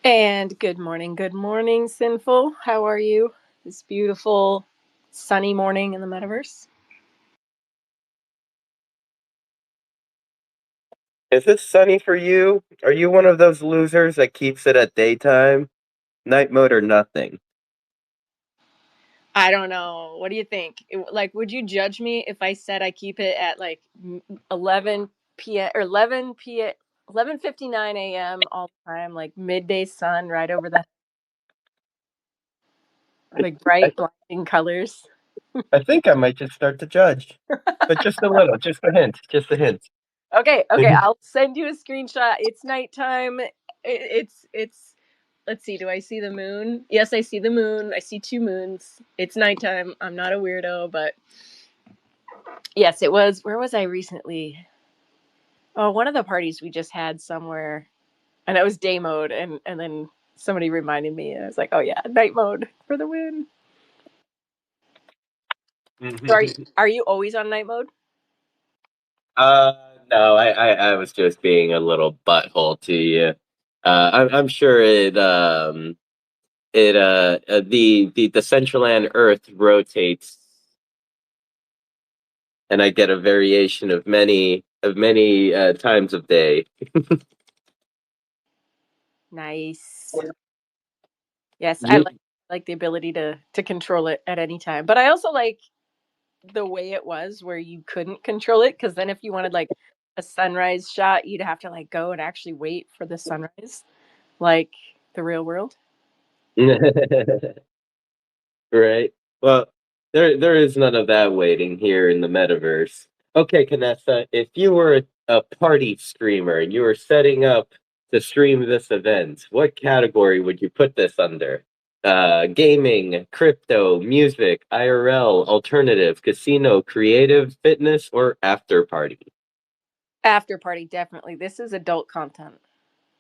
And good morning, Sinful. How are you this beautiful sunny morning in the metaverse? Is it sunny for you? Are you one of those losers that keeps it at daytime? Night mode or nothing? I don't know. What do you think? Like, would you judge me if I said I keep it at like 11 p.m. or 11 p.m. 11:59 a.m. all the time, like midday sun right over the like I, bright blinding colors? I think I might just start to judge. But just a little, just a hint, just a hint. Okay, I'll send you a screenshot. It's nighttime. It's let's see, do I see the moon? Yes, I see the moon. I see two moons. It's nighttime. I'm not a weirdo, but yes, it was. Where was I recently? Oh, one of the parties we just had somewhere, and it was day mode, and then somebody reminded me, and I was like, oh yeah, night mode for the win. So are you always on night mode? uh, no, I was just being a little butthole to you. I'm sure the Decentraland Earth rotates, and I get a variation of many times of day. Nice. Yes, I You, like the ability to control it at any time, but I also like the way it was where you couldn't control it because then if you wanted like a sunrise shot, you'd have to like go and actually wait for the sunrise, like the real world. Right. Well, there is none of that waiting here in the metaverse. Okay, Canessa, if you were a party streamer and you were setting up to stream this event, what category would you put this under? Gaming, crypto, music, IRL, alternative, casino, creative, fitness, or after party? After party, definitely. This is adult content.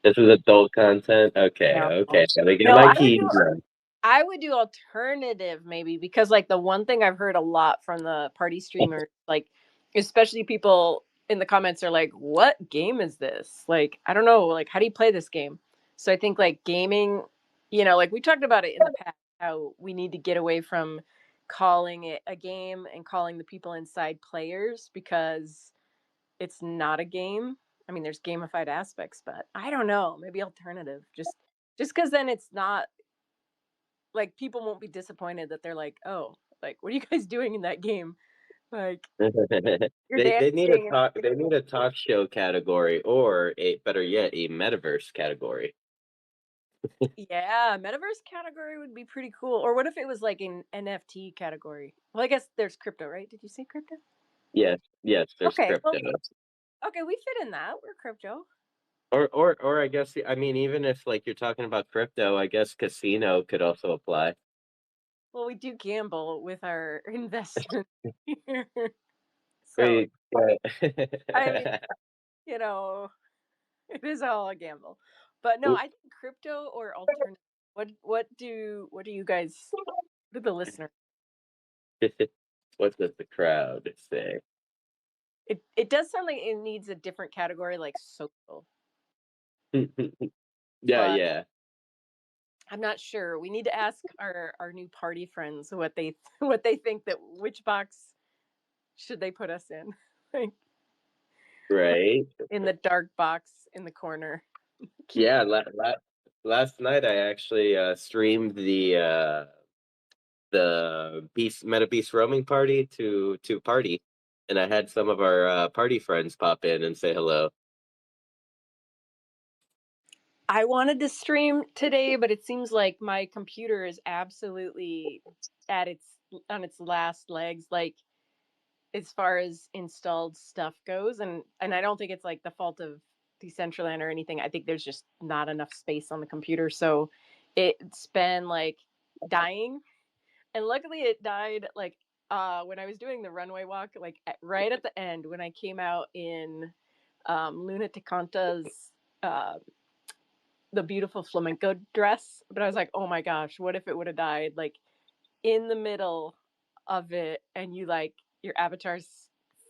This is adult content. Okay, No, okay. Gotta get no, my keys done. I would do alternative maybe because like the one thing I've heard a lot from the party streamers, like especially people in the comments are like, "What game is this?" Like, I don't know, like how do you play this game? So I think like gaming, like we talked about it in the past how we need to get away from calling it a game and calling the people inside players because it's not a game. I mean, there's gamified aspects, but I don't know, maybe alternative. Just cuz then it's not like people won't be disappointed that they're like, "Oh, like what are you guys doing in that game?" Like you're They need a dancing and talk show category or a better yet a metaverse category. yeah, metaverse category would be pretty cool. Or what if it was like an NFT category? Well, I guess there's crypto, right? Did you say crypto? Yes, yes, there's Okay, well, crypto. okay, we fit in that. We're crypto. Or I guess I mean even if like you're talking about crypto, I guess casino could also apply. Well, we do gamble with our investment here. So, Wait, but I mean, you know, it is all a gamble. But no, I think crypto or alternative. What do you guys what do the listener what does the crowd say? it does sound like it needs a different category like social, Yeah, but yeah. I'm not sure. We need to ask our new party friends what they what they think that which box should they put us in. Like Right? in the dark box in the corner. Keep Yeah, last night I actually streamed the Beast Meta Beast roaming party to party, and I had some of our party friends pop in and say hello. I wanted to stream today, but it seems like my computer is absolutely at its on its last legs. Like as far as installed stuff goes, and I don't think it's like the fault of Decentraland or anything. I think there's just not enough space on the computer, so it's been like dying. And luckily, it died like when I was doing the runway walk, like right at the end when I came out in Luna Tecanta's uh, the beautiful flamenco dress. But I was like, oh my gosh, what if it would have died like in the middle of it, and you like your avatar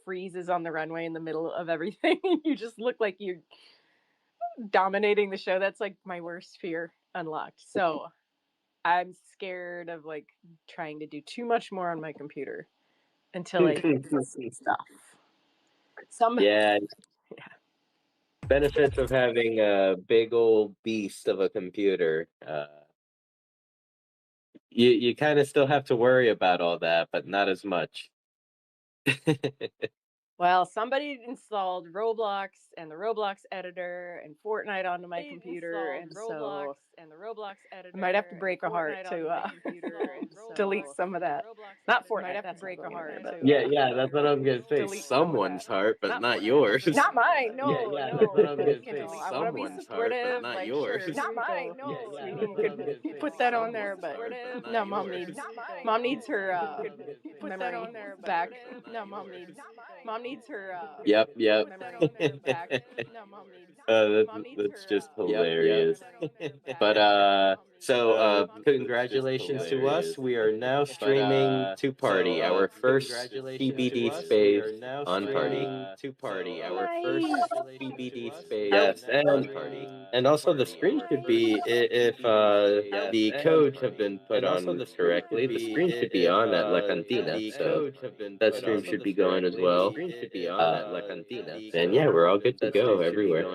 freezes on the runway in the middle of everything, and you just look like you're dominating the show. That's like my worst fear unlocked. So I'm scared of like trying to do too much more on my computer until I fix stuff. Some Yeah, yeah. benefits of having a big old beast of a computer. You kind of still have to worry about all that, but not as much. Well, somebody installed Roblox and the Roblox editor and Fortnite onto my computer, and so I might have to break a heart to delete some of that. Not Fortnite. That's not the one, but Yeah, yeah, that's what I'm gonna say. delete some of Someone's that. heart, but not yours. Not mine. Yeah, No, yeah, that's what no. I'm But gonna say. I want to be Someone's heart, but supportive. not Like, yours. sure, here you go, Yeah, yeah, sweetie. that's You what I'm could gonna say. put that on there, Someone's but heart, but not no, yours. mom needs her memory back. Mom needs her Yep, yep. memory back. That's just hilarious. But so congratulations to us. We are now streaming to party, our first CBD space on party. Nice. Are Yes, and also the screen should be if the codes have been put on correctly, the screen should be on at La Cantina, so that stream should be going as well. And yeah, we're all good to go everywhere.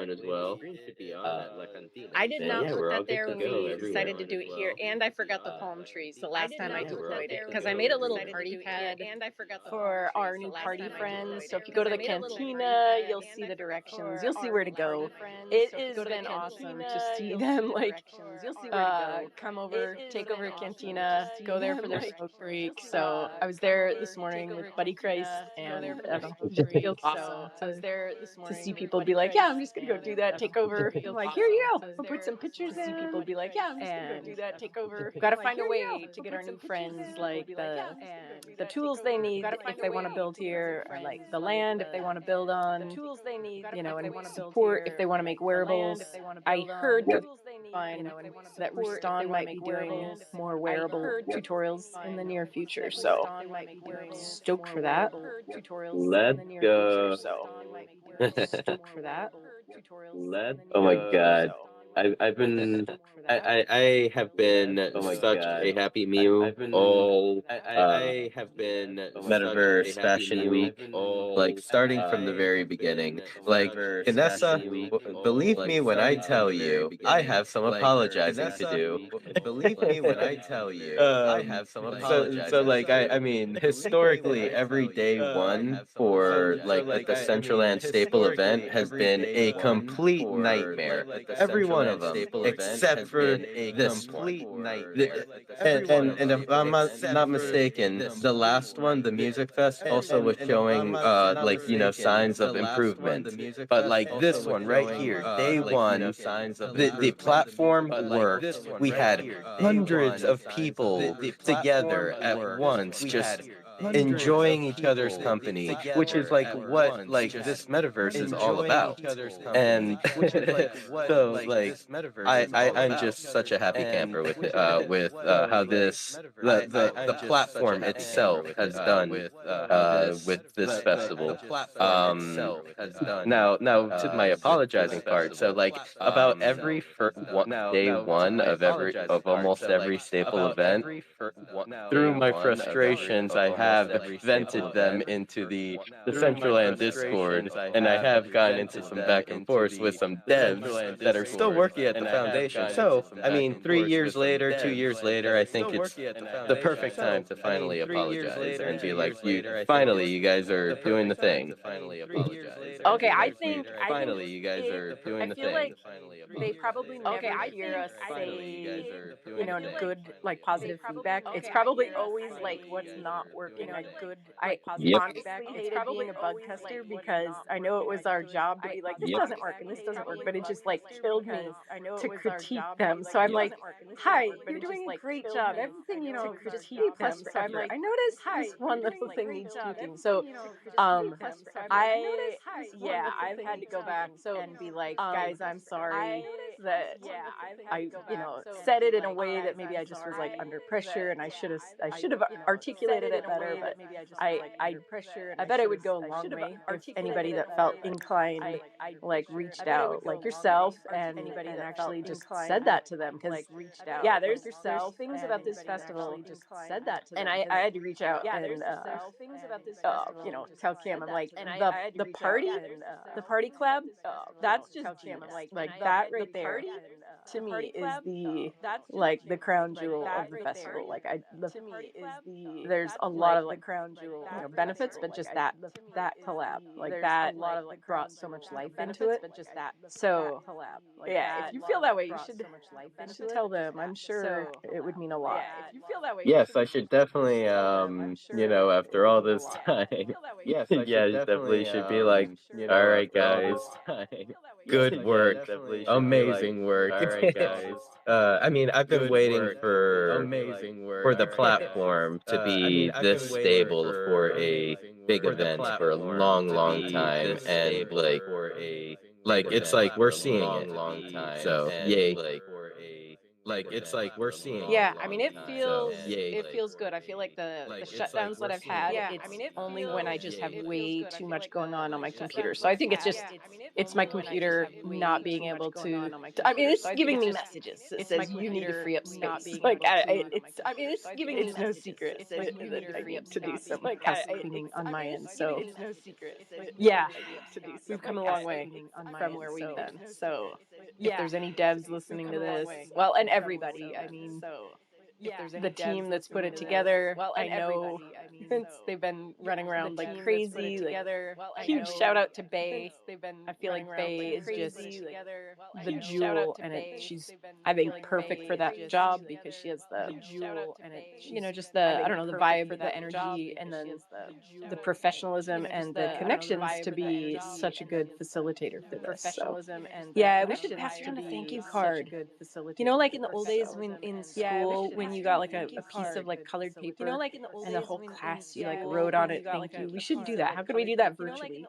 I did not put that there when we decided to do it here, and I forgot the palm trees the last time I deployed it because I made a little party pad for our new party friends. So if you go to the cantina, you'll see the directions, you'll see where to go. It has been awesome. awesome to see them like come over, take over a cantina, go there for their smoke break. So I was there this morning with Buddy Christ, and I don't know, it just feels awesome to see people be like, yeah, I'm just gonna go do that, take over. I'm like, here you go. I'll put some pictures in, and got to find a way to get our new friends like the tools they need if they want to build here, or like the land if they want to build on, and support if they want to make wearables. I heard Yep. through the line that Rustan might be doing more wearable Yep. tutorials in the near future. So stoked for that. Let's go. Stoked for that. Oh my God. I've been I have been Oh my such a God. happy meal all uh I have been such a metaverse happy fashion meal week, like all starting from the very beginning. Like, Vanessa, believe me when I tell you, I have some apologizing to do. believe me when I tell you, I have some So apologizing to like I do. mean Believe me when historically I every tell day you, I one have some for like apologizing a to do. Decentraland staple event Historically, has every been day a one complete for nightmare. like a Every one of Decentraland them, staple event except has for been a this one. complete nightmare. The- Every one of and them, if I'm except not for mistaken, this the last one, the music fest, also was and if I'm showing not like mistaken, signs the of last one, the improvement. music But fest, like also this was one right showing here, day one, signs of the improvement. platform But like worked. this one We right had here, day hundreds one, of people the platform together at worked. once, We just had hundreds of enjoying each other's people company, which is together like at what once, like just this metaverse is all enjoying about. each other's company, And which is like what so like like this metaverse is all I'm about. just such a happy And camper with it, with so how like this I'm the just such a platform happy camper itself with has done with how with this this the festival. platform Um, itself has done now to my with this apologizing part. So festival. like about every day Now to one my of apologizing part. almost So every like staple about event, every through day my one frustrations, of I almost have every staple vented them event, into the through my Decentraland Discord, frustrations, I and I have have gotten into vented some them back and into forth with the some devs Decentraland that are still Discord, working at the and I have foundation. gotten into So, some I back mean, and three forth years with some later, two devs years later, that I are think still it's working at the the foundation. perfect time So, to I mean, finally 3 years apologize later, and be 2 years like, you later, I think finally, it's you guys are the doing the perfect time thing. to finally apologize and Okay, be I like, you think I think Finally, you guys it. are doing I the feel thing. like they probably never hear us finally, you guys say, are doing the thing. good, like positive feedback. It's probably always like Finally, you what's guys not are doing working. the thing. I Yep. honestly hated being a bug tester because I know it was our job to be like, this Yep. doesn't work and this doesn't work, but it just like killed me to critique them. So I'm like, hi, you're doing a great job. Everything, A plus for effort. I noticed this one little thing needs tweaking. So I yeah, I've had to go back and be like, guys, I'm sorry that I, said it in a way that maybe I just was like under pressure and I should have articulated it better, but I bet it would go a long way if anybody that felt inclined like reached out like yourself and actually just said that to them, because yeah, there's things about this festival, and I had to reach out and tell Cam, I'm like, the party collab, that's just genius. Like that right there to me is the crown jewel of the festival. Like there's a lot of like benefits, but just that collab, like that brought so much life into it. So yeah, if you feel that way, you should tell them. I'm sure it would mean a lot. Yes, I should definitely, after all this time, Yes, I yeah, should you definitely definitely, should be like, all right, after all this guys, time, good yeah, you work, definitely should be like, amazing work. all right, guys, I mean, I've been good waiting work, amazing for work. the platform to I be mean, I've this been waiting stable for a amazing big work for the event for a platform long, to long be time, this and stable for a big it's event like for we're a seeing it. long, long time, So and yay. for a big It's event like for we're a seeing it. Yeah, long, I mean, long it time, So feels and yay. it feels good. I feel like the it's like shutdowns that we're I've seeing had, it. it's only when I just have way too much going on my computer. So I think it's my computer not being able to. I mean, it's giving me messages that says you need to free up space. Like it's no secret that I need to do some house cleaning on my end. So yeah, we've come a long way from where we've been. So if there's any devs listening to this, well, and everybody, I mean, the team that's put it together. I know they've been running around like crazy. Like, huge shout out to Bay. I feel like Bay is just the jewel, and she's, I think, perfect for that job because she has the just the, I don't know, the vibe, the energy, and then the professionalism and the connections to be such a good facilitator for this. So yeah, we should pass around a thank you card. Like in the old days when in school, when you got like a piece of like colored paper and the whole class, you like wrote on it, thank you. We should do that. How could we do that virtually?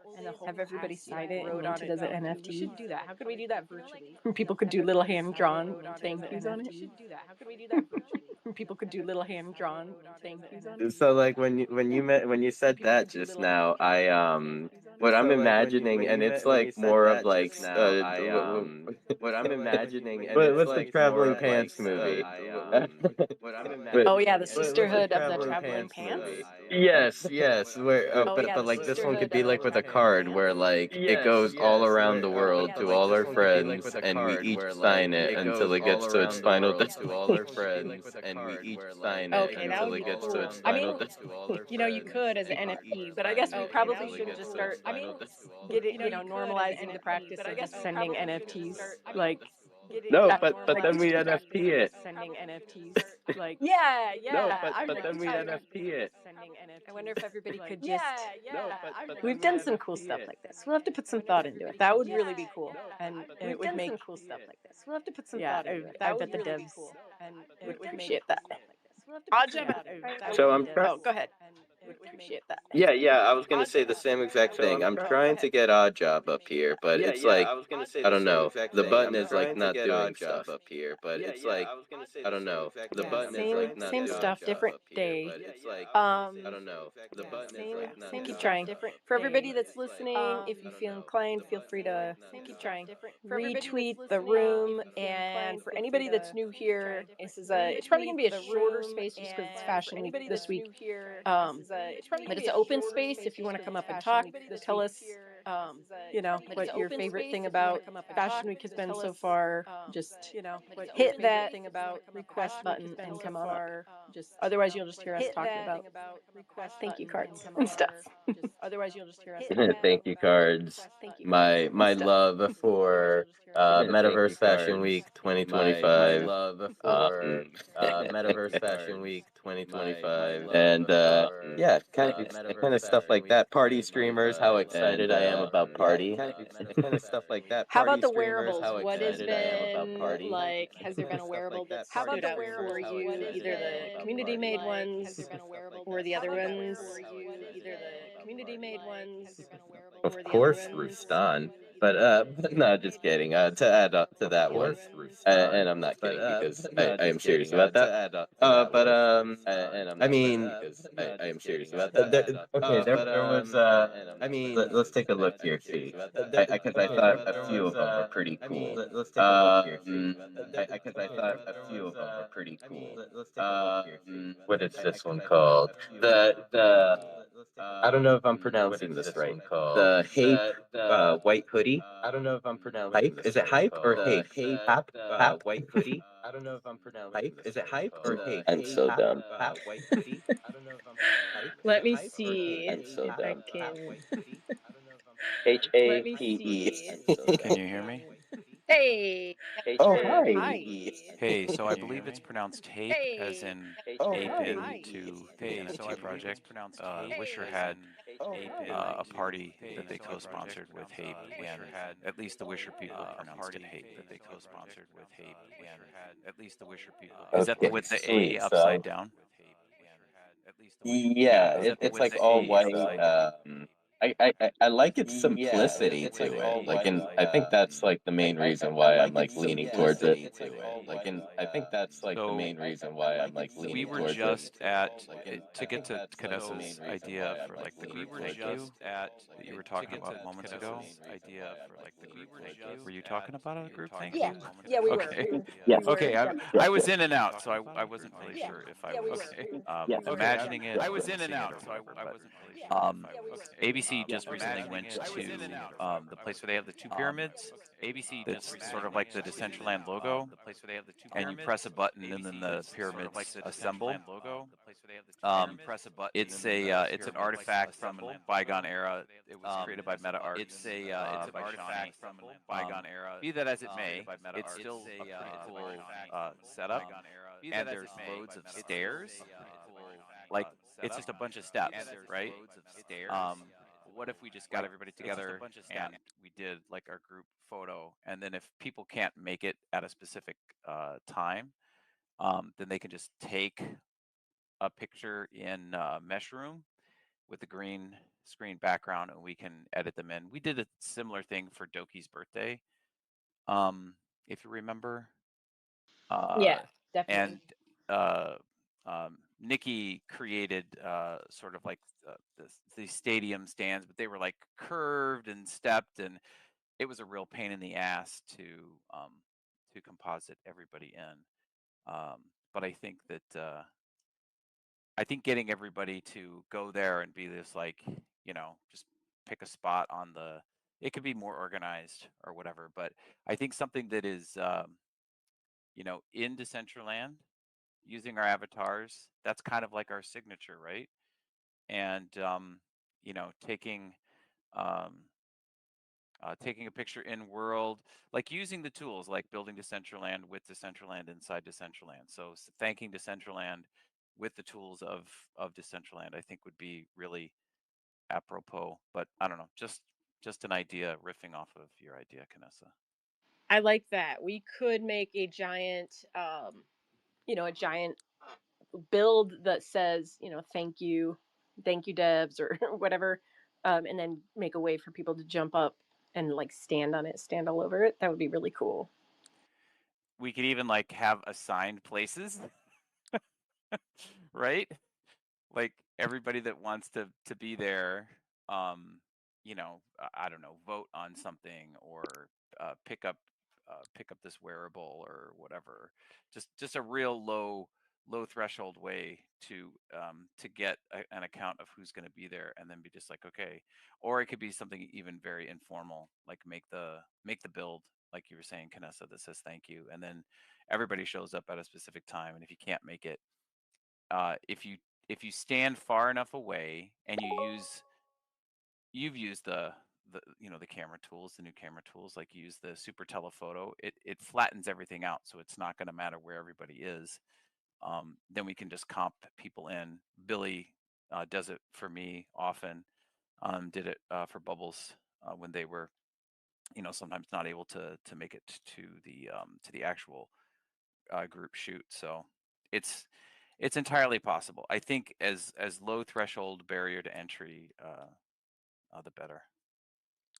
Have everybody sign it and mint it as an NFT? We should do that. How could we do that virtually? People could do little hand drawn thank yous on it. People could do little hand drawn thank yous on it. So like when you said that just now, I what I'm imagining, and it's like more of like what I'm imagining, and what's the traveling pants movie? Oh yeah, the sisterhood of the traveling pants. Yes, yes. Where Oh yeah, but the like this one could sisterhood be of the like with a traveling card pants. where like it goes all around the world to all our friends, and we each sign it until it gets to its final destination. Okay, that would be cool. I mean, you could as an NFT, but I guess we probably should just start normalizing the practice of just sending NFTs. Like, No, I don't know, but like then we just NFT it. sending NFTs. Like, yeah, No, yeah. but then we NFT it. I wonder if everybody could just. We've done some cool stuff like this. We'll have to put some thought into it. That would really be cool, and it would make some cool stuff like this. We'll have to put some thought into it. I bet the devs would appreciate that. So I'm trying. Oh, go ahead. Would appreciate that. Yeah, I was gonna say the same exact thing. I'm trying to get Odd Job up here, but it's like I don't know. The button is like not doing stuff up here, but it's like I don't know. The button is like not Same doing stuff, stuff different up here, day. but it's like I don't know. The button is like not Keep doing trying. stuff. For everybody that's listening, if you feel inclined, feel free to keep trying. Retweet the room, and for anybody that's new here, it's probably gonna be a shorter space just because it's Fashion Week this week. But it's an open space if you want to come up and talk. Tell us, what your favorite thing about Fashion Week has been so far. Just hit that request button and come on up. Otherwise, you'll just hear us talking about thank you cards and stuff. Thank you cards. My love for Metaverse Fashion Week 2025. Metaverse Fashion Week 2025. And yeah, kind of stuff like that. Party streamers, how excited I am about party. Kind of stuff like that. How about Party the streamers, wearables? how What has excited I am about been party. like? Has there been a wearable that stood out for you? Either the community made ones or the other ones? Of course, Rustan. But no, just kidding. To add up to that one, and I'm not kidding because I am serious about that. But I mean, I am serious about that. Okay, there was. Let's take a look here, see. Because I thought a few of them were pretty cool. Let's take a look here, see. Because I thought a few of them were pretty cool. What is this one called? The I don't know if I'm pronouncing this right. The Hape white hoodie. I don't know if I'm pronouncing hype. Is it hype or hape? Hap white hoodie. I don't know if I'm pronouncing hype. Is it hype or hape? I'm so dumb. White hoodie. I don't know if I'm hype. Let me see. I'm so If I dumb. can. Let me HAPE. see. Can you hear me? Hey. Oh, Sure. hi. Hey, so I believe it's pronounced Hape, as in Oh, Ape hi. into the NFT project. Wisher had a party that they co-sponsored with Hape, and at least the Wisher people pronounced it Hape. That they co-sponsored with Hape, and at least the Wisher people. Is that the Okay, with the sweet. A So, upside down? yeah, Is that the it's with like the all A white. upside down? I like its simplicity to it. Like, and I think that's like the main reason why I'm like leaning towards it. Like, and I think that's like the main reason why I'm like We leaning were towards it. just at to get to Canessa's idea for like the group thank you that you were talking about moments ago. Idea for like the group thank you. Were you talking about a group thank Yeah. you? Yeah, we were. Okay. Yes. Okay. Yeah. I was in and out, so I wasn't really sure if I was Yes. imagining it. Yes. I was in and out, so I wasn't really sure. ABC ABC just recently went to the place where they have the two pyramids. That's sort of like the Decentraland logo, and you press a button, and then the pyramids assemble. It's an artifact from a bygone era. It was created by Meta Arts. By Shawnee. Be that as it may, it's still a pretty cool setup, and there's loads of stairs. Like it's just a bunch of steps, right? What if we just got everybody together and we did like our group photo, and then if people can't make it at a specific time, then they can just take a picture in Mesh Room with the green screen background, and we can edit them in. We did a similar thing for Doki's birthday, if you remember. Yeah, definitely. And Nikki created sort of like these stadium stands, but they were like curved and stepped, and it was a real pain in the ass to composite everybody in. But I think that I think getting everybody to go there and be this like, just pick a spot on the. It could be more organized or whatever, but I think something that is, in Decentraland, using our avatars, that's kind of like our signature, right? And taking um, taking a picture in world, like using the tools like building Decentraland with Decentraland inside Decentraland. So thanking Decentraland with the tools of Decentraland, I think would be really apropos. But I don't know, just an idea, riffing off of your idea, Kanessa. I like that. We could make a giant, a giant build that says, thank you, devs, or whatever, and then make a way for people to jump up and like stand on it, stand all over it. That would be really cool. We could even like have assigned places, right? Like everybody that wants to be there, I don't know, vote on something, or pick up this wearable or whatever. Just a real low threshold way to get an account of who's going to be there, and then be just like, okay. Or it could be something even very informal, like make the build, like you were saying, Kanessa, that says thank you, and then everybody shows up at a specific time. And if you can't make it, if you stand far enough away and you've used the camera tools, the new camera tools, like use the super telephoto, it flattens everything out, so it's not going to matter where everybody is. Then we can just comp people in. Billy does it for me often. Did it for Bubbles when they were sometimes not able to make it to the actual group shoot. So it's entirely possible. I think as low threshold barrier to entry, the better.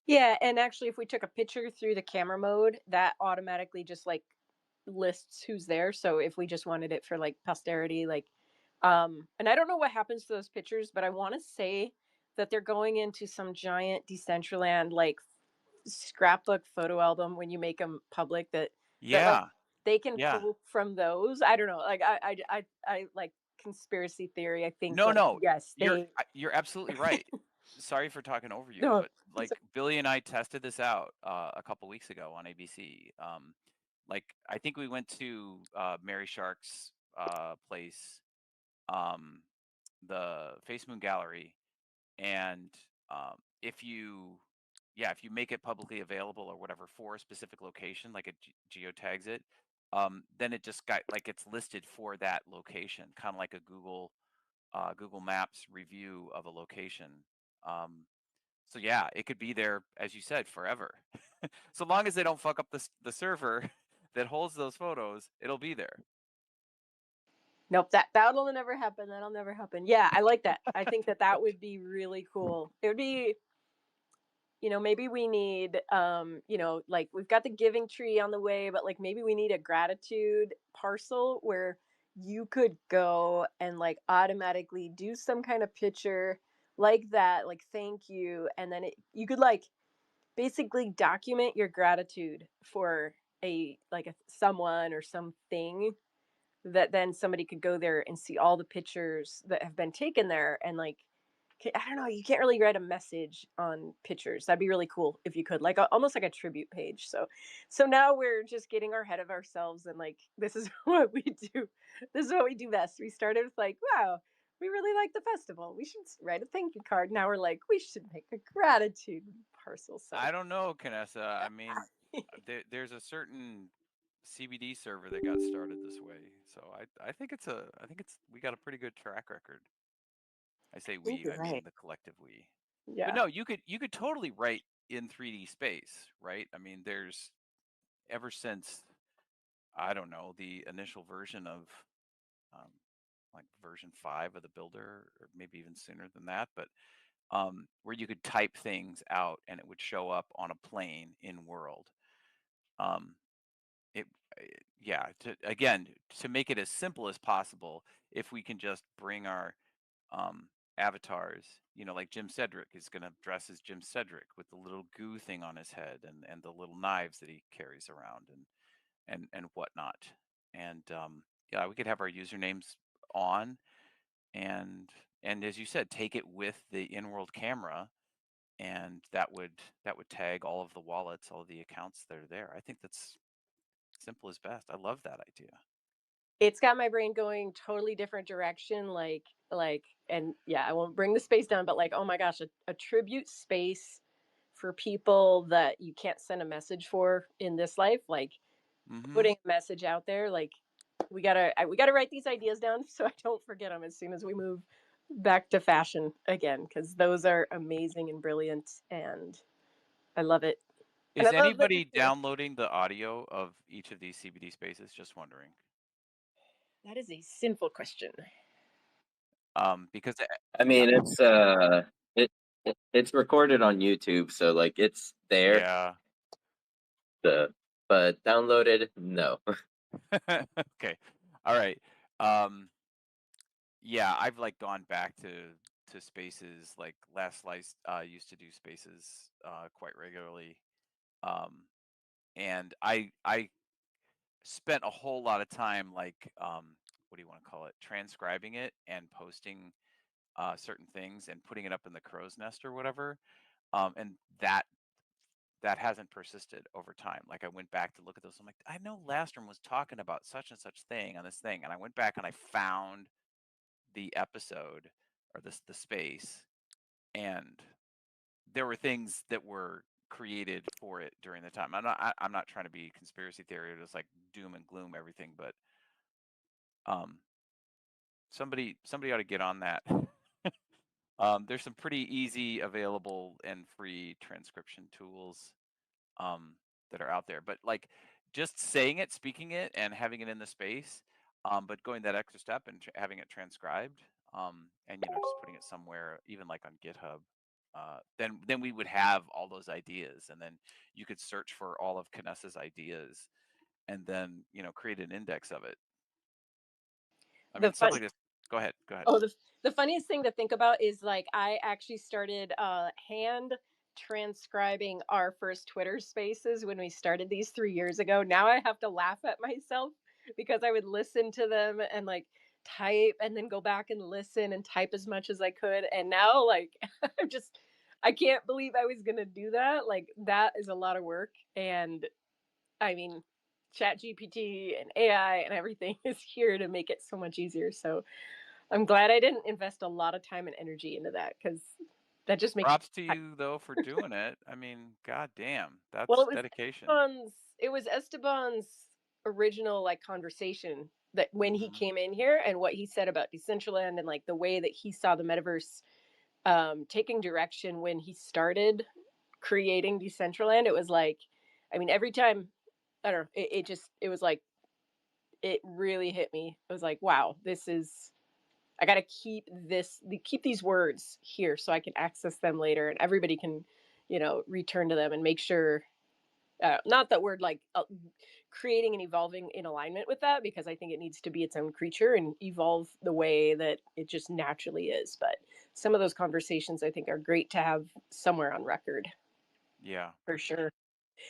Yeah, and actually, if we took a picture through the camera mode, that automatically just like lists who's there. So if we just wanted it for like posterity, like, and I don't know what happens to those pictures, but I want to say that they're going into some giant Decentraland like scrapbook photo album when you make them public. That like Yeah, they can yeah. pull from those. I don't know. Like I like conspiracy theory. I think No, like no, yes, they you're absolutely right. Sorry for talking over you, no. but like Billy and I tested this out a couple weeks ago on ABC. Like I think we went to Mary Shark's place, um, the Face Moon Gallery, and if you if you make it publicly available or whatever for a specific location, like it geotags it, then it just got like it's listed for that location, kind of like a Google Maps review of a location. Um, so yeah, it could be there, as you said, forever. So long as they don't fuck up the server that holds those photos, it'll be there. Nope, that'll never happen. That'll never happen. Yeah, I like that. I think that would be really cool. It would be, maybe we need, like we've got the giving tree on the way, but like maybe we need a gratitude parcel where you could go and like automatically do some kind of picture like that, like thank you, and then you could like basically document your gratitude for a like a someone or something, that then somebody could go there and see all the pictures that have been taken there and like I don't know, you can't really write a message on pictures. That'd be really cool if you could, like almost like a tribute page. So now we're just getting our head of ourselves and like this is what we do. This is what we do best. We started with like, wow, we really like the festival. We should write a thank you card. Now we're like, we should make a gratitude parcel. So I don't know, Canessa. I mean, there's a certain CBD server that got started this way, so I think we got a pretty good track record. I say I think we, you're I mean right. the collective we. But Yeah. no, you could totally write in 3D space, right? I mean, there's ever since I don't know the initial version of um, like version 5 of the builder, or maybe even sooner than that, but where you could type things out and it would show up on a plane in world. Um, it, yeah, to make it as simple as possible, if we can just bring our um, avatars, like Jim Cedric is going to dress as Jim Cedric with the little goo thing on his head and the little knives that he carries around and whatnot. And yeah, we could have our usernames on and as you said, take it with the in-world camera, and that would tag all of the wallets, all of the accounts that are there. I think that's simple as best. I love that idea. It's got my brain going totally different direction, like and yeah, I won't bring the space down, but like, oh my gosh, a tribute space for people that you can't send a message for in this life, like Mm-hmm. putting a message out there. Like we gotta write these ideas down so I don't forget them as soon as we move back to fashion again, because those are amazing and brilliant, and I love it. And Is I love that anybody downloading the audio of each of these CBD spaces? Just wondering. that is a sinful question. Because I mean, it's recorded on YouTube, so like it's there. yeah. But downloaded, no. Okay. All right. Um, yeah, I've like gone back to spaces like Last Slice used to do spaces quite regularly. Um, and I spent a whole lot of time like what do you want to call it? Transcribing it and posting certain things and putting it up in the crow's nest or whatever. And that hasn't persisted over time. Like I went back to look at those. I'm like, I know Lastrom was talking about such and such thing on this thing, and I went back and I found the episode or the space, and there were things that were created for it during the time. I'm not trying to be conspiracy theory or just like doom and gloom everything, but um, somebody ought to get on that. There's some pretty easy, available, and free transcription tools um, that are out there. But like just saying it, speaking it, and having it in the space, but going that extra step and having it transcribed, and just putting it somewhere, even like on GitHub. Then we would have all those ideas, and then you could search for all of Canessa's ideas, and then create an index of it. I The mean, stuff fun like this. Go ahead. Go ahead. Oh, the funniest thing to think about is like I actually started hand transcribing our first Twitter spaces when we started these 3 years ago. Now I have to laugh at myself because I would listen to them and like type and then go back and listen and type as much as I could. And now like I can't believe I was gonna do that. Like that is a lot of work. And I mean, Chat GPT and AI and everything is here to make it so much easier. So I'm glad I didn't invest a lot of time and energy into that because that just makes. Props to you though for doing it. I mean, god damn, Well, that's dedication. It was Esteban's original like conversation that when he Hmm. came in here and what he said about Decentraland and like the way that he saw the metaverse taking direction when he started creating Decentraland. It was like, I mean, every time I don't know, it was like it really hit me. It was like, wow, this is I got to keep these words here so I can access them later and everybody can, return to them and make sure, not that we're like creating and evolving in alignment with that because I think it needs to be its own creature and evolve the way that it just naturally is. But some of those conversations I think are great to have somewhere on record Yeah. for sure.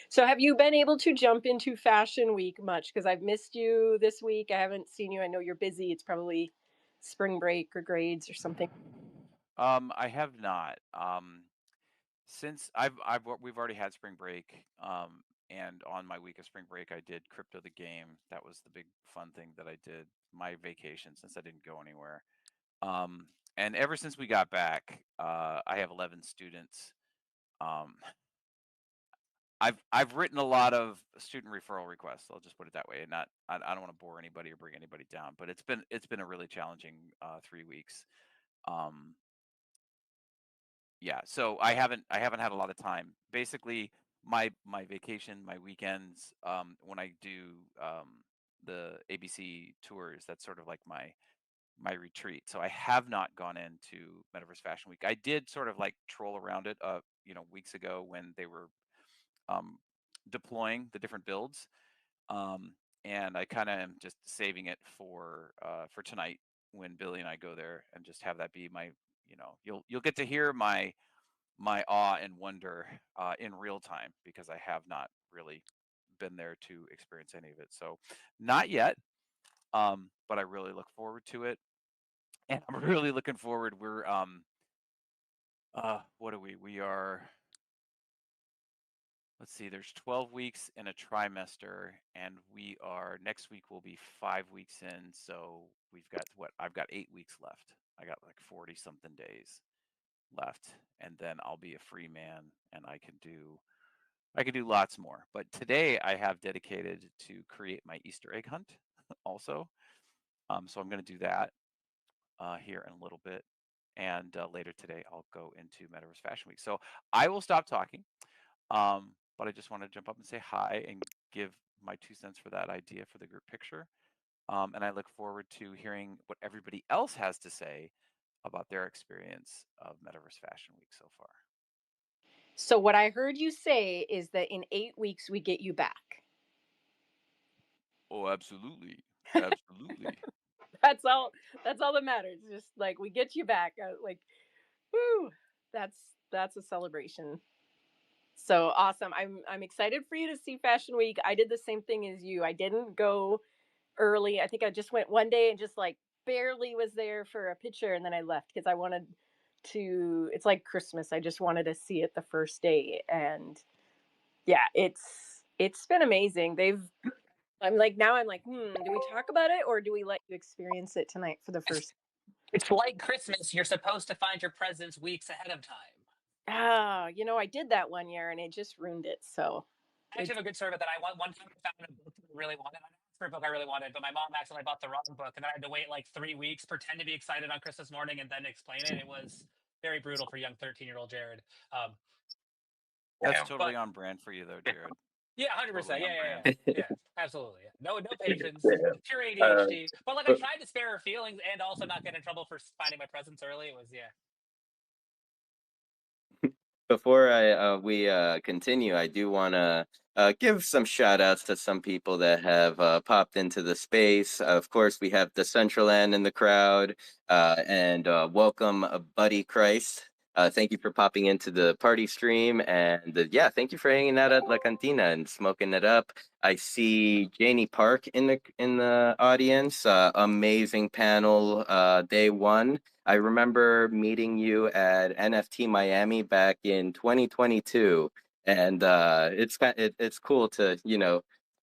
So have you been able to jump into Fashion Week much? Because I've missed you this week. I haven't seen you. I know you're busy. It's probably spring break or grades or something. I have not. Since we've already had spring break, and on my week of spring break, I did Crypto the Game. That was the big fun thing that I did. My vacation, since I didn't go anywhere. And ever since we got back, I have 11 students. Um, I've written a lot of student referral requests. I'll just put it that way. And not I don't want to bore anybody or bring anybody down, but it's been a really challenging 3 weeks. Um, yeah, so I haven't had a lot of time. Basically, my vacation, my weekends, when I do the ABC tours, that's sort of like my retreat. So I have not gone into Metaverse Fashion Week. I did sort of like troll around it, weeks ago when they were um, deploying the different builds, um, and I kind of am just saving it for tonight when Billy and I go there, and just have that be my, you'll get to hear my awe and wonder in real time, because I have not really been there to experience any of it. So not yet, but I really look forward to it, and I'm really looking forward. We're what are we? We are, let's see, there's 12 weeks in a trimester, and we are, next week will be 5 weeks in. So we've got I've got 8 weeks left. I got like 40 something days left, and then I'll be a free man, and I could do lots more. But today I have dedicated to create my Easter egg hunt also. So I'm going to do that here in a little bit. And later today, I'll go into Metaverse Fashion Week. So I will stop talking. But I just want to jump up and say hi and give my 2 cents for that idea for the group picture. And I look forward to hearing what everybody else has to say about their experience of Metaverse Fashion Week so far. So what I heard you say is that in 8 weeks we get you back. Oh, absolutely. Absolutely. That's all. That's all that matters. Just like we get you back. Like, woo! That's a celebration. So awesome. I'm excited for you to see Fashion Week. I did the same thing as you. I didn't go early. I think I just went one day and just like barely was there for a picture, and then I left because I wanted to, it's like Christmas. I just wanted to see it the first day. And yeah, it's been amazing. I'm like, do we talk about it or do we let you experience it tonight for the It's, first? it's like Christmas. You're supposed to find your presents weeks ahead of time. I did that one year and it just ruined it. So I actually it's have a good story about that. One time I found a book that I really wanted. I asked for a book I really wanted, but my mom accidentally bought the wrong book, and then I had to wait like 3 weeks, pretend to be excited on Christmas morning, and then explain it. It was very brutal for young 13-year-old Jared. Um, That's but totally on brand for you, though, Jared. yeah, 100%. Totally Yeah, on yeah, brand. yeah, yeah. Absolutely. Yeah. No patience. Yeah. Pure Uh, ADHD. But like, I but tried to spare her feelings and also not get in trouble for finding my presents early. It was yeah. before we continue, I do want to give some shout outs to some people that have popped into the space. Of course, we have Decentraland in the crowd, and welcome Buddy Christ. Thank you for popping into the party stream, and yeah, thank you for hanging out at La Cantina and smoking it up. I see Janie Park in the audience. Amazing panel, day one. I remember meeting you at NFT Miami back in 2022, and it's cool to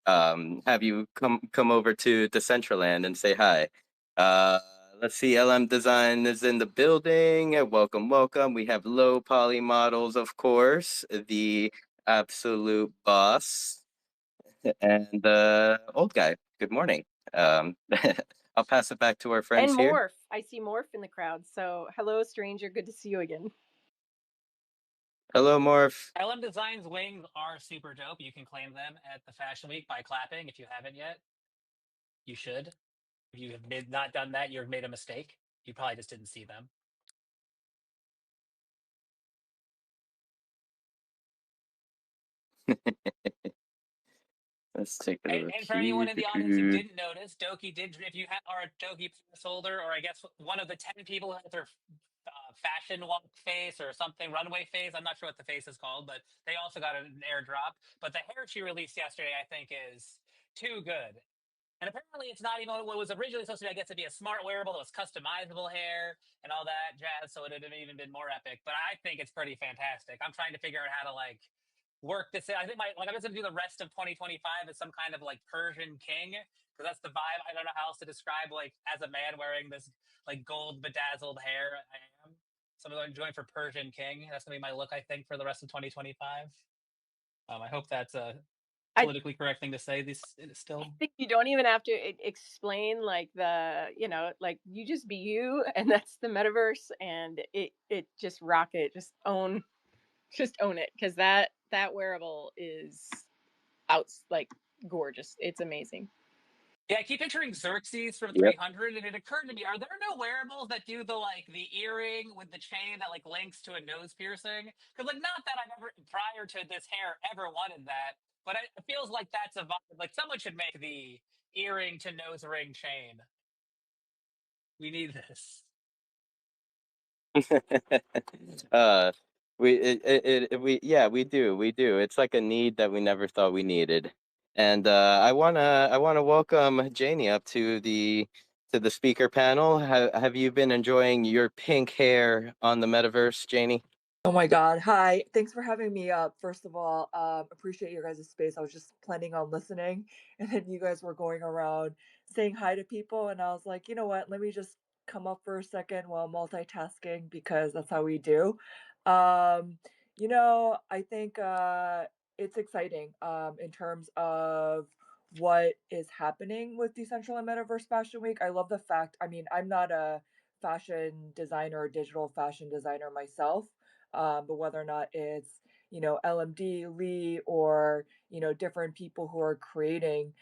have you come over to Decentraland and say hi. Uh, let's see, LM Design is in the building. Welcome, welcome. We have low poly models, of course, the absolute boss, and the old guy. Good morning. Um, I'll pass it back to our and friends here. Morph. I see Morph in the crowd. So hello, stranger. Good to see you again. Hello, Morph. LM Design's wings are super dope. You can claim them at the Fashion Week by clapping. If you haven't yet, you should. If you have not done that, you've made a mistake. You probably just didn't see them. Let's take a look And for anyone here. in the audience who didn't notice, Doki did. If you are a Doki pass holder, or I guess one of the 10 people who has their fashion walk face or something, runway face. I'm not sure what the face is called, but they also got an airdrop. But the hair she released yesterday, I think, is too good. And apparently it's not even what was originally supposed to be, I guess, to be a smart wearable that was customizable hair and all that jazz. So it would have even been more epic. But I think it's pretty fantastic. I'm trying to figure out how to like work this in. I think I'm just gonna do the rest of 2025 as some kind of like Persian king because that's the vibe. I don't know how else to describe like as a man wearing this like gold bedazzled hair. I am. So I'm going for Persian king. That's gonna be my look, I think, for the rest of 2025. I hope that's a I politically correct thing to say. This still. I think you don't even have to explain like like you just be you, and that's the metaverse, and it just rock it, just own it, because that wearable is out like gorgeous. It's amazing. Yeah, I keep picturing Xerxes from Yep. 300, and it occurred to me: are there no wearables that do the earring with the chain that like links to a nose piercing? Because like, not that I've ever prior to this hair ever wanted that, but it feels like that's a vibe. Like someone should make the earring to nose ring chain. We need this. uh, we do. It's like a need that we never thought we needed. And I wanna welcome Janie up to the speaker panel. Have you been enjoying your pink hair on the metaverse, Janie? Oh my God. Hi. Thanks for having me up. First of all, appreciate your guys' space. I was just planning on listening, and then you guys were going around saying hi to people, and I was like, you know what? Let me just come up for a second while multitasking because that's how we do. Um, I think it's exciting in terms of what is happening with Decentraland Metaverse Fashion Week. I love the fact, I mean, I'm not a fashion designer or digital fashion designer myself, but whether or not it's LMD, Lee, or different people who are creating,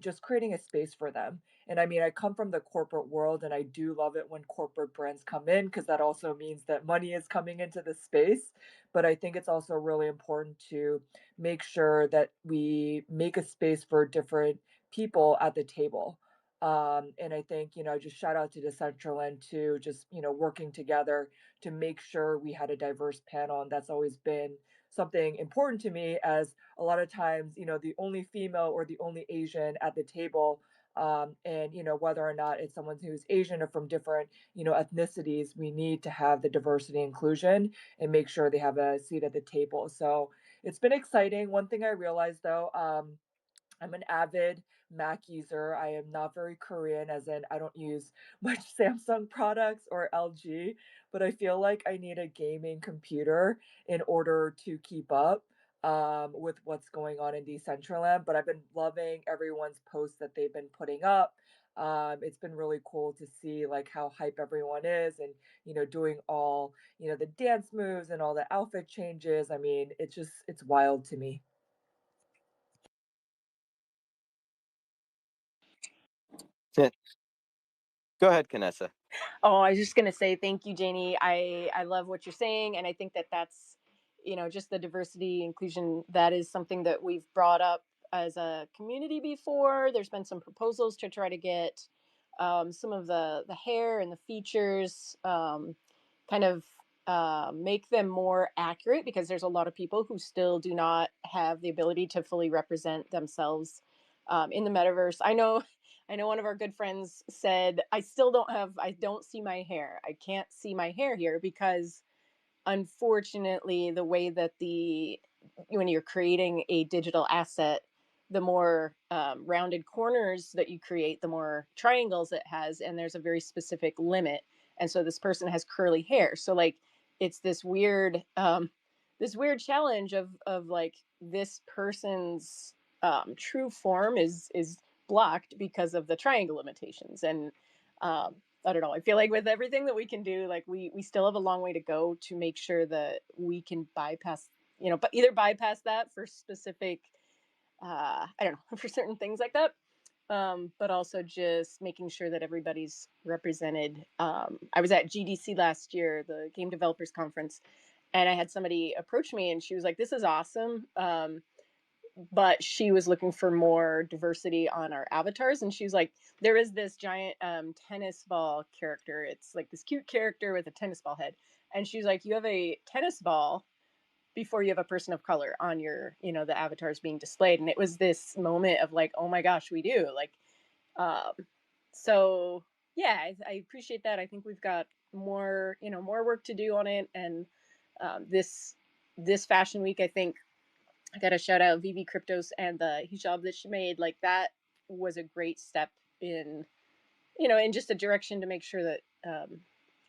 just creating a space for them. And I mean, I come from the corporate world, and I do love it when corporate brands come in because that also means that money is coming into the space. But I think it's also really important to make sure that we make a space for different people at the table. And I think, just shout out to Decentraland to just, working together to make sure we had a diverse panel. And that's always been something important to me, as a lot of times, the only female or the only Asian at the table. And whether or not it's someone who's Asian or from different ethnicities, we need to have the diversity inclusion and make sure they have a seat at the table. So it's been exciting. One thing I realized though, I'm an avid Mac user. I am not very Korean, as in I don't use much Samsung products or LG, but I feel like I need a gaming computer in order to keep up with what's going on in Decentraland. But I've been loving everyone's posts that they've been putting up. It's been really cool to see like how hype everyone is, and doing all the dance moves and all the outfit changes. I mean, it's wild to me. Go ahead, Kanessa. Oh, I was just gonna say thank you, Janie. I love what you're saying, and I think that's just the diversity inclusion. That is something that we've brought up as a community before. There's been some proposals to try to get some of the hair and the features kind of make them more accurate, because there's a lot of people who still do not have the ability to fully represent themselves in the metaverse. I know one of our good friends said, I don't see my hair. I can't see my hair here because unfortunately the way that when you're creating a digital asset, the more rounded corners that you create, the more triangles it has, and there's a very specific limit. And so this person has curly hair, so like it's this weird challenge of like this person's true form is blocked because of the triangle limitations. And I don't know. I feel like with everything that we can do, like we still have a long way to go to make sure that we can bypass, but either bypass that for specific, I don't know, for certain things like that, but also just making sure that everybody's represented. I was at GDC last year, the Game Developers Conference, and I had somebody approach me, and she was like, "This is awesome." But she was looking for more diversity on our avatars, and she was like, there is this giant tennis ball character. It's like this cute character with a tennis ball head, and she's like, you have a tennis ball before you have a person of color on your the avatars being displayed. And it was this moment of like, oh my gosh, we do. Like, So yeah, I appreciate that. I think we've got more, more work to do on it. And this fashion week, I think I got to shout out VB Cryptos and the hijab that she made. Like that was a great step in, in just a direction to make sure that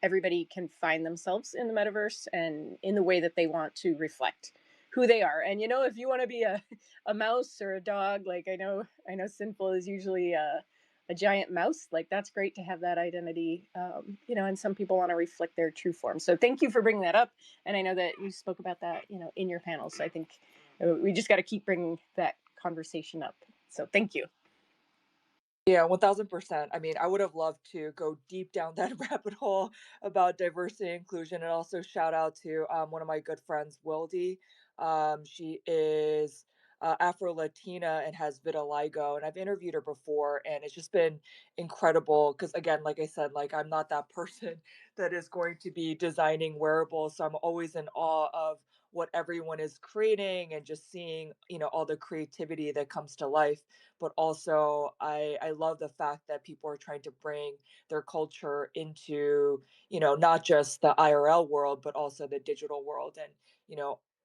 everybody can find themselves in the metaverse and in the way that they want to reflect who they are. And if you want to be a mouse or a dog, like I know Sinful is usually a giant mouse. Like that's great to have that identity, and some people want to reflect their true form. So thank you for bringing that up. And I know that you spoke about that, in your panel. So I think we just got to keep bringing that conversation up. So thank you. Yeah, 1000%. I mean, I would have loved to go deep down that rabbit hole about diversity and inclusion. And also, shout out to one of my good friends, Wildy. She is Afro Latina and has vitiligo. And I've interviewed her before, and it's just been incredible. Because, again, like I said, like I'm not that person that is going to be designing wearables. So I'm always in awe of what everyone is creating and just seeing, all the creativity that comes to life. But also I love the fact that people are trying to bring their culture into, not just the IRL world, but also the digital world. And,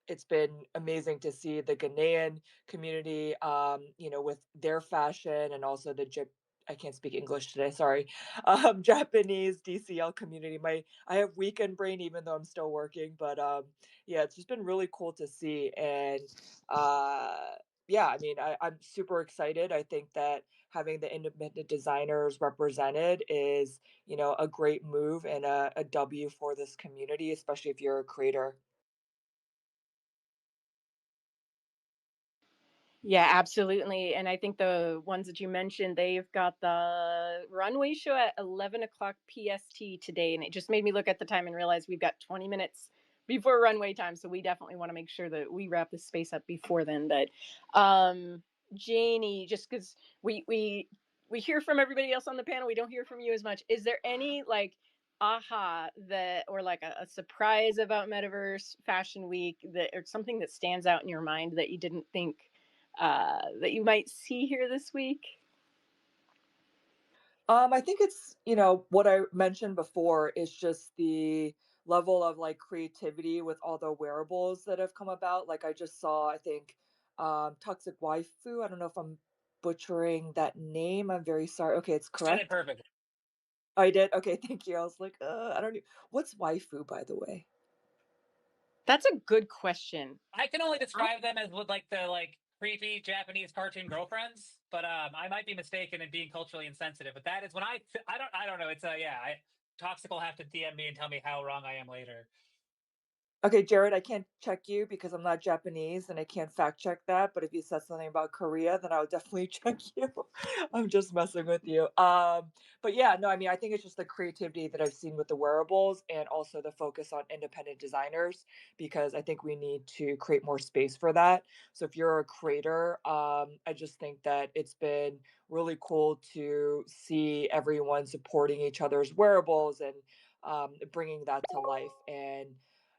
it's been amazing to see the Ghanaian community, with their fashion, and also I can't speak English today, sorry. Japanese DCL community. I have weekend brain even though I'm still working, but yeah, it's just been really cool to see. And yeah, I mean, I'm super excited. I think that having the independent designers represented is, a great move and a W for this community, especially if you're a creator. Yeah, absolutely. And I think the ones that you mentioned, they've got the runway show at 11 o'clock PST today. And it just made me look at the time and realize we've got 20 minutes before runway time. So we definitely want to make sure that we wrap this space up before then. But Janie, just because we hear from everybody else on the panel, we don't hear from you as much. Is there any like aha that or like a surprise about Metaverse Fashion Week that or something that stands out in your mind that you didn't think that you might see here this week? I think it's, what I mentioned before is just the level of like creativity with all the wearables that have come about. Like I just saw, I think, Toxic Waifu. I don't know if I'm butchering that name. I'm very sorry. Okay, it's Said it correct. perfectly. Oh, I did. Okay, thank you. I was like, I don't know. What's waifu, by the way? That's a good question. I can only describe them as with like the creepy Japanese cartoon girlfriends, but I might be mistaken in being culturally insensitive. But that is when I don't know. It's yeah. Toxic will have to DM me and tell me how wrong I am later. Okay, Jared, I can't check you because I'm not Japanese and I can't fact check that. But if you said something about Korea, then I would definitely check you. I'm just messing with you. But yeah, no, I mean, I think it's just the creativity that I've seen with the wearables and also the focus on independent designers because I think we need to create more space for that. So if you're a creator, I just think that it's been really cool to see everyone supporting each other's wearables and bringing that to life. And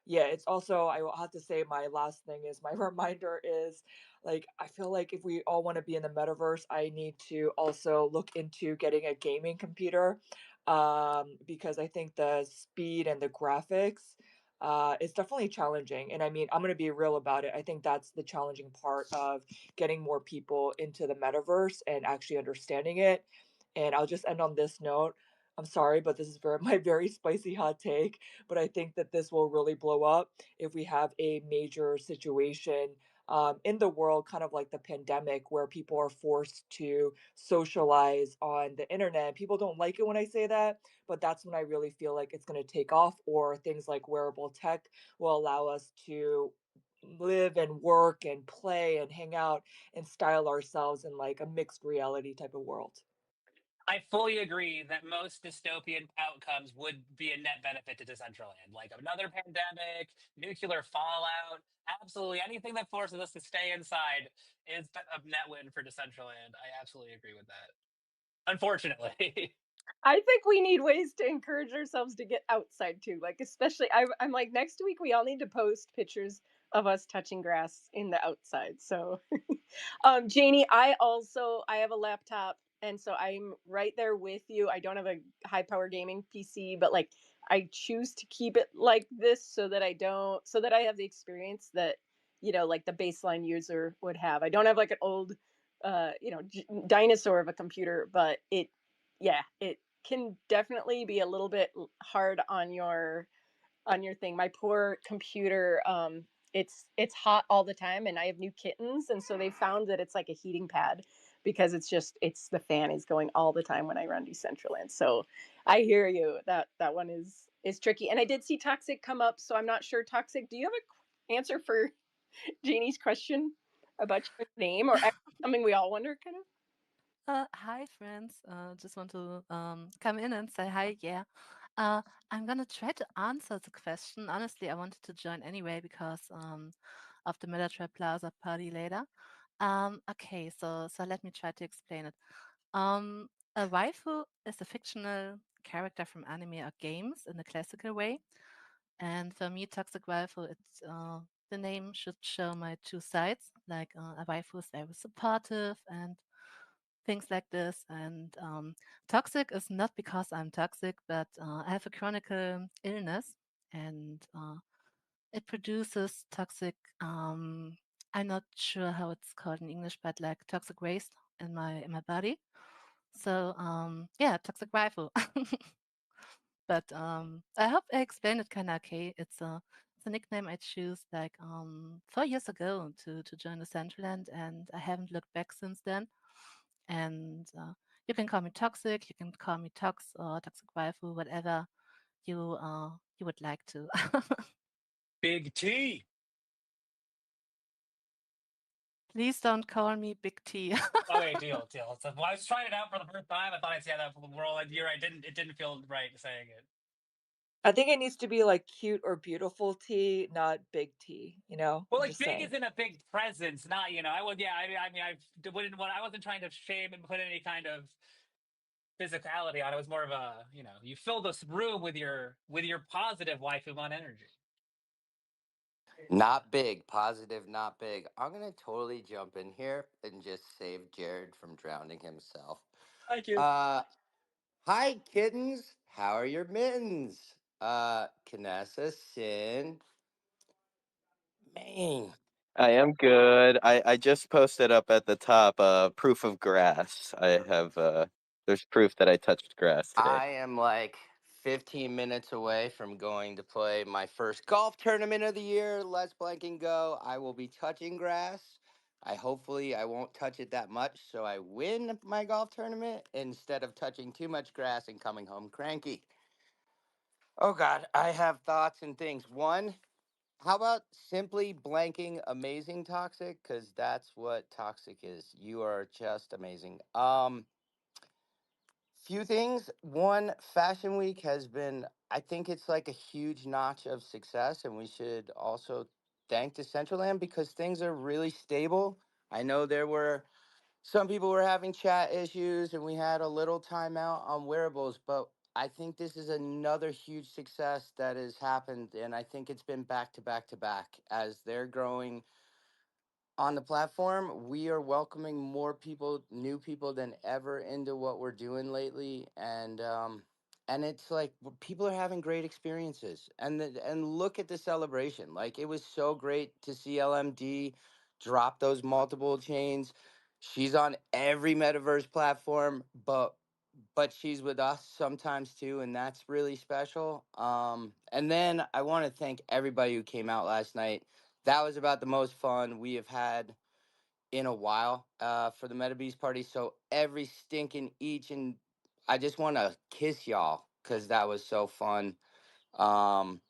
yeah, it's also, I will have to say, my last thing is my reminder is like, I feel like if we all want to be in the metaverse, I need to also look into getting a gaming computer, because I think the speed and the graphics is definitely challenging. And I mean, I'm going to be real about it. I think that's the challenging part of getting more people into the metaverse and actually understanding it. And I'll just end on this note. I'm sorry, but this is my very spicy hot take. But I think that this will really blow up if we have a major situation in the world, kind of like the pandemic, where people are forced to socialize on the internet. People don't like it when I say that, but that's when I really feel like it's going to take off, or things like wearable tech will allow us to live and work and play and hang out and style ourselves in like a mixed reality type of world. I fully agree that most dystopian outcomes would be a net benefit to Decentraland, like another pandemic, nuclear fallout. Absolutely, anything that forces us to stay inside is a net win for Decentraland. I absolutely agree with that. Unfortunately. I think we need ways to encourage ourselves to get outside too. Like, especially, I'm like, next week we all need to post pictures of us touching grass in the outside. So Janie, I have a laptop, and so I'm right there with you. I don't have a high power gaming PC, but like I choose to keep it like this so that I have the experience that like the baseline user would have. I don't have like an old dinosaur of a computer, but it can definitely be a little bit hard on your thing. My poor computer, it's hot all the time, and I have new kittens, and so they found that it's like a heating pad because it's the fan is going all the time when I run Decentraland. So I hear you. That one is tricky. And I did see Toxic come up, so I'm not sure. Toxic, do you have a answer for Janie's question about your name, or something we all wonder, kind of? Hi, friends. Just want to come in and say hi. Yeah. Uh, I'm gonna try to answer the question. Honestly, I wanted to join anyway because of the Megatrap Plaza party later. Okay, so let me try to explain it. A waifu is a fictional character from anime or games in a classical way, and for me, toxic waifu, the name should show my two sides. Like a waifu is very supportive and things like this. And toxic is not because I'm toxic, but I have a chronic illness, and it produces toxic. I'm not sure how it's called in English, but like toxic waste in my body. So yeah, toxic waifu. But I hope I explained it kind of okay. It's a nickname I choose like 4 years ago to join the Decentraland, and I haven't looked back since then. And you can call me toxic, you can call me tox or toxic waifu, whatever you would like to. Big T. Please don't call me Big T. Okay, deal. So when I was trying it out for the first time, I thought I'd see how that would roll. And you're right, it didn't feel right saying it. I think it needs to be like cute or beautiful T, not big T. Well, I'm like just big saying. isn't a big presence, not I would yeah. I mean wouldn't want I wasn't trying to shame and put any kind of physicality on it. It was more of a you fill this room with your positive waifu on energy. Not big, positive, not big. I'm gonna totally jump in here and just save Jared from drowning himself. Thank you. Uh, Hi kittens, how are your mittens? Kanessa, Sin, man. I am good. I just posted up at the top proof of grass. I have there's proof that I touched grass today. I am like 15 minutes away from going to play my first golf tournament of the year. Let's blank and go. I will be touching grass. I won't touch it that much, so I win my golf tournament instead of touching too much grass and coming home cranky. Oh God, I have thoughts and things. One, how about simply blanking amazing toxic? Because that's what toxic is. You are just amazing. Few things. One, Fashion Week has been, I think it's like a huge notch of success, and we should also thank Decentraland because things are really stable. I know there were some people were having chat issues, and we had a little timeout on wearables, but I think this is another huge success that has happened, and I think it's been back to back to back as they're growing on the platform. We are welcoming more people, new people than ever into what we're doing lately, and it's like people are having great experiences. And look at the celebration. Like it was so great to see LMD drop those multiple chains. She's on every metaverse platform, but she's with us sometimes too, and that's really special. And then I want to thank everybody who came out last night. That was about the most fun we have had in a while for the MetaBeast party. So every stinking each and I just want to kiss y'all because that was so fun. Um,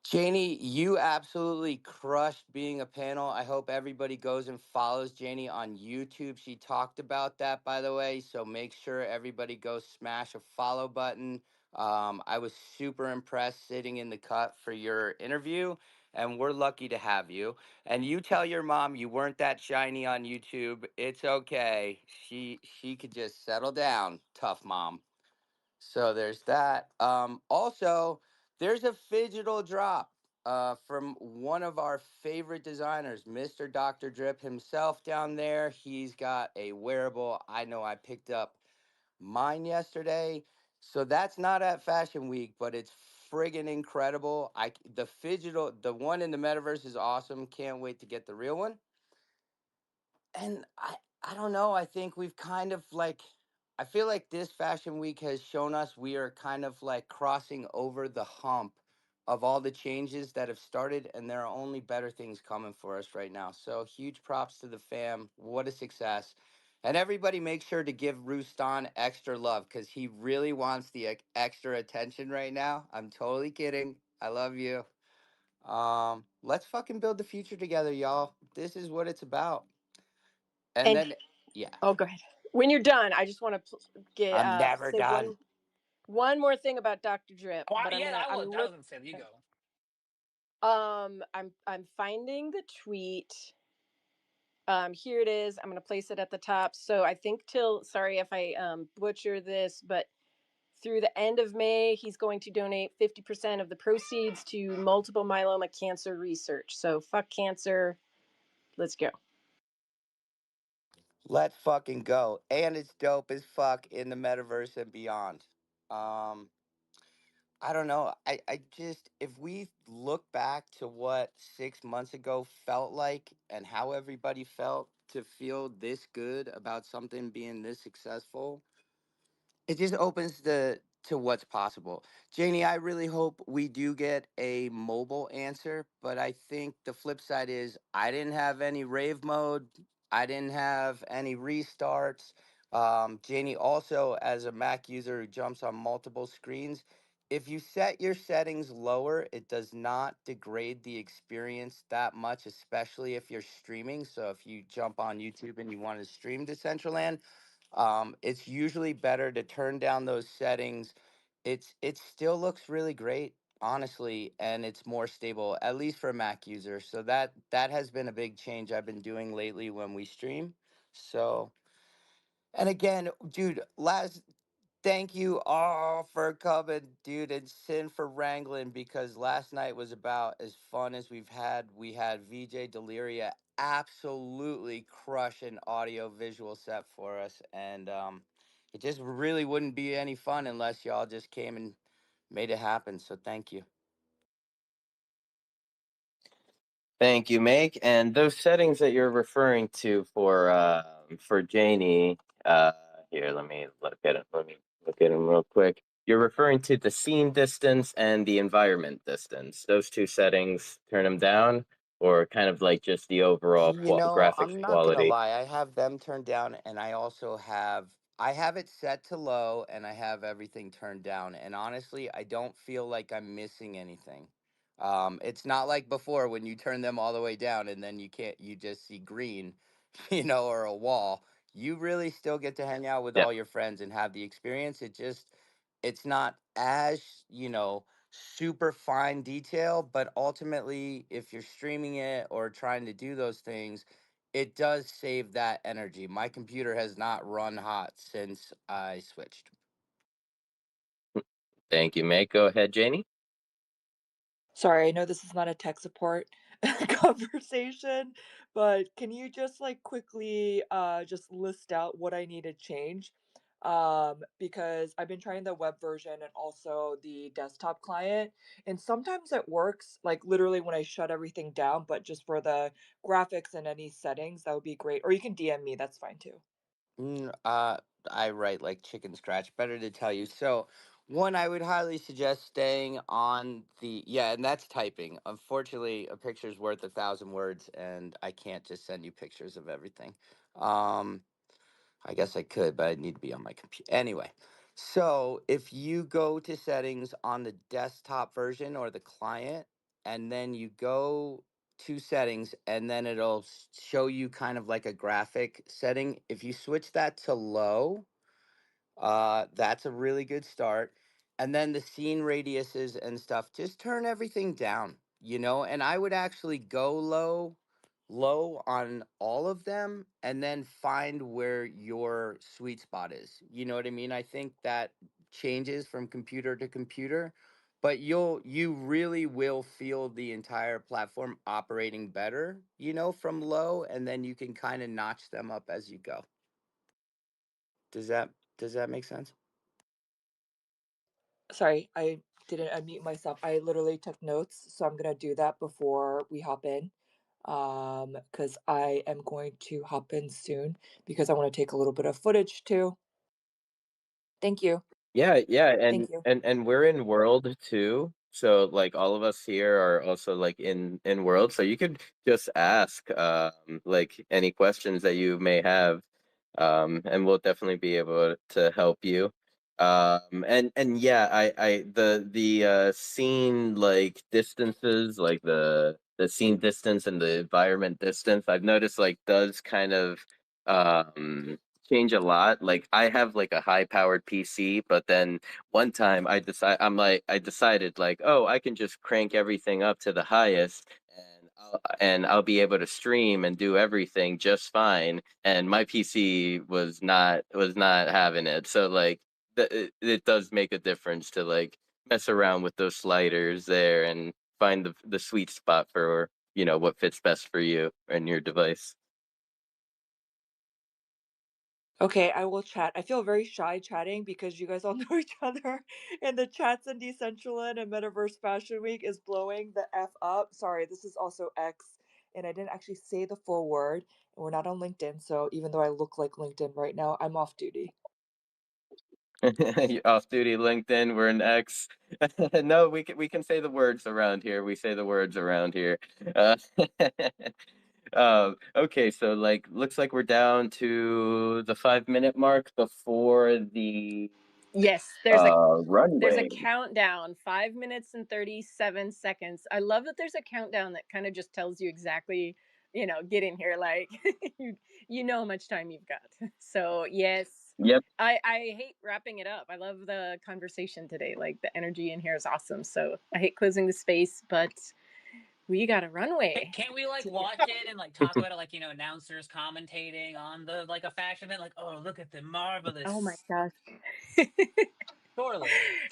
Janie, you absolutely crushed being a panel. I hope everybody goes and follows Janie on YouTube. She talked about that, by the way. So make sure everybody goes smash a follow button. I was super impressed sitting in the cut for your interview, and we're lucky to have you. And you tell your mom you weren't that shiny on YouTube. It's okay. She could just settle down. Tough mom. So there's that. Also, there's a digital drop. from one of our favorite designers, Mr. Dr. Drip himself down there. He's got a wearable. I know I picked up mine yesterday. So that's not at Fashion Week, but it's friggin' incredible. The one in the metaverse is awesome. Can't wait to get the real one. And I don't know. I think we've kind of like I feel like this Fashion Week has shown us we are kind of like crossing over the hump of all the changes that have started, and there are only better things coming for us right now. So huge props to the fam. What a success. And everybody make sure to give Rustan extra love because he really wants the extra attention right now. I'm totally kidding. I love you. Let's fucking build the future together, y'all. This is what it's about. And And then, yeah, oh, go ahead. When you're done, I just want to get I'm never say done. one more thing about Dr. Drip, Oh, but yeah, I'm I was look gonna say that. You go. I'm finding the tweet. Here it is. I'm going to place it at the top. So I think till, sorry if I butcher this, but through the end of May, he's going to donate 50% of the proceeds to multiple myeloma cancer research. So fuck cancer. Let's go. Let's fucking go. And it's dope as fuck in the metaverse and beyond. Um, I don't know. I just, if we look back to what 6 months ago felt like and how everybody felt to feel this good about something being this successful, it just opens the to what's possible. Janie, I really hope we do get a mobile answer, but I think the flip side is I didn't have any rave mode. I didn't have any restarts. Janie, also as a Mac user who jumps on multiple screens, if you set your settings lower, it does not degrade the experience that much, especially if you're streaming. So if you jump on YouTube and you want to stream Decentraland, it's usually better to turn down those settings. It still looks really great, honestly, and it's more stable, at least for a Mac user. So that has been a big change I've been doing lately when we stream. So, and again, dude, last thank you all for coming, dude, and Sin for wrangling because last night was about as fun as we've had. We had VJ Deliria absolutely crush an audio visual set for us, and it just really wouldn't be any fun unless y'all just came and made it happen. So thank you. Thank you, Make. And those settings that you're referring to for Janie, here, let me look at it. Let me look at them real quick. You're referring to the scene distance and the environment distance. Those two settings, turn them down, or kind of like just the overall graphics I'm not gonna quality. lie. I have them turned down, and I have it set to low, and I have everything turned down. And honestly, I don't feel like I'm missing anything. It's not like before when you turn them all the way down, and then you just see green, or a wall. You really still get to hang out with Yeah. all your friends and have the experience. It's not as, super fine detail, but ultimately, if you're streaming it or trying to do those things, it does save that energy. My computer has not run hot since I switched. Thank you, Make. Go ahead, Janie. Sorry, I know this is not a tech support conversation, but can you just like quickly just list out what I need to change? Because I've been trying the web version and also the desktop client, and sometimes it works like literally when I shut everything down, but just for the graphics and any settings, that would be great. Or you can DM me, that's fine too. Mm, uh, I write like chicken scratch. Better to tell you. So, one, I would highly suggest staying on yeah, and that's typing. Unfortunately, a picture's worth 1,000 words, and I can't just send you pictures of everything. Um, I guess I could, but I'd need to be on my computer. Anyway, so if you go to settings on the desktop version or the client, and then you go to settings, and then it'll show you kind of like a graphic setting. If you switch that to low, that's a really good start. And then the scene radiuses and stuff, just turn everything down, and I would actually go low on all of them and then find where your sweet spot is. You know what I mean? I think that changes from computer to computer, but you really will feel the entire platform operating better, from low, and then you can kind of notch them up as you go. Does that make sense? Sorry, I didn't unmute myself. I literally took notes, so I'm gonna do that before we hop in. Because I am going to hop in soon because I want to take a little bit of footage too. Thank you. Yeah, yeah, Thank you. and we're in World too. So like all of us here are also like in World. So you could just ask like any questions that you may have. And we'll definitely be able to help you. And yeah, I the scene like distances, like the scene distance and the environment distance, I've noticed like does kind of um change a lot. Like I have like a high powered PC, but then one time I decided like, oh, I can just crank everything up to the highest and I'll be able to stream and do everything just fine. And my PC was not having it. So like it does make a difference to like mess around with those sliders there and find the sweet spot for what fits best for you and your device. Okay, I will chat. I feel very shy chatting because you guys all know each other, and the chats in Decentraland and Metaverse Fashion Week is blowing the F up. Sorry, this is also X, and I didn't actually say the full word, and we're not on LinkedIn, so even though I look like LinkedIn right now, I'm off duty. You off duty LinkedIn, we're an X. No, we can say the words around here. We say the words around here. Uh, okay, so like looks like we're down to the 5 minute mark before the Yes, there's a runway. countdown, 5 minutes and 37 seconds. I love that there's a countdown that kind of just tells you exactly, get in here, like you know how much time you've got. So yes, Yep. I hate wrapping it up. I love the conversation today. Like the energy in here is awesome. So I hate closing the space, but we got a runway. Can't we like watch it and like talk about it like announcers commentating on the like a fashion event like, oh, look at the Oh my marvelous. gosh. Surely.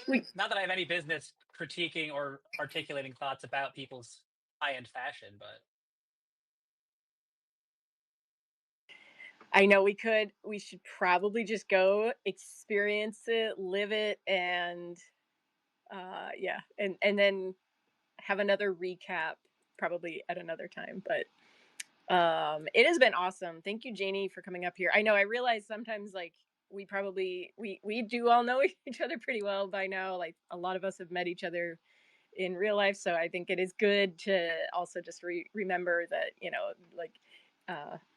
we, Not that I have any business critiquing or articulating thoughts about people's high end fashion, but I know we should probably just go experience it, live it, and yeah, and then have another recap probably at another time. But it has been awesome. Thank you, Janie, for coming up here. I know I realize sometimes like we do all know each other pretty well by now. Like a lot of us have met each other in real life, so I think it is good to also just remember that like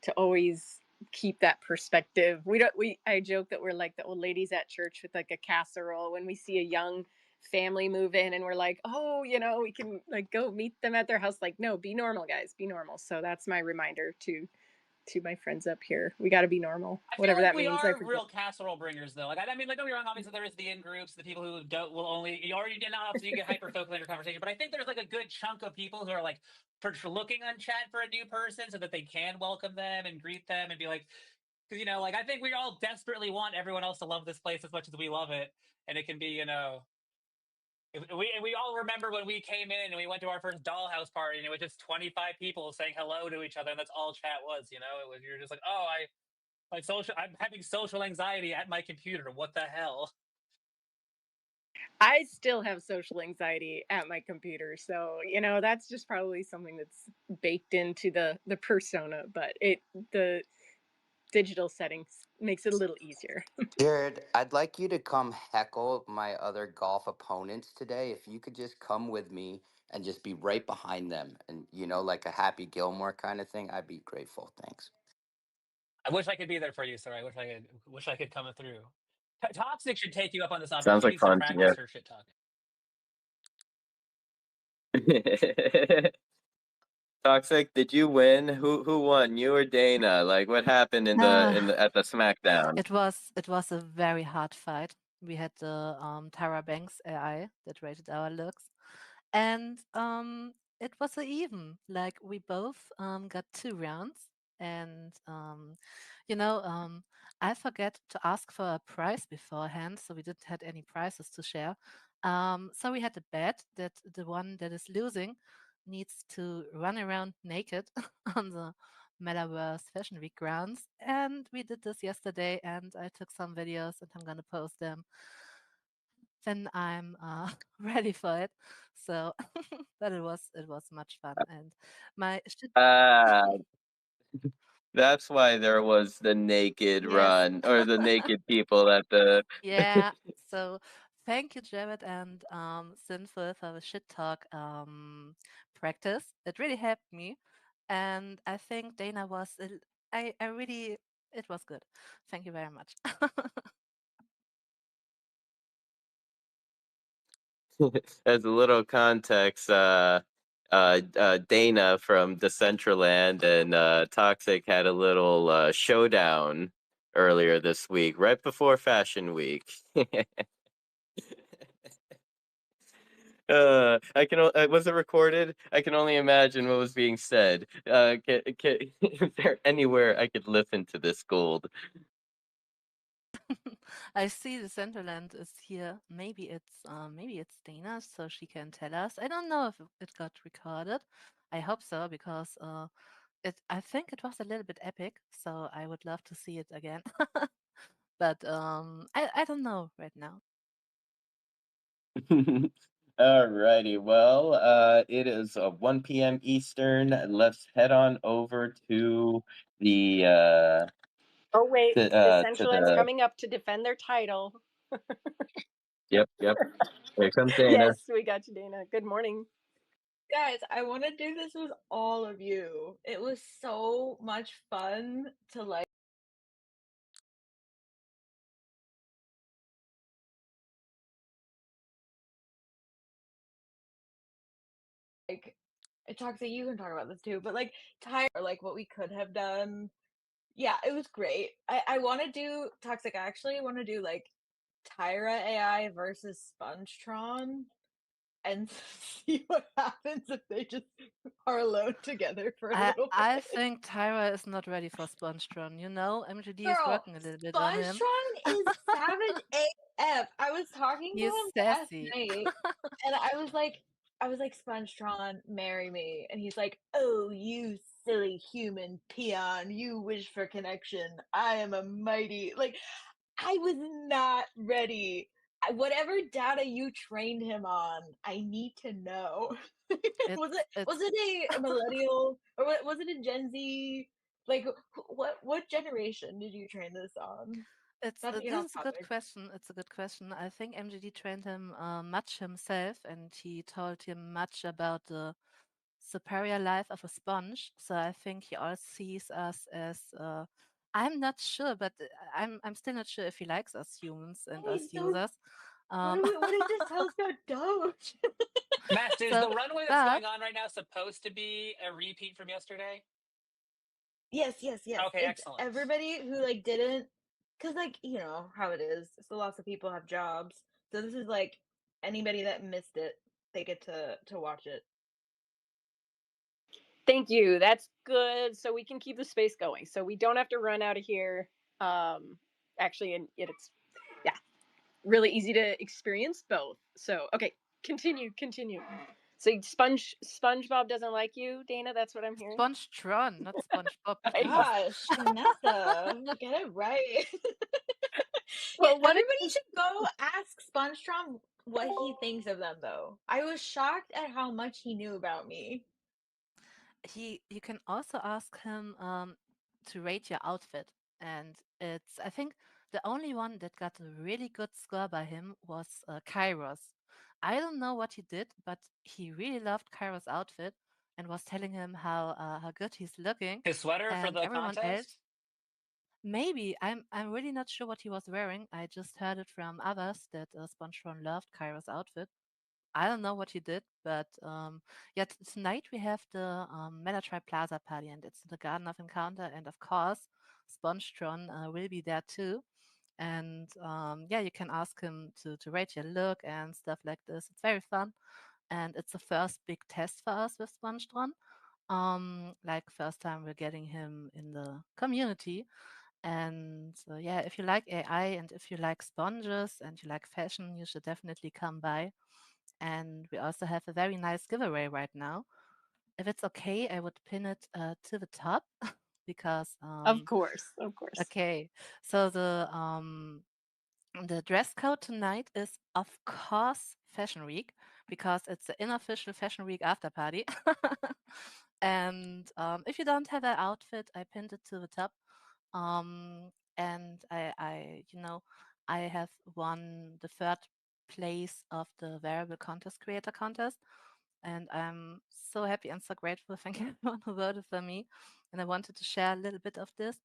to always keep that perspective. We I joke that we're like the old ladies at church with like a casserole when we see a young family move in and we're like, oh, we can like go meet them at their house. Like, no, be normal, guys, be normal. So that's my reminder to my friends up here. We got to be normal, I feel whatever like that we means. I are forget. real casserole bringers, though. Like, I mean, like, don't get me wrong. Obviously, there is the in groups, the people who don't will only you already did not. Obviously, you get hyper focal in your conversation, but I think there's like a good chunk of people who are like for looking on chat for a new person so that they can welcome them and greet them and be like, because like I think we all desperately want everyone else to love this place as much as we love it, and it can be we all remember when we came in and we went to our first dollhouse party and it was just 25 people saying hello to each other and that's all chat was. It was you're just like, oh, I'm having social anxiety at my computer. What the hell? I still have social anxiety at my computer, so that's just probably something that's baked into the persona. But the digital settings makes it a little easier. Jared, I'd like you to come heckle my other golf opponents today. If you could just come with me and just be right behind them and, like a Happy Gilmore kind of thing, I'd be grateful. Thanks. I wish I could be there for you, sir. I wish I could come through. Toxic should take you up on this offer. Sounds She like needs to fun. practice her shit talk. Yeah. Toxic, did you win? Who won? You or Dana? Like what happened in the Ah, in the at the SmackDown? it was a very hard fight. We had the Tara Banks AI that rated our looks, and it was a even. Like we both got 2 rounds, and you know, um, I forget to ask for a prize beforehand, so we didn't had any prizes to share. So we had a bet that the one that is losing needs to run around naked on the Metaverse Fashion Week grounds. And we did this yesterday, and I took some videos and I'm going to post them when I'm ready for it. So, but it was much fun. And my shit. Ah, that's why there was the naked Yes. run or the naked people at the. Yeah. So thank you, Jared and Sinful, for the shit talk practice. It really helped me, and I think Dana was. I really. It was good. Thank you very much. As a little context, Dana from Decentraland and Toxic had a little showdown earlier this week, right before Fashion Week. Was it recorded? I can only imagine what was being said. Is there anywhere I could listen to this gold? I see the Centerland is here. Maybe it's Dana, so she can tell us. I don't know if it got recorded. I hope so because I think it was a little bit epic. So I would love to see it again. But I don't know right now. Alrighty, well, it is 1 p.m. Eastern. Let's head on over to the Oh wait, to Decentraland's the coming up to defend their title. yep. Here comes Dana. Yes, we got you, Dana. Good morning. Guys, I want to do this with all of you. It was so much fun to like Toxic, you can talk about this too, but like Tyre, like what we could have done. Yeah, it was great. I want to do Toxic. I actually want to do like Tyra AI versus SpongeTron and see what happens if they just are alone together for a little I bit. think Tyra is not ready for SpongeTron. You know, MGD is Girl, working a little bit on him. SpongeTron is savage AF. I was talking to He's him last sassy. night, and I was like, SpongeTron, marry me, and he's like, oh, you silly human peon, you wish for connection. I am a mighty like. I was not ready. Whatever data you trained him on, I need to know. It's Was it a millennial or was it a Gen Z? Like what generation did you train this on? It's Not to get this off is a good topic. question. It's a good question. I think MGD trained him much himself, and he told him much about the superior life of a sponge. So I think he all sees us as. I'm not sure, but I'm still not sure if he likes us humans and us Wait, so users. Um, what did this tell us about Doge? Matt, is so, the runway that's but going on right now supposed to be a repeat from yesterday? Yes. Okay, It's excellent. everybody who like didn't, cause like you know how it is. So lots of people have jobs. So this is like anybody that missed it, they get to watch it. Thank you. That's good. So we can keep the space going. So we don't have to run out of here. Actually, and it's yeah, really easy to experience both. So okay, continue. So SpongeBob doesn't like you, Dana. That's what I'm hearing. SpongeTron, not SpongeBob, I know. please. Gosh, Vanessa, get it right. Yeah, Well, what everybody is should go ask SpongeTron what he thinks of them, though. I was shocked at how much he knew about me. You can also ask him to rate your outfit, and it's I think the only one that got a really good score by him was Kairos. I don't know what he did, but he really loved Kairos' outfit and was telling him how good he's looking, His sweater for and the everyone else. contest? Maybe I'm really not sure what he was wearing. I just heard it from others that SpongeBob loved Kairos' outfit. I don't know what he did, but yeah, tonight we have the Metatribe Plaza party, and it's the Garden of Encounter, and of course, SpongeTron will be there too. And yeah, you can ask him to rate your look and stuff like this. It's very fun, and it's the first big test for us with SpongeTron. Like first time we're getting him in the community, And yeah, if you like AI and if you like sponges and you like fashion, you should definitely come by. And we also have a very nice giveaway right now. If it's okay, I would pin it to the top because Of course. okay. So the dress code tonight is, of course, Fashion Week because it's the unofficial Fashion Week after party. And if you don't have an outfit, I pinned it to the top. And I have won the third place of the Variable Contest Creator Contest. And I'm so happy and so grateful. Thank you everyone who voted for me. And I wanted to share a little bit of this.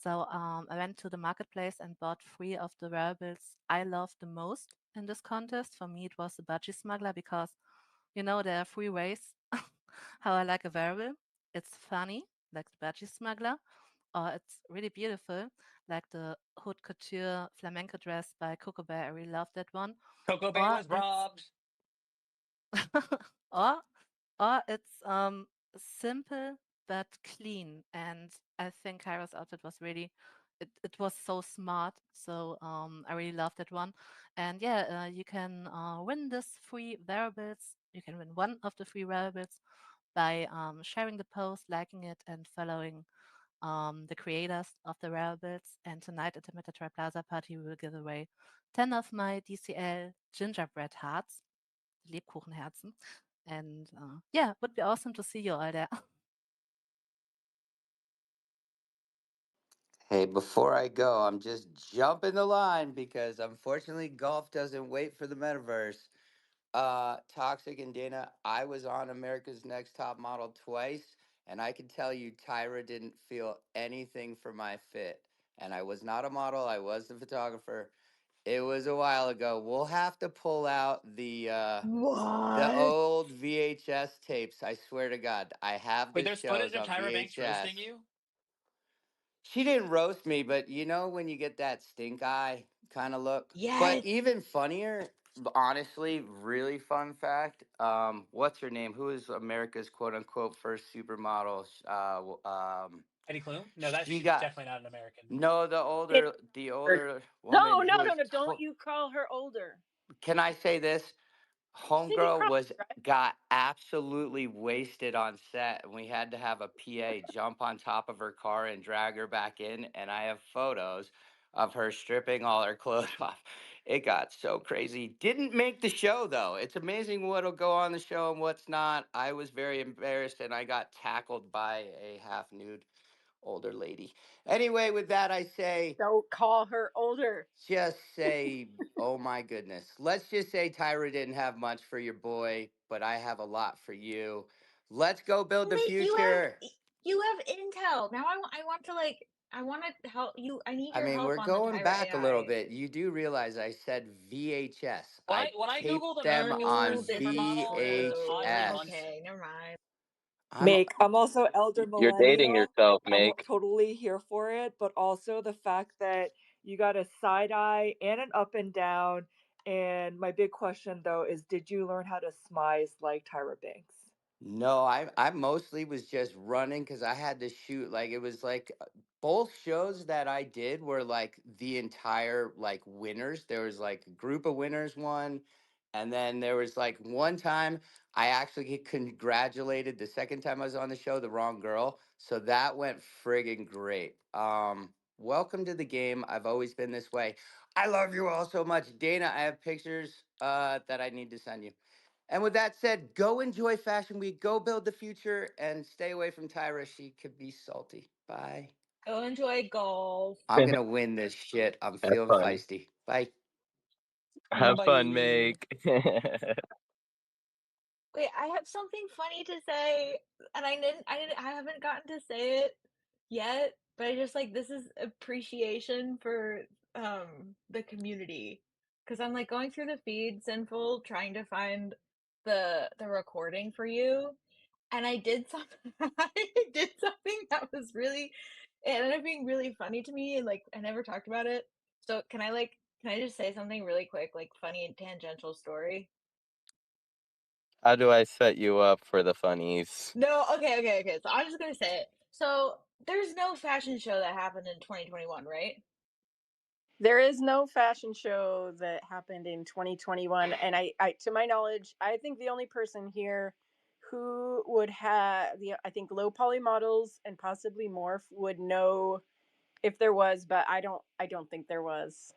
So I went to the marketplace and bought 3 of the wearables I love the most in this contest. For me, it was the Budgie Smuggler because, there are 3 ways how I like a wearable. It's funny, like the Budgie Smuggler, or it's really beautiful, like the Haute Couture flamenco dress by Coco Bear. I really love that one. Coco Bay Or was it's robbed. or it's simple but clean, and I think Kyra's outfit was really it was so smart. So I really love that one. And yeah, you can win this 3 wearables. You can win one of the 3 wearables by sharing the post, liking it, and following the creators of the wearables. And tonight at the Metatroy Plaza party, we will give away 10 of my DCL gingerbread hearts, Lebkuchenherzen. And yeah, would be awesome to see you all there. Hey, before I go, I'm just jumping the line because unfortunately golf doesn't wait for the metaverse. Toxic and Dana, I was on America's Next Top Model twice, and I can tell you Tyra didn't feel anything for my fit. And I was not a model, I was the photographer. It was a while ago. We'll have to pull out the What? old VHS tapes. I swear to God, I have Wait, the there's footage shows of on Tyra Banks VHS. roasting you? She didn't roast me, but you know when you get that stink eye kind of look. But Yes. even funnier, honestly, really fun fact. What's her name? Who is America's quote unquote first supermodel? Heidi Klum? No, that She she's got definitely not an American. no the older woman No, who was. don't you call her older. Can I say this? Cindy Homegirl Crawford, was right? got absolutely wasted on set, and we had to have a PA jump on top of her car and drag her back in. And I have photos of her stripping all her clothes off. It got so crazy. Didn't make the show though. It's amazing what'll go on the show and what's not. I was very embarrassed, and I got tackled by a half nude older lady. Anyway, with that, I say Don't call her older. just say, oh my goodness. Let's just say Tyra didn't have much for your boy, but I have a lot for you. Let's go build the Wait, future. you have intel. Now I want to I want to help you. I need I your mean, help we're on the going Tyra back a little AI. bit. You do realize I said VHS. When I I googled taped them America's on Oh, first this is supermodel, it was oddly true. VHS. run. Okay, never mind. I'm Make. I'm also elder You're dating millennial. yourself, I'm Meg. totally here for it, but also the fact that you got a side eye and an up and down. And my big question though is, did you learn how to smize like Tyra Banks? No, I mostly was just running because I had to shoot. Like it was like both shows that I did were like the entire like winners. There was like a group of winners one, and then there was like one time I actually get congratulated the second time I was on the show, the wrong girl. So that went friggin' great. Welcome to the game. I've always been this way. I love you all so much. Dana, I have pictures that I need to send you. And with that said, go enjoy Fashion Week, go build the future, and stay away from Tyra. She could be salty. Bye. Go enjoy golf. I'm going to win this shit. I'm Have feeling fun. feisty. Bye. Have fun, Bye. Meg. Wait, I have something funny to say, and I haven't gotten to say it yet, but I just this is appreciation for the community, because I'm going through the feed, Sinful, trying to find the recording for you, and I did something I did something that was really it ended up being really funny to me, and I never talked about it. So can I just say something really quick, funny and tangential story? How do I set you up for the funnies? No, okay. So I'm just gonna say it. So there's no fashion show that happened in 2021, right? There is no fashion show that happened in 2021, and I to my knowledge, I think the only person here who would have I think low poly models and possibly Morph would know if there was, but I don't think there was.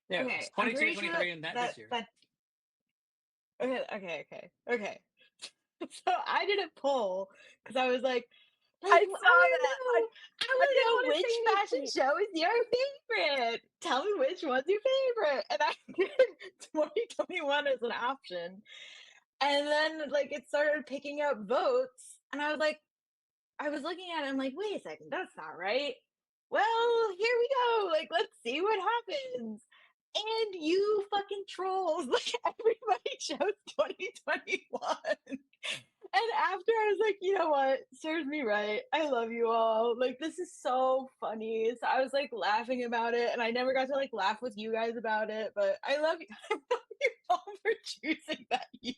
Yeah, Okay, it's I'm 22, pretty sure 23, and that this year. Okay. So I did a poll because I was like, I I saw that. want I to know, didn't want to which say fashion anything. show is your favorite. Tell me which one's your favorite, and I did 2021 as an option, and then like it started picking up votes, and I was like, I was looking at it, I'm like, wait a second, that's not right. Well, here we go. Like, let's see what happens. And you fucking trolls, like everybody chose 2021. And after I was like, you know what? Serves me right. I love you all. Like, this is so funny. So I was like laughing about it, and I never got to like laugh with you guys about it, but I love you, I love you all for choosing that year.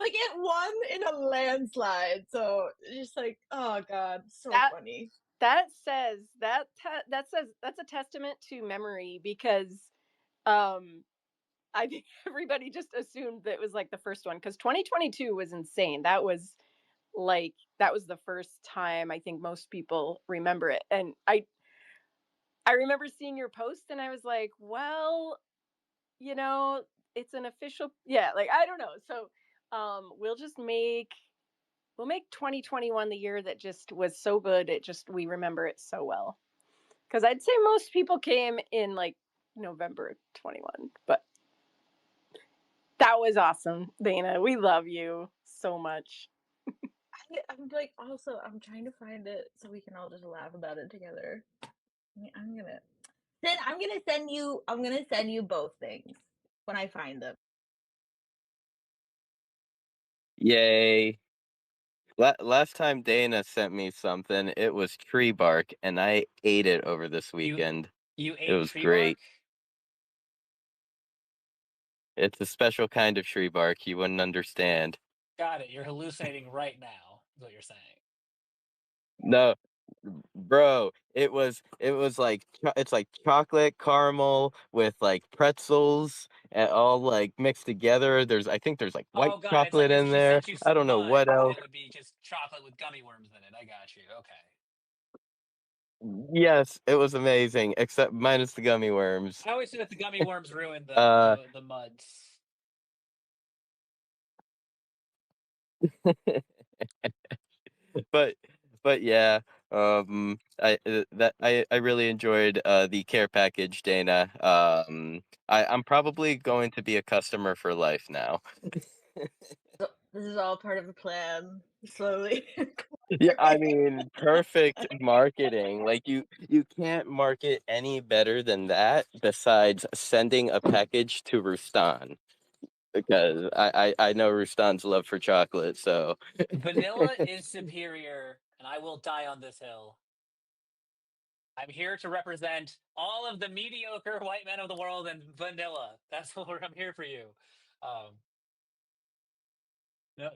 Like, it won in a landslide. So just like, oh god, so That funny. that says that says that's a testament to memory because um I think everybody just assumed that it was like the first one because 2022 was insane. That was the first time I think most people remember it. And I remember seeing your post and I was like, well, you know, it's an official like I don't know. So we'll make 2021 the year that just was so good. We remember it so well. Cuz I'd say most people came in like November 21, but that was awesome, Dana. We love you so much. I'm like, also, I'm trying to find it so we can all just laugh about it together. I'm gonna then I'm gonna send you both things when I find them. Yay. Last time Dana sent me something, it was tree bark, and I ate it over this weekend. You It ate was tree bark? great. It's a special kind of tree bark you wouldn't understand. Got it. You're hallucinating right now, is what you're saying. No, bro, it was like it's like chocolate caramel with like pretzels and all like mixed together. I think there's like white Oh god, it's like chocolate if in she there. sent you I some don't know mud what and else. it would be just chocolate with gummy worms in it. I got you. Okay. Yes, it was amazing, except minus the gummy worms. I always say that the gummy worms ruin Uh, the muds. but but yeah, I really enjoyed the care package, Dana. I'm probably going to be a customer for life now. So this is all part of the plan. Slowly. Yeah, I mean, perfect marketing. Like you can't market any better than that besides sending a package to Rustan because I know Rustan's love for chocolate, so Vanilla is superior, and I will die on this hill. I'm here to represent all of the mediocre white men of the world and vanilla. That's what I'm here for you. Um,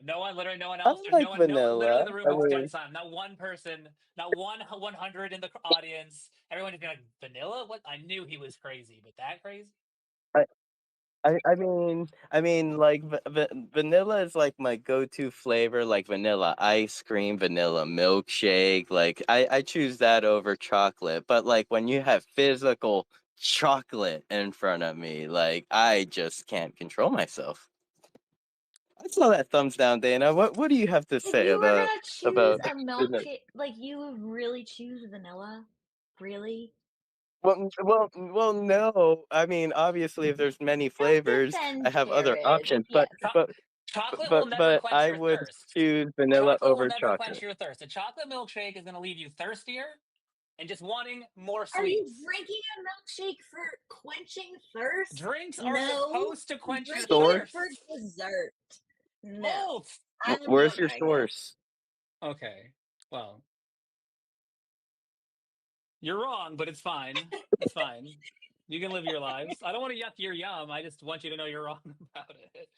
no one, literally no one I else. There's like no one literally in vanilla. the room. I It's dead mean, silent. Not one person. Not 100 in the audience. Everyone is like, vanilla? What? I knew he was crazy, but that crazy? I mean, like vanilla is like my go-to flavor, like vanilla ice cream, vanilla milkshake. Like I choose that over chocolate. But like when you have physical chocolate in front of me, like I just can't control myself. I saw that thumbs down, Dana. What do you have to If say you were about gonna choose about a vanilla? milkshake, like you would really choose vanilla? Really? Well, no. I mean, obviously, if there's many Don't flavors, I defend have other Jared. options. But Yes. but Chocolate will but never but quench I your would thirst. choose vanilla Chocolate will over never quench chocolate. your thirst. A chocolate milkshake is going to leave you thirstier and just wanting more Are you sweets. drinking a milkshake for quenching thirst? Drinks are No. supposed to You're quench your drinking it Source? for thirst. dessert. No. Both. I'm Where's not your buying it. source? Okay. Well, you're wrong, but it's fine. It's fine. You can live your lives. I don't want to yuck your yum. I just want you to know you're wrong about it.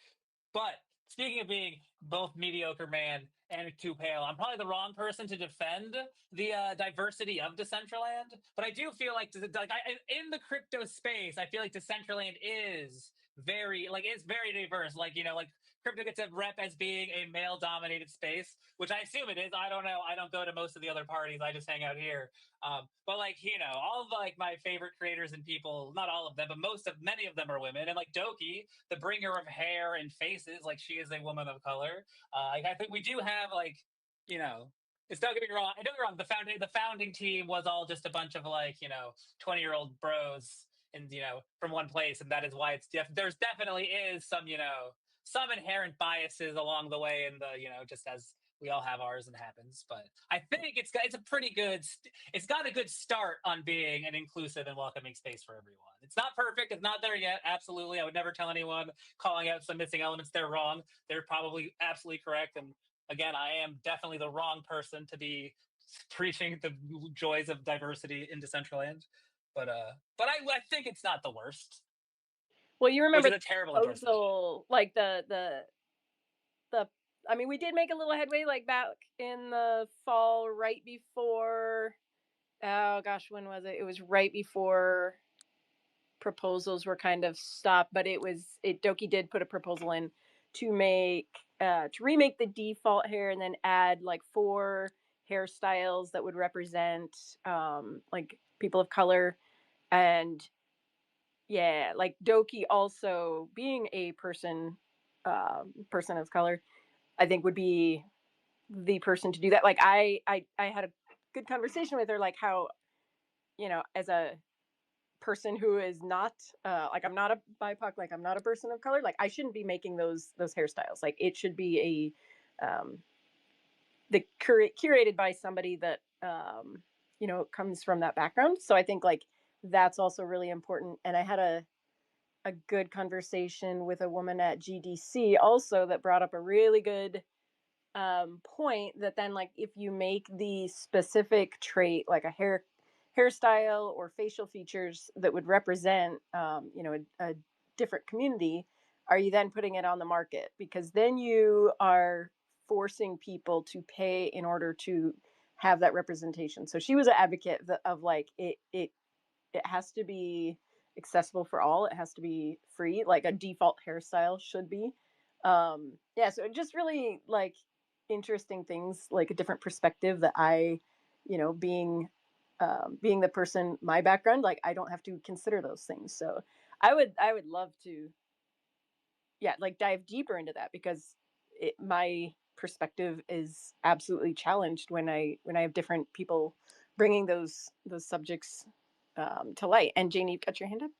But speaking of being both mediocre man and too pale, I'm probably the wrong person to defend the diversity of Decentraland. But I do feel like, in the crypto space, I feel like Decentraland is it's very diverse. Like, like crypto gets a rep as being a male dominated space, which I assume it is. I don't know. I don't go to most of the other parties. I just hang out here. But all of my favorite creators and people, not all of them, but many of them are women. And like Doki, the bringer of hair and faces, like she is a woman of color. I think we do have it's don't get me wrong. Don't get me wrong. The founding team was all just a bunch of 20-year-old bros and from one place, and that is why there's definitely is some inherent biases along the way, and just as we all have ours and happens. But I think it's a pretty good. It's got a good start on being an inclusive and welcoming space for everyone. It's not perfect. It's not there yet. Absolutely, I would never tell anyone calling out some missing elements they're wrong. They're probably absolutely correct. And again, I am definitely the wrong person to be preaching the joys of diversity in Decentraland. But I think it's not the worst. Well, you remember which is a terrible proposal, like the. I mean, we did make a little headway, like back in the fall, right before. Oh gosh, when was it? It was right before proposals were kind of stopped, but Doki did put a proposal in to remake the default hair and then add like 4 hairstyles that would represent like people of color. And yeah, like Doki also being a person of color, I think would be the person to do that. Like I had a good conversation with her, like how, as a person who is not like, I'm not a BIPOC, like I'm not a person of color, like I shouldn't be making those hairstyles. Like it should be curated by somebody that comes from that background. So I think like that's also really important. And I had a good conversation with a woman at GDC also that brought up a really good point, that then like if you make the specific trait like a hairstyle or facial features that would represent a different community, are you then putting it on the market? Because then you are forcing people to pay in order to have that representation. So she was an advocate of like it has to be accessible for all. It has to be free, like a default hairstyle should be. Yeah, so just really like interesting things, like a different perspective that being the person, my background, like I don't have to consider those things. So I would love to, yeah, like dive deeper into that, because my perspective is absolutely challenged when I have different people bringing those subjects to light. And Janie, you've got your hand up.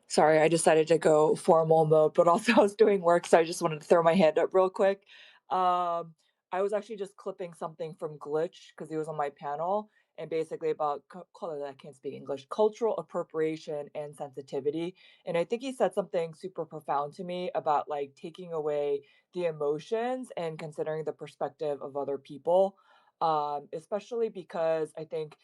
Sorry, I decided to go formal mode, but also I was doing work, so I just wanted to throw my hand up real quick. I was actually just clipping something from Glitch because he was on my panel, and basically about I can't speak English, cultural appropriation and sensitivity. And I think he said something super profound to me about like taking away the emotions and considering the perspective of other people. Especially because I think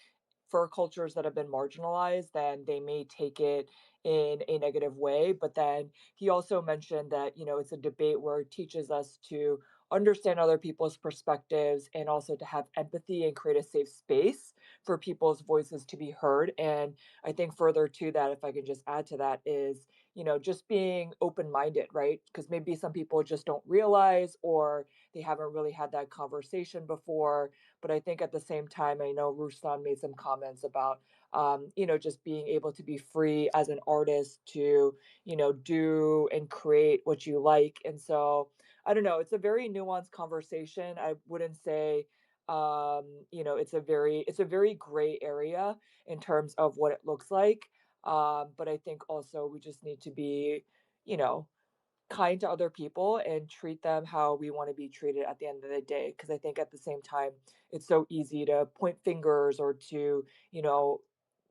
for cultures that have been marginalized, then they may take it in a negative way. But then he also mentioned that, it's a debate where it teaches us to understand other people's perspectives and also to have empathy and create a safe space for people's voices to be heard. And I think further to that, if I can just add to that, is, just being open minded, right? Because maybe some people just don't realize, or they haven't really had that conversation before. But I think at the same time, I know Ruslan made some comments about just being able to be free as an artist to, do and create what you like. And so I don't know, it's a very nuanced conversation. I wouldn't say it's a very gray area in terms of what it looks like. But I think also we just need to be, you know, kind to other people and treat them how we want to be treated at the end of the day. Because I think at the same time, it's so easy to point fingers or to,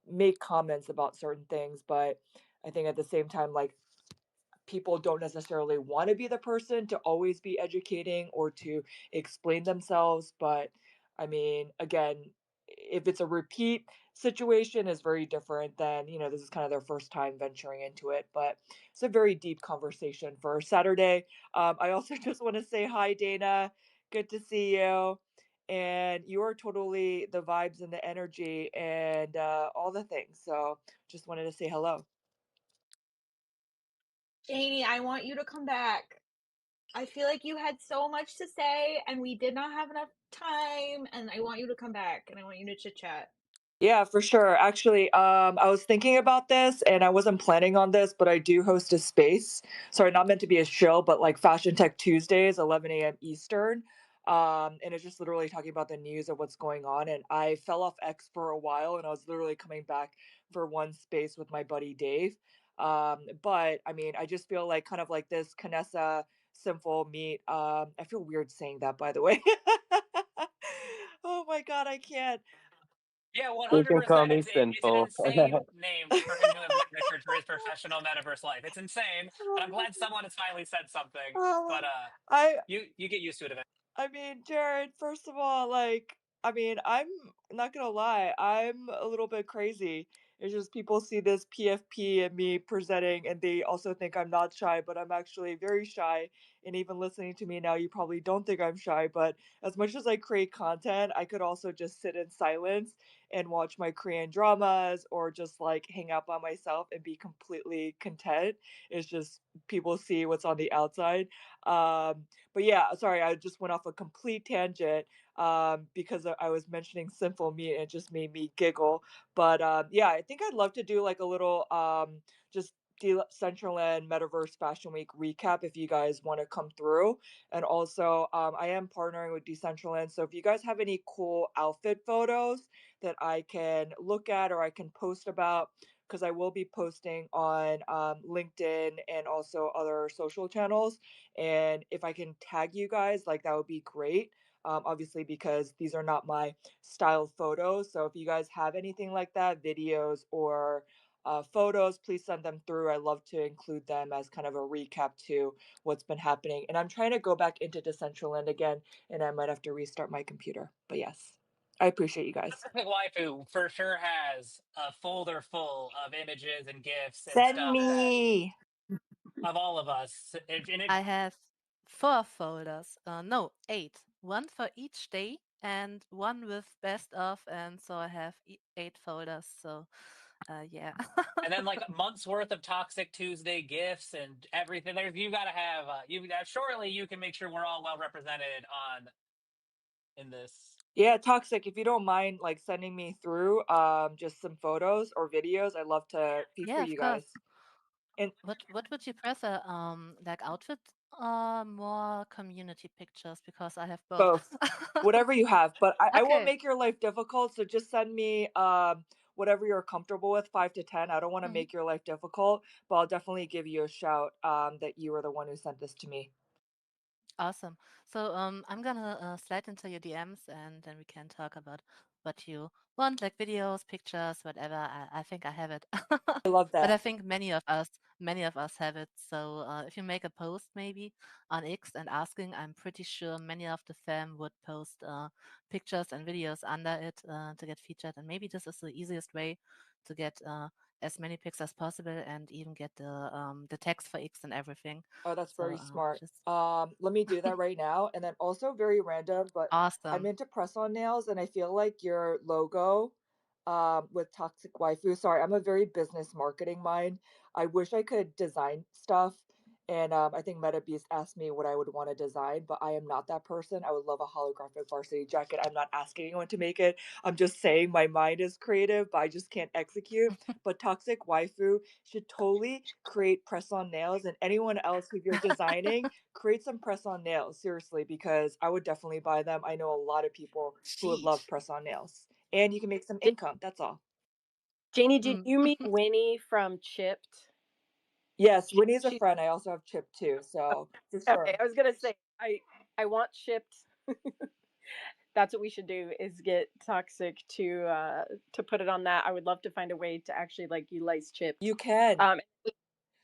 make comments about certain things. But I think at the same time, like, people don't necessarily want to be the person to always be educating or to explain themselves. But I mean, again, if it's a repeat situation is very different than, this is kind of their first time venturing into it, but it's a very deep conversation for Saturday. I also just want to say hi, Dana. Good to see you. And you are totally the vibes and the energy and all the things. So just wanted to say hello. Janie, I want you to come back. I feel like you had so much to say and we did not have enough time, and I want you to come back and I want you to chit chat. Yeah, for sure. Actually, I was thinking about this and I wasn't planning on this, but I do host a space. Sorry, not meant to be a show, but like Fashion Tech Tuesdays, 11 a.m. Eastern. And it's just literally talking about the news of what's going on. And I fell off X for a while and I was literally coming back for one space with my buddy Dave. But I mean, I just feel like kind of like this Canessa Sinful meet. I feel weird saying that, by the way. Oh my God, I can't. Yeah, You can call 100%. me It's an sinful. insane name for him to have record for his professional metaverse life. It's insane, and I'm glad someone has finally said something. Oh, But I you get used to it eventually. I mean, Jared, first of all, like, I mean, I'm not gonna lie, I'm a little bit crazy. It's just people see this PFP and me presenting, and they also think I'm not shy, but I'm actually very shy. And even listening to me now, you probably don't think I'm shy, but as much as I create content, I could also just sit in silence and watch my Korean dramas or just like hang out by myself and be completely content. It's just people see what's on the outside. But yeah, sorry, I just went off a complete tangent because I was mentioning Sinful Meat and it just made me giggle. But yeah, I think I'd love to do like a little just Decentraland Metaverse Fashion Week recap if you guys want to come through. And also, I am partnering with Decentraland. So if you guys have any cool outfit photos that I can look at or I can post about, because I will be posting on LinkedIn and also other social channels. And if I can tag you guys, like that would be great. Obviously, because these are not my style photos. So if you guys have anything like that, videos or photos, please send them through. I love to include them as kind of a recap to what's been happening. And I'm trying to go back into Decentraland again, and I might have to restart my computer. But yes, I appreciate you guys. Perfect Waifu for sure has a folder full of images and gifs and Send stuff that me. of all of us. I have 4 folders. No, 8. One for each day and one with best of, and so I have 8 folders. So, yeah. and then like months worth of Toxic Tuesday gifts and everything. You got to have surely you can make sure we're all well represented on in this. Yeah, Toxic, if you don't mind like sending me through just some photos or videos, I'd love to feature Yeah, of you course. guys. And What would you prefer? Like outfit or more community pictures? Because I have both. both. Whatever you have. But I won't Okay. make your life difficult, so just send me whatever you're comfortable with, 5 to 10. I don't want to Mhm. make your life difficult, but I'll definitely give you a shout that you were the one who sent this to me. Awesome. So I'm gonna slide into your DMs and then we can talk about what you want, like videos, pictures, whatever. I think I have it. I love But I that. think many of us have it. So if you make a post maybe on X and asking, I'm pretty sure many of the fam would post pictures and videos under it to get featured. And maybe this is the easiest way to get as many pics as possible and even get the text for X and everything. Oh, that's So very smart. just Let me do that right now. And then also very random, but I'm awesome. into press-on nails, and I feel like your logo, with Toxic Waifu. Sorry, I'm a very business marketing mind. I wish I could design stuff, and I think MetaBeast asked me what I would want to design, but I am not that person. I would love a holographic varsity jacket. I'm not asking anyone to make it. I'm just saying my mind is creative, but I just can't execute. But Toxic Waifu should totally create press-on nails, and anyone else who you're designing, create some press-on nails, seriously, because I would definitely buy them. I know a lot of people who would love Sheesh. press-on nails. And you can make some Did, income, that's all. Janie, did Mm. you meet Winnie from Chipped? Yes, Winnie's a She friend. I also have Chip too, so for okay. sure. I was gonna say I want Chipped. That's what we should do is get Toxic to put it on that. I would love to find a way to actually like utilize Chipped. You can. Um,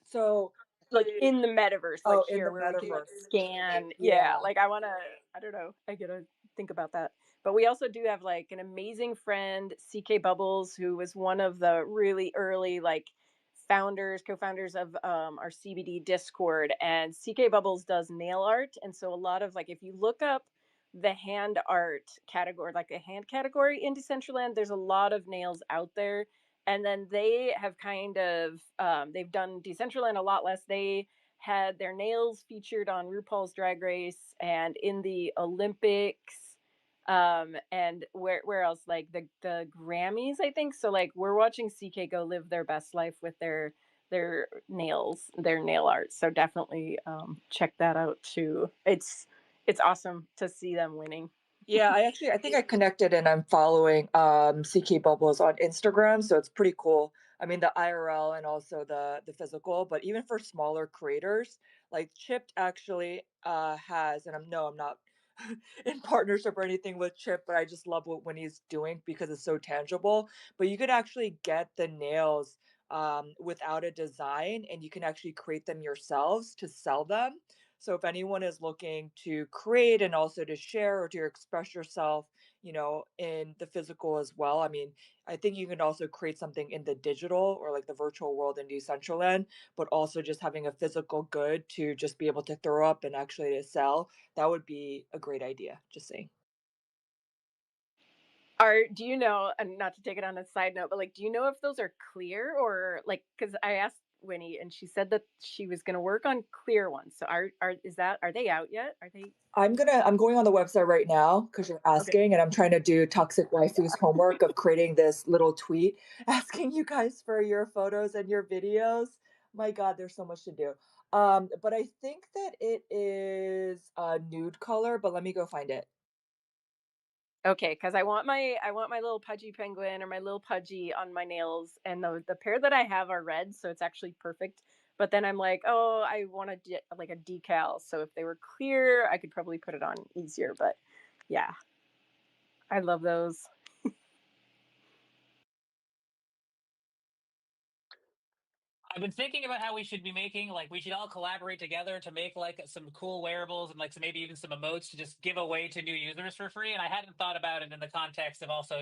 So, like in the metaverse, like oh, in the here where we can like metaverse. scan. Yeah, Yeah. like I don't know. I gotta think about that. But we also do have like an amazing friend, CK Bubbles, who was one of the really early like co-founders of our CBD Discord. And CK Bubbles does nail art, and so a lot of like if you look up the hand art category, like a hand category in Decentraland, there's a lot of nails out there. And then they have kind of they've done Decentraland a lot less. They had their nails featured on RuPaul's Drag Race and in the Olympics, and where else, like the Grammys, I think. So like we're watching CK go live their best life with their nails, their nail art. So definitely check that out too. It's awesome to see them winning. Yeah, I think I connected and I'm following CK Bubbles on Instagram, so it's pretty cool. I mean the IRL and also the physical, but even for smaller creators, like Chipped actually has, and I'm not in partnership or anything with Chip, but I just love when he's doing because it's so tangible. But you could actually get the nails without a design, and you can actually create them yourselves to sell them. So if anyone is looking to create and also to share or to express yourself, in the physical as well, I mean, I think you can also create something in the digital or like the virtual world in Decentraland, but also just having a physical good to just be able to throw up and actually to sell. That would be a great idea. Just saying. Do you know, and not to take it on a side note, but like, do you know if those are clear or like, because I asked Winnie and she said that she was going to work on clear ones. So are they out yet? Are they? I'm going on the website right now because you're Okay. asking, and I'm trying to do Toxic Waifu's homework of creating this little tweet asking you guys for your photos and your videos. My God, there's so much to do. But I think that it is a nude color, but let me go find it. Okay, because I want my little pudgy penguin or my little pudgy on my nails, and the pair that I have are red, so it's actually perfect. But then I'm like, oh, I want like a decal. So if they were clear, I could probably put it on easier. But yeah, I love those. I've been thinking about how we should be making, like, we should all collaborate together to make like some cool wearables and like some, maybe even some emotes to just give away to new users for free. And I hadn't thought about it in the context of also,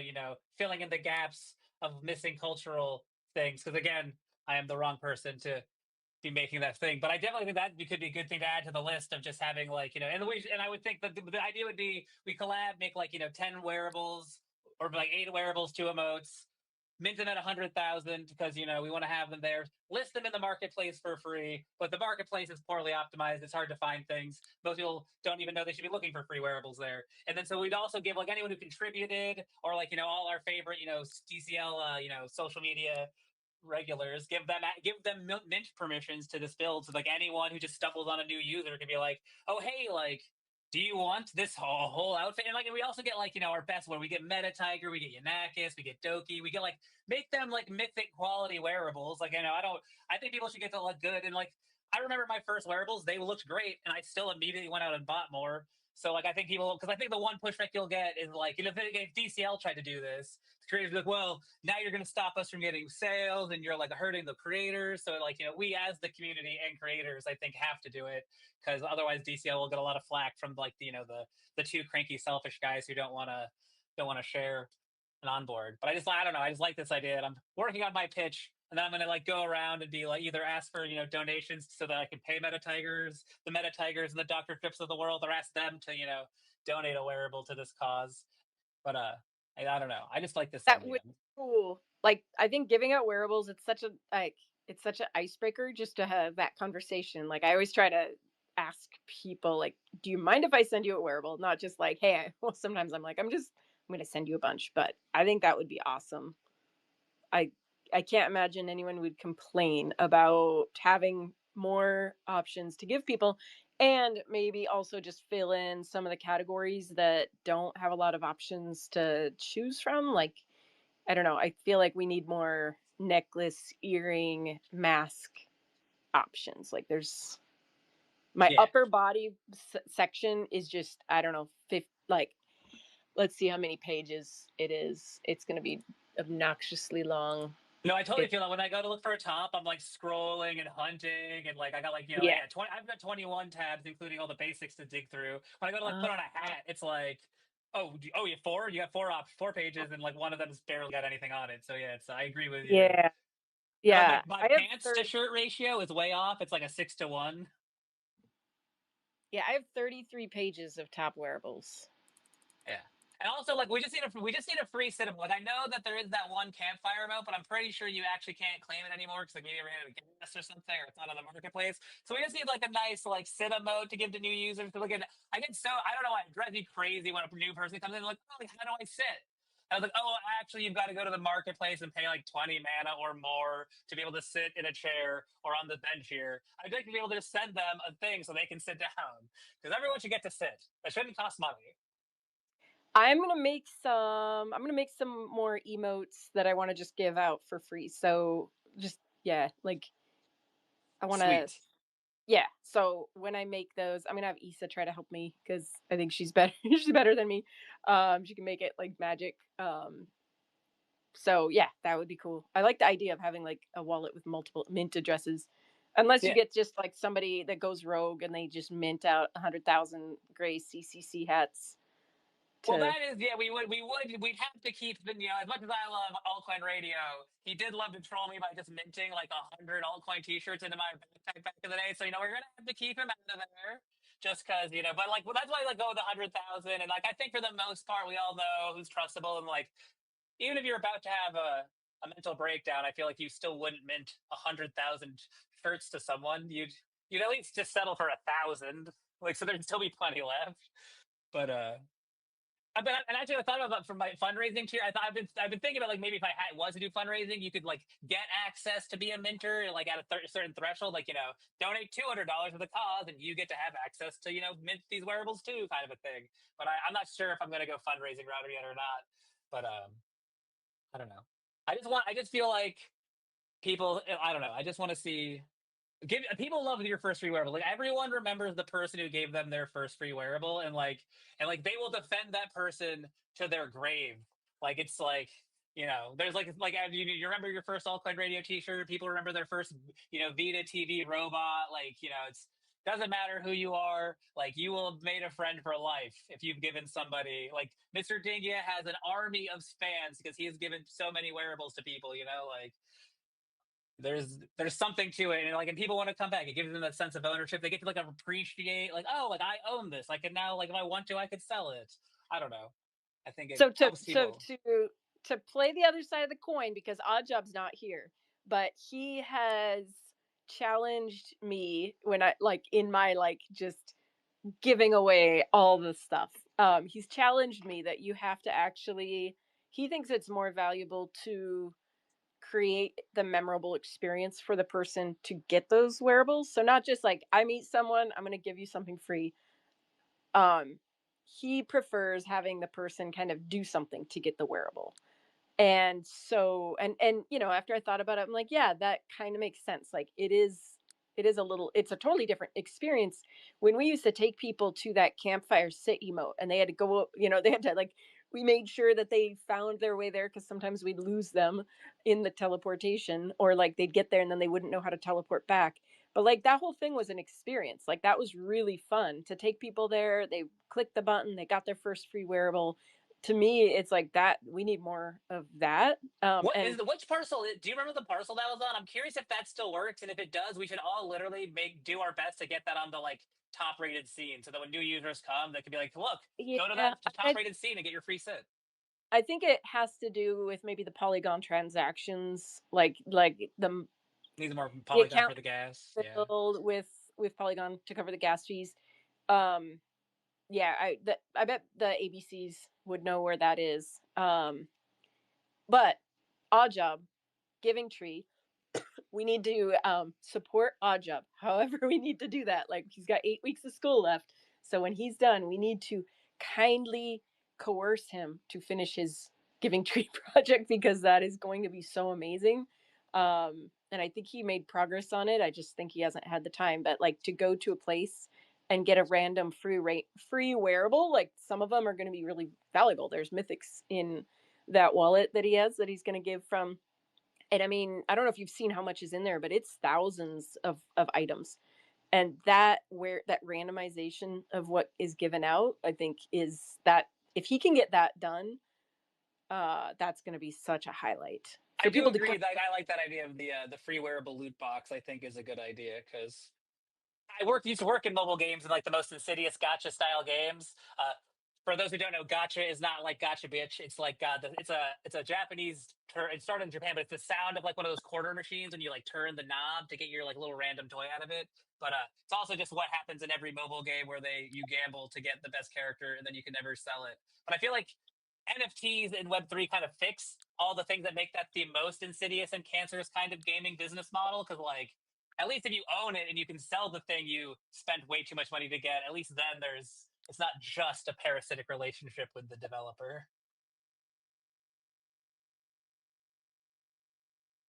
filling in the gaps of missing cultural things. Because again, I am the wrong person to be making that thing. But I definitely think that could be a good thing to add to the list of just having like, and I would think that the idea would be we collab, make like, 10 wearables or like 8 wearables, 2 emotes, mint them at 100,000 because we want to have them there. List them in the marketplace for free, but the marketplace is poorly optimized. It's hard to find things. Most people don't even know they should be looking for free wearables there. And then so we'd also give like anyone who contributed or like all our favorite DCL social media regulars, give them mint permissions to this build, so like anyone who just stumbles on a new user can be like, oh hey, like, do you want this whole outfit? And like, and we also get like our best one. We get Meta Tiger, we get Yanakis, we get Doki, we get like, make them like mythic quality wearables. Like, I think people should get to look good. And like, I remember my first wearables, they looked great, and I still immediately went out and bought more. So like, I think people, because I think the one pushback you'll get is like, if DCL tried to do this, the creators be like, well, now you're going to stop us from getting sales, and you're like hurting the creators. So like, we as the community and creators, I think, have to do it, because otherwise DCL will get a lot of flack from like the two cranky selfish guys who don't want to share an onboard. But I don't know. I just like this idea, and I'm working on my pitch. And then I'm gonna like go around and be like, either ask for donations so that I can pay the Meta Tigers and the Dr. Trips of the world, or ask them to donate a wearable to this cause. But I don't know. I just like this That idea. would be cool. Like I think giving out wearables, it's such an icebreaker just to have that conversation. Like I always try to ask people like, do you mind if I send you a wearable? Not just like, hey, well sometimes I'm like, I'm going to send you a bunch, but I think that would be awesome. I I can't imagine anyone would complain about having more options to give people, and maybe also just fill in some of the categories that don't have a lot of options to choose from. Like I don't know, I feel like we need more necklace, earring, mask options. Like there's my Yeah. upper body section is just, I don't know, like let's see how many pages it is. It's going to be obnoxiously long. No, I totally It feel that when I go to look for a top, I'm like scrolling and hunting, and like I got like Yeah. 20. I've got 21 tabs, including all the basics to dig through. When I go to like Uh, put on a hat, it's like, Oh, you have four? You got four pages, and like one of them's barely got anything on it. So yeah, I agree with you. Yeah. And like Yeah. my I have pants to shirt ratio is way off. It's like a 6 to 1. Yeah, I have 33 pages of top wearables. Yeah. And also, like, we just need a free cinema. Like, I know that there is that one campfire remote, but I'm pretty sure you actually can't claim it anymore because like maybe it ran out of gas or something, or it's not on the marketplace. So we just need like a nice like cinema mode to give to new users to look at. I don't know why it drives me crazy when a new person comes in like, oh, like, how do I sit? I was like, oh, actually, you've got to go to the marketplace and pay like 20 mana or more to be able to sit in a chair or on the bench here. I'd like to be able to just send them a thing so they can sit down because everyone should get to sit. It shouldn't cost money. I'm gonna make some more emotes that I want to just give out for free. So just yeah, like I want to. Sweet. Yeah. So when I make those, I'm gonna have Issa try to help me because I think she's better. She's better than me. She can make it like magic. So yeah, that would be cool. I like the idea of having like a wallet with multiple mint addresses. Unless you Yeah. get just like somebody that goes rogue and they just mint out 100,000 gray CCC hats Well, to. that is, yeah, we'd have to keep the, as much as I love altcoin radio, he did love to troll me by just minting like 100 altcoin t-shirts into my backpack back in the day. So, we're going to have to keep him out of there just because, but like, well, that's why I like go with the 100,000. And like, I think for the most part, we all know who's trustable. And like, even if you're about to have a mental breakdown, I feel like you still wouldn't mint 100,000 shirts to someone. You'd at least just settle for 1,000. Like, so there'd still be plenty left. But, and actually, I thought about from my fundraising tier. I've been thinking about like maybe if was to do fundraising, you could like get access to be a minter like at a certain threshold, like donate $200 to the cause, and you get to have access to mint these wearables too, kind of a thing. But I'm not sure if I'm going to go fundraising route yet or not. But I don't know. I just feel like people. I don't know. I just want to see people love your first free wearable. Like everyone remembers the person who gave them their first free wearable, and they will defend that person to their grave. Like it's like there's like you remember your first altcoin radio T-shirt. People remember their first Vita TV robot. Like it's doesn't matter who you are. Like you will have made a friend for life if you've given somebody like Mr. Dingia has an army of fans because he has given so many wearables to people. Like there's something to it, and people want to come back. It gives them that sense of ownership. They get to like appreciate like, oh, like I own this. I can now, like, if I want to, I could sell it. I don't know. I think it So to helps so people. to play the other side of the coin, because Oddjob's not here, but he has challenged me when I like in my like just giving away all the stuff. He's challenged me that you have to actually. He thinks it's more valuable to create the memorable experience for the person to get those wearables. So not just like I meet someone, I'm going to give you something free. Um, he prefers having the person kind of do something to get the wearable. And so and after I thought about it, I'm like, yeah, that kind of makes sense. Like it's a totally different experience when we used to take people to that campfire sit emote and they had to go, they had to like we made sure that they found their way there because sometimes we'd lose them in the teleportation, or like they'd get there and then they wouldn't know how to teleport back. But like that whole thing was an experience. Like that was really fun to take people there. They clicked the button, they got their first free wearable. To me, it's like that we need more of that. And Which parcel? Do you remember the parcel that was on? I'm curious if that still works, and if it does, we should all literally do our best to get that on the like top rated scene, so that when new users come, they can be like, look, go to yeah, that top rated scene and get your free sit. I think it has to do with maybe the Polygon transactions, like Needs more the Polygon account for the gas. Yeah. filled with Polygon to cover the gas fees. Um, yeah, I bet the ABCs would know where that is. But Odd Job, Giving Tree, we need to support Oddjob. However, we need to do that. Like he's got 8 weeks of school left, so when he's done, we need to kindly coerce him to finish his Giving Tree project because that is going to be so amazing. And I think he made progress on it. I just think he hasn't had the time. But like to go to a place and get a random free wearable, like some of them are going to be really valuable. There's mythics in that wallet that he has that he's going to give from. And I mean, I don't know if you've seen how much is in there, but it's thousands of items. And that randomization of what is given out, I think if he can get that done, that's going to be such a highlight. I do agree that I like that idea of the free wearable loot box. I think is a good idea because used to work in mobile games and like the most insidious gotcha style games. For those who don't know, gotcha is not like gotcha bitch. It's like it's a Japanese term. It started in Japan, but it's the sound of like one of those quarter machines when you like turn the knob to get your like little random toy out of it. But it's also just what happens in every mobile game where you gamble to get the best character and then you can never sell it. But I feel like NFTs in Web3 kind of fix all the things that make that the most insidious and cancerous kind of gaming business model. Because like at least if you own it and you can sell the thing you spent way too much money to get, at least then it's not just a parasitic relationship with the developer.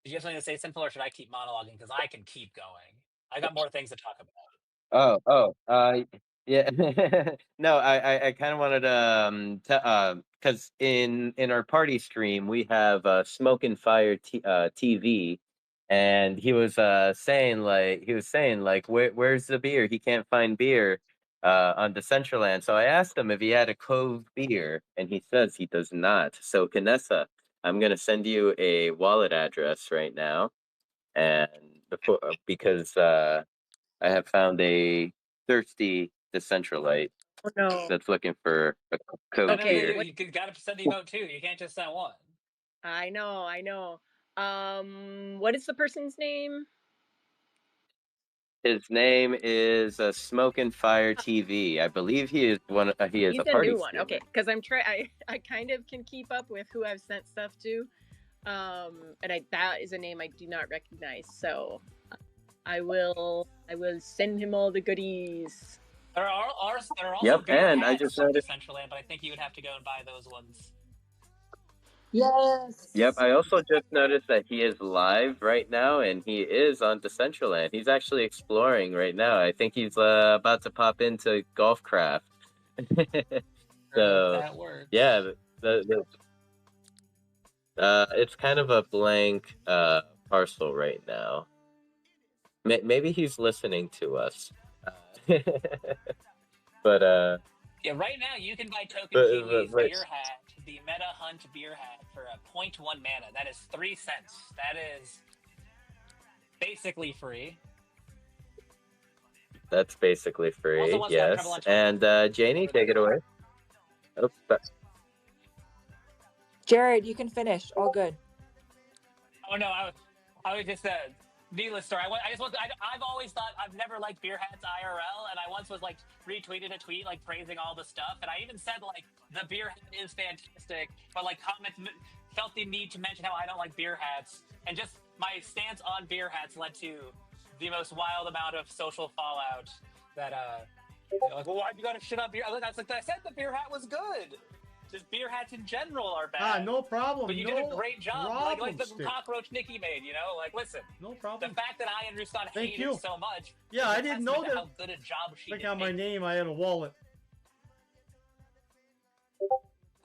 Do you have something to say, Simple, or should I keep monologuing? Because I can keep going. I got more things to talk about. Yeah. No, I kind of wanted to, because in our party stream we have Smoke and Fire TV, and he was saying like where's the beer? He can't find beer on Decentraland. So I asked him if he had a Cove beer, and he says he does not. So Kanessa, I'm gonna send you a wallet address right now, and because I have found a thirsty Decentralite Oh no. that's looking for a Cove Okay, beer. You got to send the emote too. You can't just send one. I know. What is the person's name? His name is Smoke and Fire TV. I believe he is He's a party new one. streamer. Okay, because I kind of can keep up with who I've sent stuff to, and that is a name I do not recognize. So I will send him all the goodies. There are also Yep, beer and I hats just from noticed. Decentraland, but I think you would have to go and buy those ones. Yes. Yep, I also just noticed that he is live right now, and he is on Decentraland. He's actually exploring right now. I think he's about to pop into Golfcraft. So that works. yeah, it's kind of a blank parcel right now. Maybe he's listening to us. But yeah, right now you can buy Token Kiwi's beer hat, the Meta Hunt beer hat, for a 0.1 mana. That is 3 cents. That is basically free. That's basically free, yes. And Janie, take it away. Oh, Jared, you can finish. All good. Oh no, I was just needless story. I've always thought I've never liked beer hats IRL, and I once was like retweeted a tweet like praising all the stuff, and I even said like the beer hat is fantastic, but like comments felt the need to mention how I don't like beer hats, and just my stance on beer hats led to the most wild amount of social fallout. That like, well, why you got to shit on beer? I said the beer hat was good. Just beer hats in general are bad. No problem. But you did a great job, like the cockroach Nikki made. You know, like listen. No problem. The fact that I and Rustan hate it so much. Yeah, I didn't know that. How good a job she did. Look on my name. I had a wallet.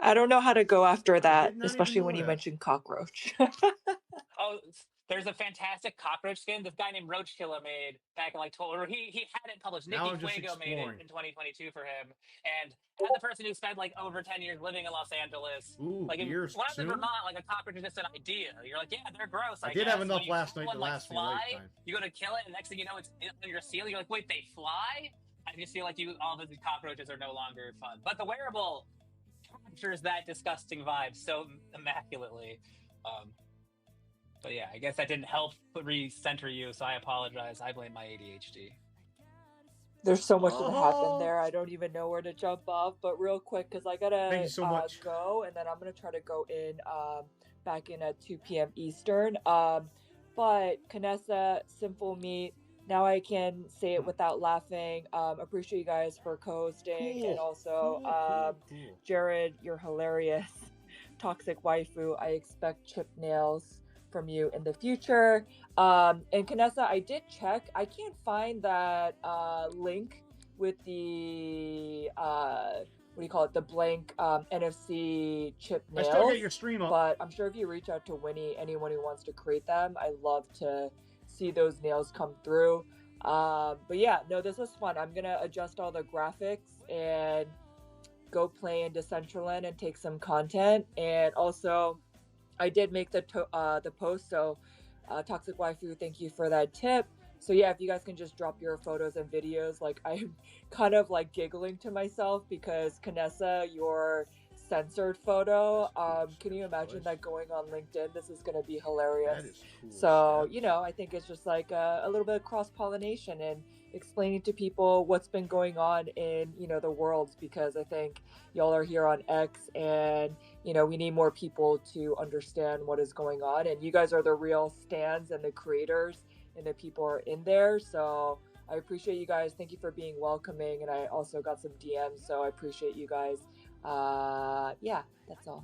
I don't know how to go after that, especially when you mentioned cockroach. Oh, there's a fantastic cockroach skin this guy named Roachkiller made back in like he had it published. Nikki Fuego made it in 2022 for him, and as the person who spent like over 10 years living in Los Angeles, like when I was in Vermont, like a cockroach is just an idea. You're like, yeah, they're gross. I did have enough last night to last me a lifetime. You go to kill it, and next thing you know, it's on your ceiling. You're like, wait, they fly? I just feel like all the cockroaches are no longer fun. But the wearable captures that disgusting vibe so immaculately. But yeah, I guess that didn't help recenter you, so I apologize. I blame my ADHD. There's so much that happened there. I don't even know where to jump off. But real quick, because I gotta go, and then I'm gonna try to go in back in at 2 p.m. Eastern. But Kanessa, Simple Meat. Now I can say it without laughing. Appreciate you guys for co-hosting, and also Jared, you're hilarious. Toxic waifu. I expect chip nails from you in the future. And Kanessa, I did check. I can't find that link with the what do you call it? The blank NFC chip nails. I still get your stream up. But I'm sure if you reach out to Winnie, anyone who wants to create them, I love to see those nails come through. But yeah, no, this was fun. I'm gonna adjust all the graphics, and go play in Decentraland and take some content. And also, I did make the post, so Toxic Waifu, thank you for that tip. So yeah, if you guys can just drop your photos and videos, like I'm kind of like giggling to myself because Kanessa, your censored photo, can you imagine that going on LinkedIn? This is gonna be hilarious. That is cool. So you know, I think it's just like a little bit of cross pollination and explaining to people what's been going on in the world, because I think y'all are here on X, and we need more people to understand what is going on, and you guys are the real stands and the creators, and the people are in there. So I appreciate you guys. Thank you for being welcoming, and I also got some DMs, so I appreciate you guys. Yeah, that's all.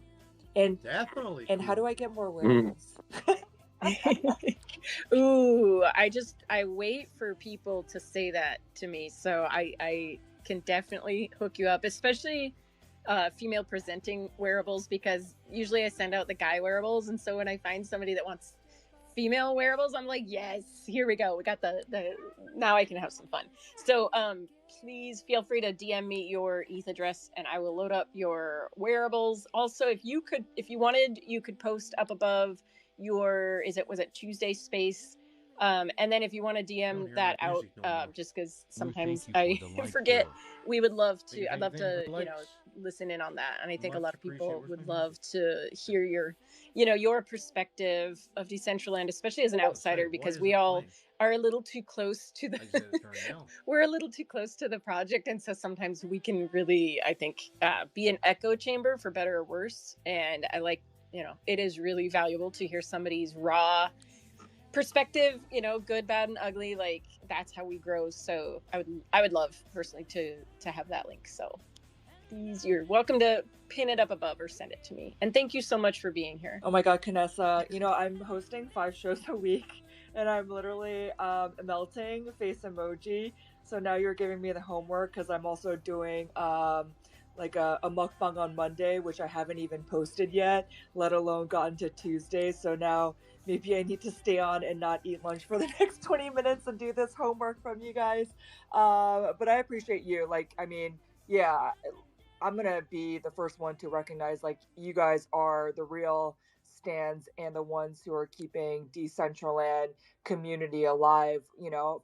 And Definitely. and how do I get more wearables? Ooh, I wait for people to say that to me, so I can definitely hook you up, especially female presenting wearables, because usually I send out the guy wearables, and so when I find somebody that wants female wearables, I'm like, yes, here we go, we got the now I can have some fun. So please feel free to DM me your ETH address and I will load up your wearables. Also, if you wanted, you could post up above your was it Tuesday space, and then if you want to DM that out, just because sometimes I forget, we would love to. I'd love to, listen in on that, and I think a lot of people would love to hear your perspective of Decentraland, especially as an outsider, because we all are a little too close to the we're a little too close to the project, and so sometimes we can really, I think, be an echo chamber for better or worse. And I like, it is really valuable to hear somebody's raw perspective, good, bad, and ugly. Like, that's how we grow. So I would love personally to have that link. So please, you're welcome to pin it up above or send it to me. And thank you so much for being here. Oh my God, Kanessa, I'm hosting 5 shows a week, and I'm literally melting face emoji. So now you're giving me the homework, because I'm also doing like a mukbang on Monday, which I haven't even posted yet, let alone gotten to Tuesday. So now maybe I need to stay on and not eat lunch for the next 20 minutes and do this homework from you guys. But I appreciate you. Like, I mean, yeah, I'm gonna be the first one to recognize, like, you guys are the real stands and the ones who are keeping Decentraland community alive.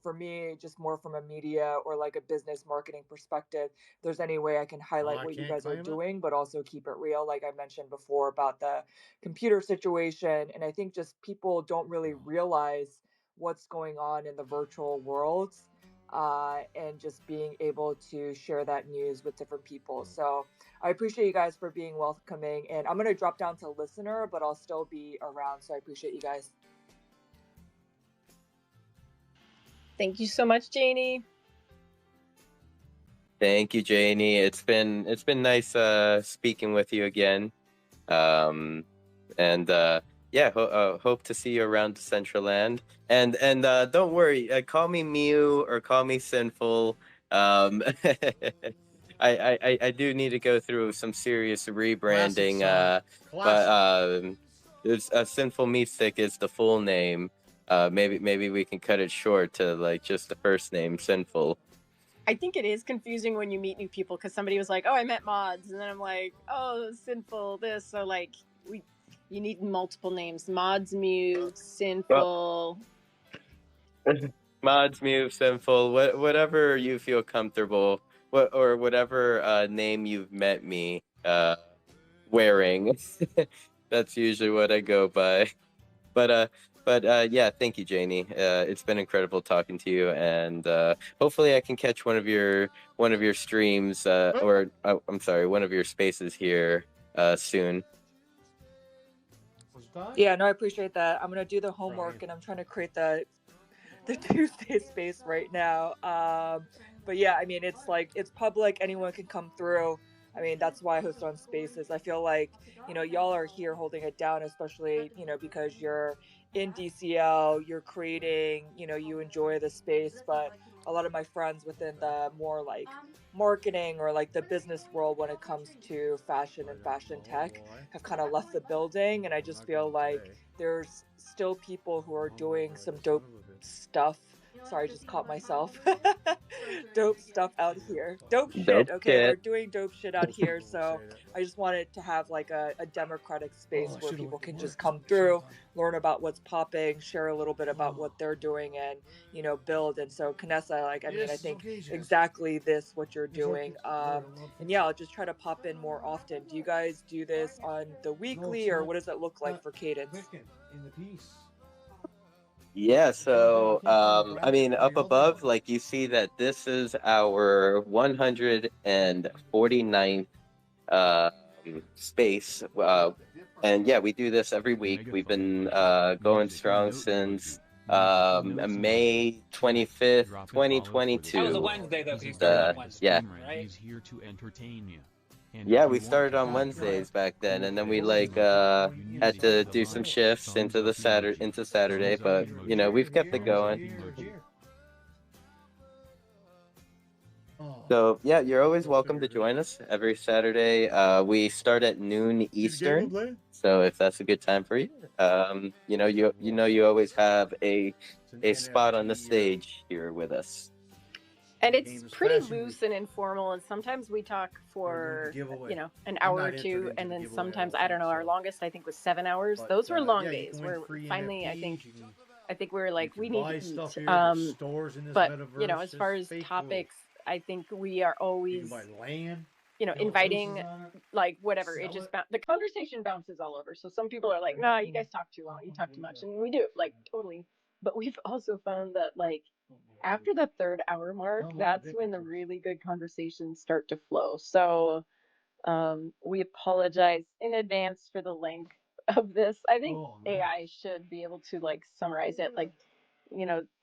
For me, just more from a media or like a business marketing perspective, if there's any way I can highlight what you guys are doing, but also keep it real, like I mentioned before about the computer situation. And I think just people don't really realize what's going on in the virtual world, and just being able to share that news with different people. So I appreciate you guys for being welcoming, and I'm going to drop down to listener, but I'll still be around. So I appreciate you guys. Thank you so much, Janie. Thank you, Janie. It's been nice speaking with you again. Yeah, hope to see you around Decentraland. And don't worry, call me Mew or call me Sinful. I do need to go through some serious rebranding. But Sinful Mystic is the full name. Maybe we can cut it short to like just the first name, Sinful. I think it is confusing when you meet new people, because somebody was like, "Oh, I met Mods," and then I'm like, "Oh, Sinful this." So like you need multiple names: Mods, Mew, Sinful. Mods, Mew, Sinful, whatever you feel comfortable, whatever name you've met me wearing. That's usually what I go by. But yeah, thank you, Janie. It's been incredible talking to you, and hopefully I can catch one of your streams, or I'm sorry, one of your spaces here soon. Yeah, no, I appreciate that. I'm gonna do the homework, and I'm trying to create the Tuesday space right now. But yeah, I mean, it's public. Anyone can come through. I mean, that's why I host on Spaces. I feel like, y'all are here holding it down, especially, because you're in DCL, you're creating, you enjoy the space. But a lot of my friends within the more like marketing or like the business world, when it comes to fashion and fashion tech, have kind of left the building. And I just feel like there's still people who are doing some dope stuff. Sorry, I just caught myself. dope stuff out here. Dope shit, Dope okay? We're shit. doing dope shit out here, so I just wanted to have like a democratic space where people can just come through, learn about what's popping, share a little bit about what they're doing, and build. And so Kanessa, like, I mean, I think exactly this what you're doing. And yeah, I'll just try to pop in more often. Do you guys do this on the weekly, or what does it look like for cadence? Yeah, so I mean, up above, like you see that this is our 149th space, and yeah, we do this every week. We've been going strong since May 25th, 2022. That was a Wednesday though, because you started on Wednesday, yeah. right? He's here to entertain you. Yeah, we started on Wednesdays back then, and then we had to do some shifts into Saturday, but we've kept it going. So yeah, you're always welcome to join us every Saturday. We start at noon Eastern, so if that's a good time for you, you always have a spot on the stage here with us. And it's pretty loose and informal, and sometimes we talk for an hour or two, and then sometimes I don't know. Our longest I think was 7 hours. Those were long days. Where finally I think we were like we need to eat. But as far as topics, I think we are always inviting like whatever. It just the conversation bounces all over. So some people are like, "No, you guys talk too long. You talk too much," and we do like totally. But we've also found that like after the 3rd hour mark, that's when the really good conversations start to flow. So we apologize in advance for the length of this. I think AI should be able to like summarize it, like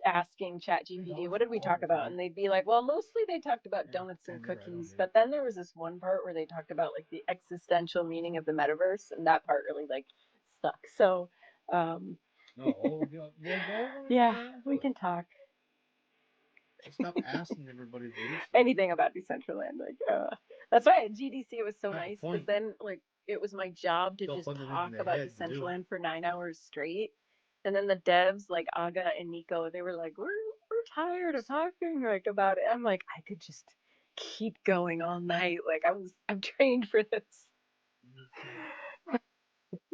asking ChatGPT, what did we talk about? And they'd be like, well, mostly they talked about donuts and cookies, but then there was this one part where they talked about like the existential meaning of the metaverse, and that part really like stuck. So yeah, we can talk. Stop asking everybody to do stuff. Anything about Decentraland. Like, that's why at GDC it was so nice, because then like it was my job to just talk about Decentraland for 9 hours straight. And then the devs like Aga and Nico, they were like, we're tired of talking like about it. I'm like, I could just keep going all night. Like I'm trained for this.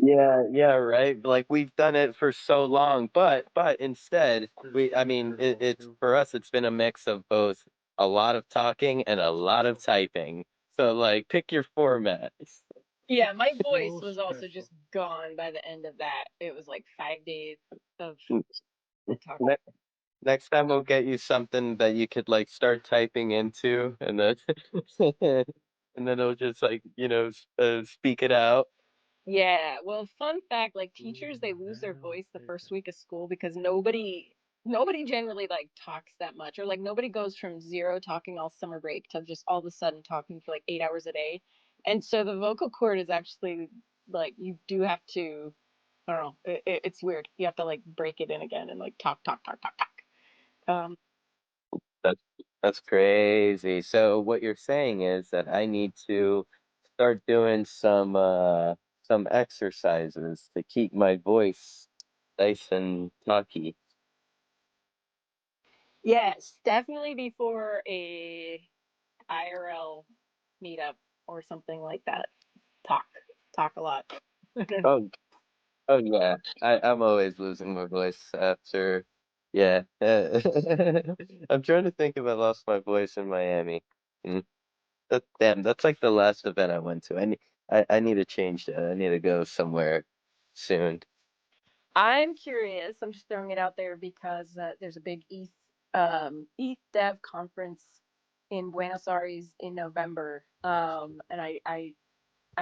Yeah, right. Like we've done it for so long, but instead, it's for us. It's been a mix of both a lot of talking and a lot of typing. So like, pick your format. Yeah, my voice was also just gone by the end of that. It was like 5 days of talking. Next time we'll get you something that you could like start typing into, and then and then it'll just like speak it out. Yeah, well, fun fact, like teachers, they lose their voice the first week of school because nobody generally like talks that much, or like nobody goes from zero talking all summer break to just all of a sudden talking for like 8 hours a day. And so the vocal cord is actually like you do have to, I don't know, it's weird. You have to like break it in again and like talk, talk, talk, talk, talk. That's that's crazy. So what you're saying is that I need to start doing some exercises to keep my voice nice and talky. Yes, definitely before a IRL meetup or something like that. Talk, talk a lot. Oh, oh yeah. I'm always losing my voice after. Yeah. I'm trying to think if I lost my voice in Miami. Mm. Damn, that's like the last event I went to. I need to change that. I need to go somewhere soon. I'm curious. I'm just throwing it out there because there's a big ETH Dev conference in Buenos Aires in November. And I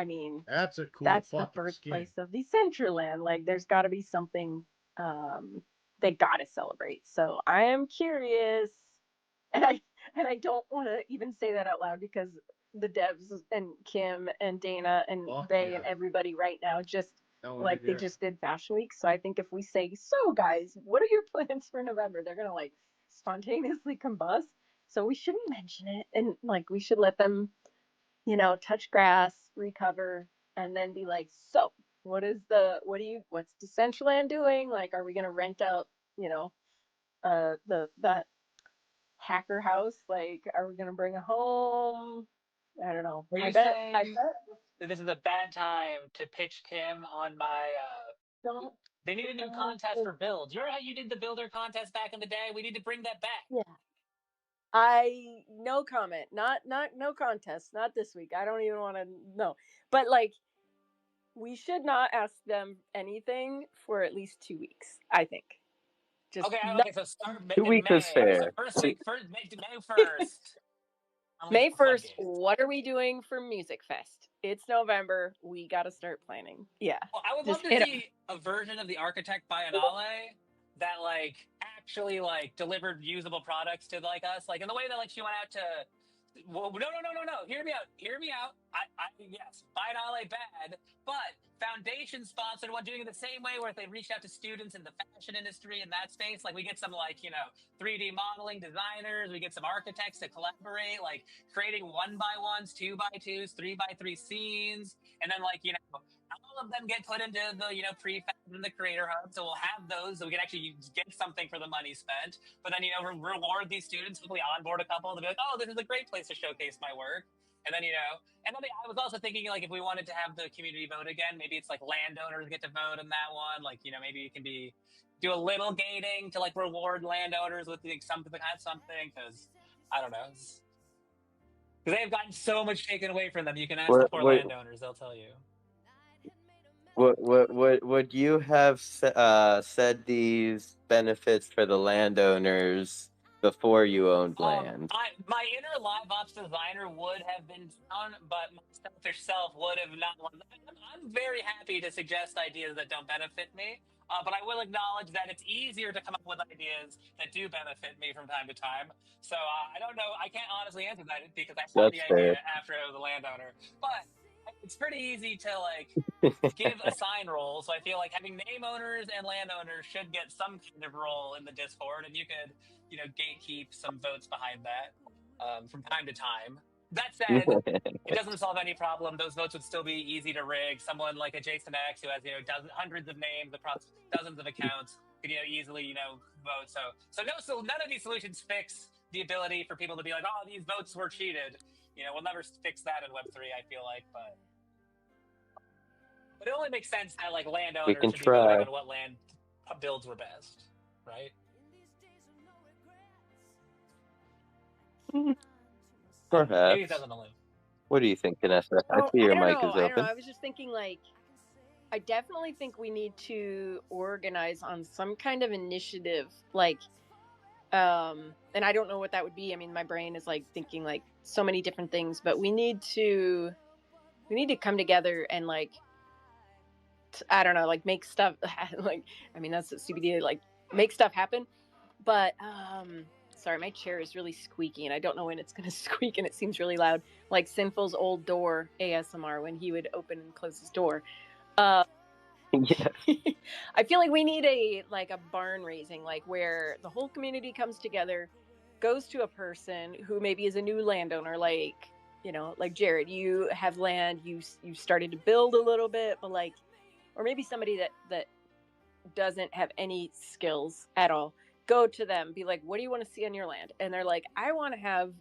mean, That's a cool. that's the birthplace of Decentraland. Like, there's got to be something they got to celebrate. So I am curious, and I don't want to even say that out loud because the devs and Kim and Dana and Bay and everybody right now just like they just did Fashion Week. So I think if we say, so guys, what are your plans for November? They're gonna like spontaneously combust. So we shouldn't mention it, and like we should let them touch grass, recover, and then be like, so what's Decentraland doing? Like, are we gonna rent out, the that hacker house? Like, are we gonna bring it home? I don't know. Are I you bet. saying that this is a bad time to pitch Kim on my? Don't. They need a new contest for builds. You remember how you did the builder contest back in the day? We need to bring that back. Yeah. No comment. Not no contest. Not this week. I don't even want to know. But like, we should not ask them anything for at least 2 weeks. I think. Just Okay, no. okay. So start Two in weeks is May. So fair. first week, May 1st. May 1st. Floodgates. What are we doing for Music Fest? It's November. We got to start planning. Yeah. Well, I would love Just to hit 'em. see a version of the Architect Biennale that like actually like delivered usable products to like us, like in the way that like she went out to. Well, no. Hear me out. Hear me out. Yes, Biennale bad, but Foundation sponsored one doing it the same way where they reached out to students in the fashion industry in that space. Like we get some like 3D modeling designers, we get some architects to collaborate, like creating 1x1s, 2x2s, 3x3 scenes, and then like all of them get put into the prefab in the creator hub, so we'll have those so we can actually get something for the money spent, but then reward these students, hopefully onboard a couple to be like, oh, this is a great place to showcase my work. And then I was also thinking like if we wanted to have the community vote again, maybe it's like landowners get to vote in that one, like maybe it can be do a little gating to like reward landowners with like, something, because I don't know, because they've gotten so much taken away from them. You can ask the poor landowners; they'll tell you. Would you have said these benefits for the landowners before you owned land? My inner live ops designer would have been down, but my selfish self would have not. I'm very happy to suggest ideas that don't benefit me, but I will acknowledge that it's easier to come up with ideas that do benefit me from time to time. So I don't know. I can't honestly answer that because I saw the idea after I was a landowner, but it's pretty easy to like give assign roles. So I feel like having name owners and landowners should get some kind of role in the Discord, and you could, gatekeep some votes behind that from time to time. That said, it doesn't solve any problem. Those votes would still be easy to rig. Someone like a Jason X who has hundreds of names across dozens of accounts could easily vote. So none of these solutions fix the ability for people to be like, oh, these votes were cheated. We'll never fix that in Web3. I feel like, but it only makes sense that like landowners should be voting on what land builds were best, right? Perhaps. Maybe it doesn't alone. What do you think, Vanessa? I see your mic is open. I don't know. I was just thinking like, I definitely think we need to organize on some kind of initiative, like, and I don't know what that would be. I mean, my brain is like thinking like so many different things, but we need to come together and like, I don't know, like make stuff like, I mean, that's CBD, like make stuff happen. But sorry, my chair is really squeaky and I don't know when it's gonna squeak and it seems really loud, like Sinful's old door ASMR when he would open and close his door. Yeah. I feel like we need a barn raising, like where the whole community comes together, goes to a person who maybe is a new landowner, like like Jared, you have land, you started to build a little bit, but like, or maybe somebody that doesn't have any skills at all. Go to them, be like, what do you want to see on your land? And they're like, I want to have,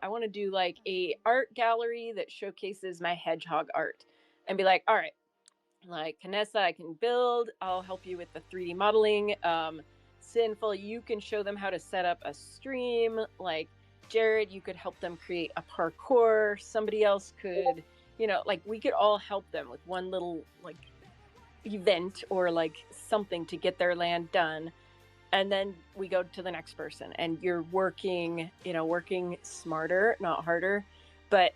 I want to do like a art gallery that showcases my hedgehog art. And be like, all right, like Kanessa, I can build, I'll help you with the 3D modeling. Sinful, you can show them how to set up a stream. Like Jared, you could help them create a parkour. Somebody else could, like we could all help them with one little like event or like something to get their land done. And then we go to the next person and you're working smarter, not harder. But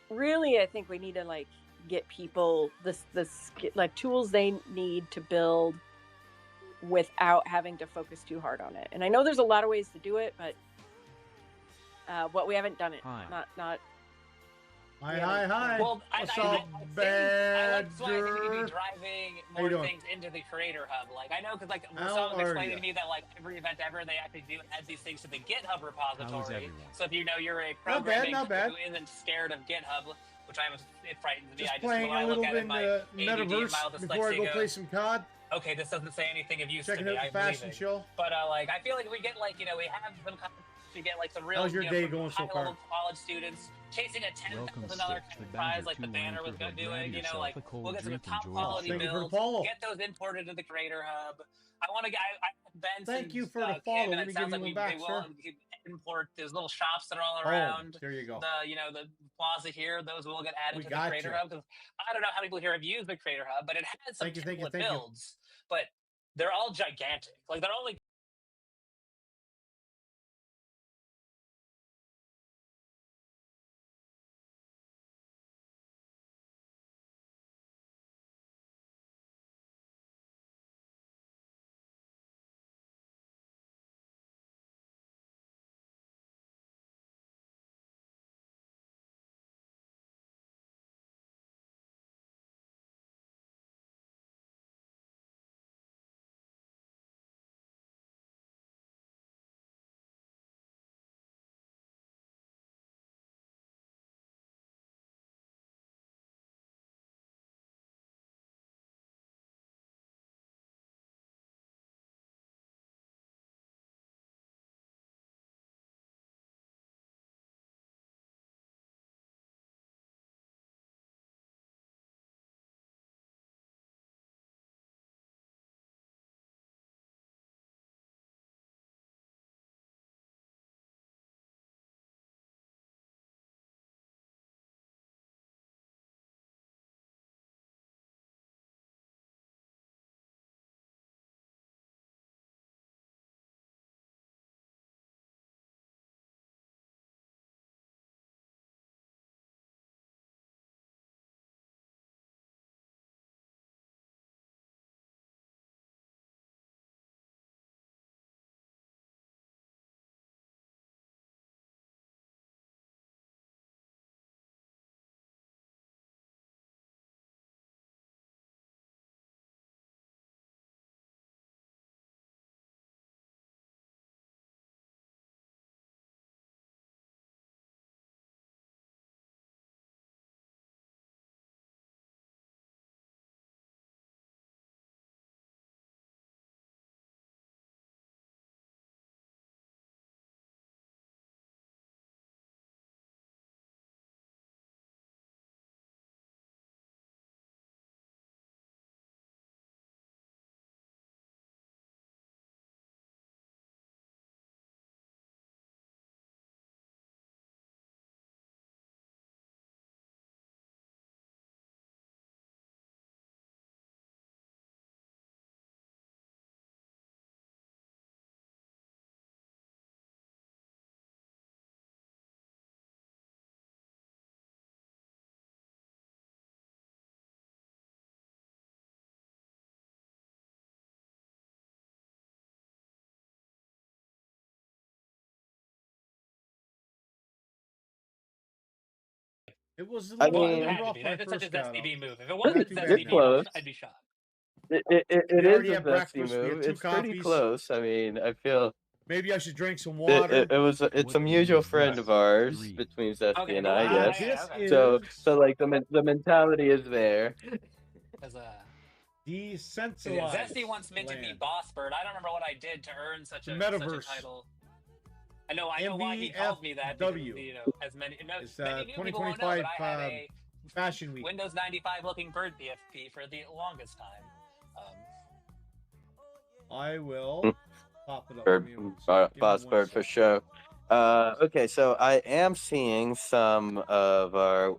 really, I think we need to like get people this like tools they need to build without having to focus too hard on it. And I know there's a lot of ways to do it, but we haven't done it. Hi. Not. Hi. Well, What's I up, think we could be driving more things into the creator hub. Like I know because like someone was explaining to me that like every event ever they actually do add these things to the GitHub repository. So if you're a programmer who isn't scared of GitHub, which it frightens me. Just playing a little bit in the metaverse before I go play some COD. Okay, this doesn't say anything of use Checking to me. out the fashion show. But like I feel like we get like we have some kind of You get like the real, How's your day going so high-level far? college students chasing a Welcome, $10,000 Sticks, the cash prize, Badger like the 2 banner was Anchor Hub. doing. Grab You know, yourself like a cold we'll get some drink and top join Oh, quality the thank you for the builds. follow. Get those imported to the Creator Hub. I want to get. I have Ben Thank you since for the Kim, follow. and Let it me give sounds you like one they back, will sir. import. There's little shops that are all Oh, around there you go. the plaza here. Those will get added We to the got Creator you. Hub, because I don't know how many people here have used the Creator Hub, but it has some Thank you, thank you, template thank you. builds, but they're all gigantic. Like they're only It was a I little, well, a it mean, little had to rough be. when I That's such a first got up. ZSTV move. If it Not wasn't too bad you're ZSTV, now. close. I'd be shocked. It We is already a had zesty breakfast. We move. had 2 It's pretty coffees. close. I mean, I feel Maybe I should drink some it, water. it's a What game mutual is friend this? of ours 3. between Zesty Okay, and but I, Ah, yes. this okay. So is like the mentality is there. As Zesty Decentralized once minted me Land. Boss Bird. I don't remember what I did to earn such The a metaverse. title. I know why he called me that, because MVFW. as many It's many new people won't know 2025 that I had a Fashion Week. Windows 95 looking bird PFP for the longest time. I will pop it up. Bird, Give me one Boss Bird for sec. sure. Okay, so I am seeing some of our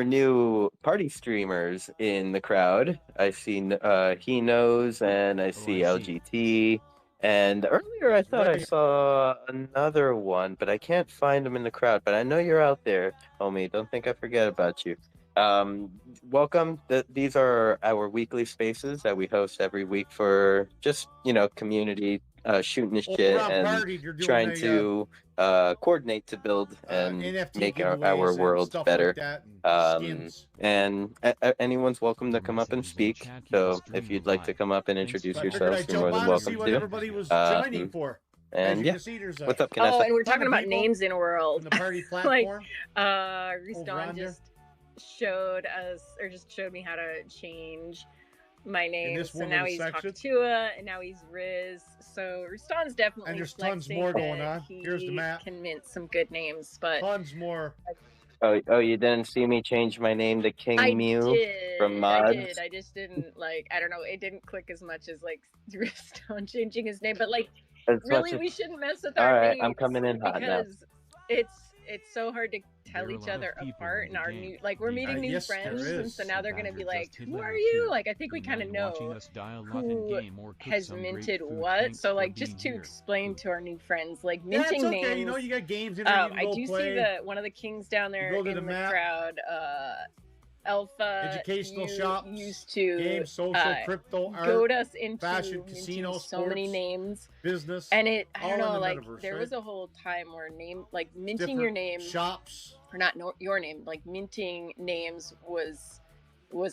new party streamers in the crowd. I see He Knows, and I see I see. LGT. And earlier I thought I saw another one, but I can't find him in the crowd. But I know you're out there, homie. Don't think I forget about you. Welcome. These are our weekly spaces that we host every week for just, community shooting the shit Around and Party, you're doing trying a to coordinate to build and NFT make giveaways our and world stuff better. like that, and skins. And anyone's welcome to come up and Messages in speak. chat keep the So stream if you'd like to alive. come up and Thanks introduce for So I figured yourselves, I'd you're more jump than on and welcome see what to. everybody was joining for. As And you yeah, can see, there's a what's up, Oh, Canessa? and we're ton talking of about people names in from world. the party Like, platform. Ruston Over on there. just showed me how to change my name. this So one now little he's section. Haktua, and now he's Riz. So Rustan's definitely And there's flexing tons more going that on. Here's the he map. can mint some good names, but Tons more. Oh, you didn't see me change my name to King I Mew from did. mods? I just didn't like. I don't know. It didn't click as much as like Rustan changing his name. But like, As really, much as we shouldn't mess with all our right, names I'm coming in hot now. because it's so hard to tell There are a each lot of other people apart. in And the our game. new, like, we're The meeting new yes, there friends, and is. so now they're gonna be like, Just hit "Who letter are you?" two. Like, I think we You kind of mind watching know us dial up in who game or cook has some great minted food? what. Thanks So for like, just being to here. explain to our new friends, like Yeah, minting it's okay. names. You know, you got games in there. You can I go do play. see one of the kings down there go to in the the map. crowd. Alpha Educational you shops, used to games, social, crypto, goad art, us into fashion, minting casino, so many sports, names, business, and I all don't in know, the like metaverse, there right? was a whole time where minting Different your name, shops. or not your name, like minting names was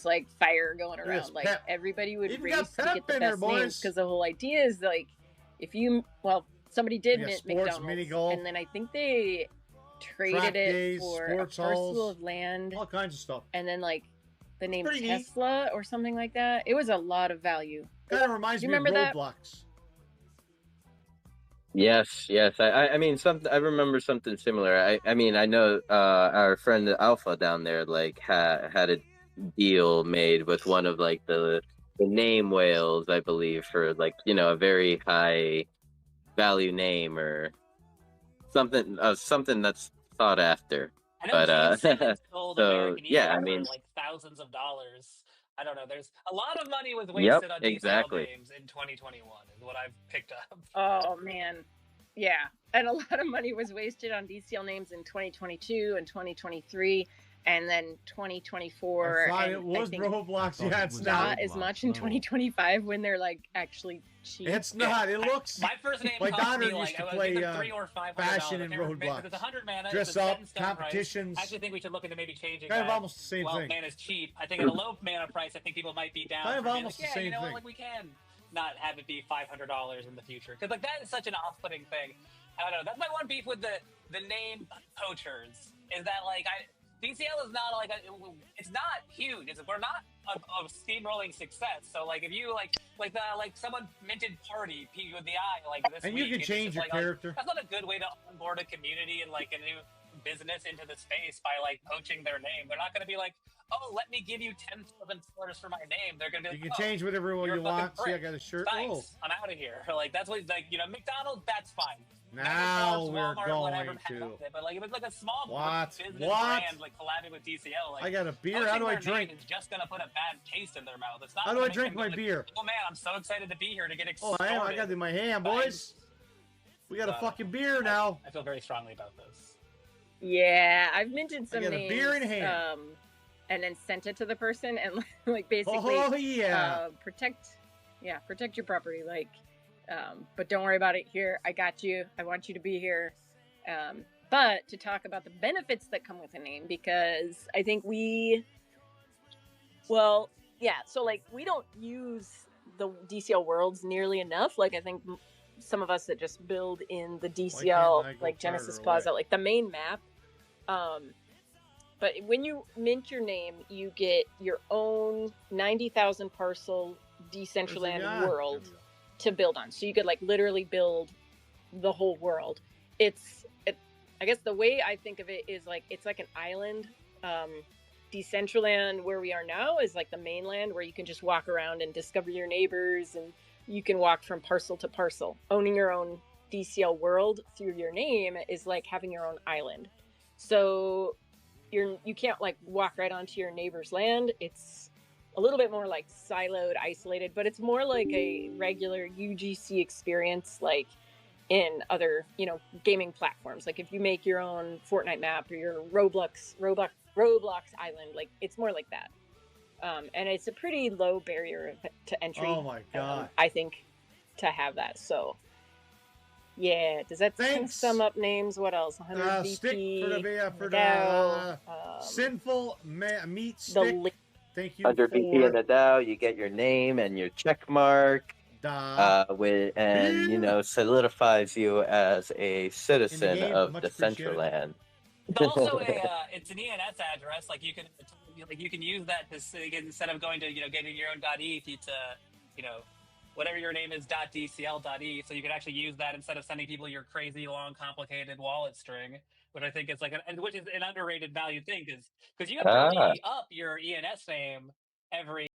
like fire going Look at this around. Like Pep. everybody would Even got race to Pep get the in there, best names, boys. because the whole idea is like, if you, well, somebody did We got mint sports, McDonald's, mini golf, and then I think they traded track it days, for a sports parcel halls, of land, all kinds of stuff. and then like the name pretty neat. Tesla or something like that. It was a lot of value. Kind of reminds Do you me of remember that? Roblox. Yes. I mean, I remember something similar. I mean, I know our friend Alpha down there like had a deal made with one of like the name whales, I believe, for like, you know, a very high value name or something that's sought after. I know But Gene Simmons sold so American Eagle yeah, I mean, for like thousands of dollars. I don't know. There's a lot of money was yep, wasted on exactly. DCL names in 2021, is what I've picked up. Oh man, yeah, and a lot of money was wasted on DCL names in 2022 and 2023, and then 2024. I thought and it was I think Roblox. Yeah, it's not not. as much in 2025 when they're like actually cheap. It's not. It looks. My first name My cost daughter me used like to it was play either $300 or $500. fashion in I can't remember, Roblox. It's 100 mana. Dress it's a up, set in stone competitions. Price. I actually think we should look into maybe changing Kind of that. almost the same Well, thing. mana's cheap. I think at a low mana price, I think people might be down. Kind of for being almost like, the yeah, you same know, thing. like we can not have it be $500 in the future, because like that is such an off-putting thing. I don't know. That's my one beef with the name poachers, is that like DCL is not like it's not huge. We're not a steamrolling success. So like if you like someone minted party P with the I like this And week, you can it's change just, your like, character. That's not a good way to onboard a community and like a new business into the space by like poaching their name. They're not going to be like, oh, let me give you $10,000 for my name. They're going to be like, You can change whatever you're you a fucking want. See, I prick. got a shirt. Thanks. I'm out of here. Like that's what like McDonald's. That's fine. Now McDonald's, we're Walmart, whatever, going to. it, but like if it's like a small What? business What? brand like collabing with DCL, like I got a beer. poaching How do I their name drink? is just gonna put a bad taste in their mouth. It's not. How do gonna I make drink them my like, beer? oh man, I'm so excited to be here to get Oh, extorted. I got it in my hand, boys. We got a fucking beer now. I feel very strongly about this. Yeah, I've minted some I got names, a beer in hand. and then sent it to the person, and like basically, Oh yeah. protect your property, like, but don't worry about it here. I got you. I want you to be here. But to talk about the benefits that come with a name, because I think so like we don't use the DCL worlds nearly enough. Like I think some of us that just build in the DCL, like Genesis Plaza, like the main map. But when you mint your name, you get your own 90,000 parcel Decentraland world to build on. So you could like literally build the whole world. I guess the way I think of it is like it's like an island. Decentraland, where we are now, is like the mainland where you can just walk around and discover your neighbors, and you can walk from parcel to parcel. Owning your own DCL world through your name is like having your own island. So you can't like walk right onto your neighbor's land. It's a little bit more like siloed, isolated, but it's more like a regular UGC experience, like in other, gaming platforms. Like if you make your own Fortnite map or your Roblox island, like it's more like that. And it's a pretty low barrier to entry. Oh my god! I think to have that. So yeah, does that kind of sum up names? What else? 100 VP, stick for the sinful meat stick. Thank you. 100 VP in the DAO, you get your name and your check mark. Solidifies you as a citizen of Decentraland. It's also it's an ENS address. Like you can you can use that to instead of going to getting your own .eth to whatever your name is .dcl.e, so you can actually use that instead of sending people your crazy long complicated wallet string, which I think is which is an underrated value thing because you have to Ah, re up your ENS name every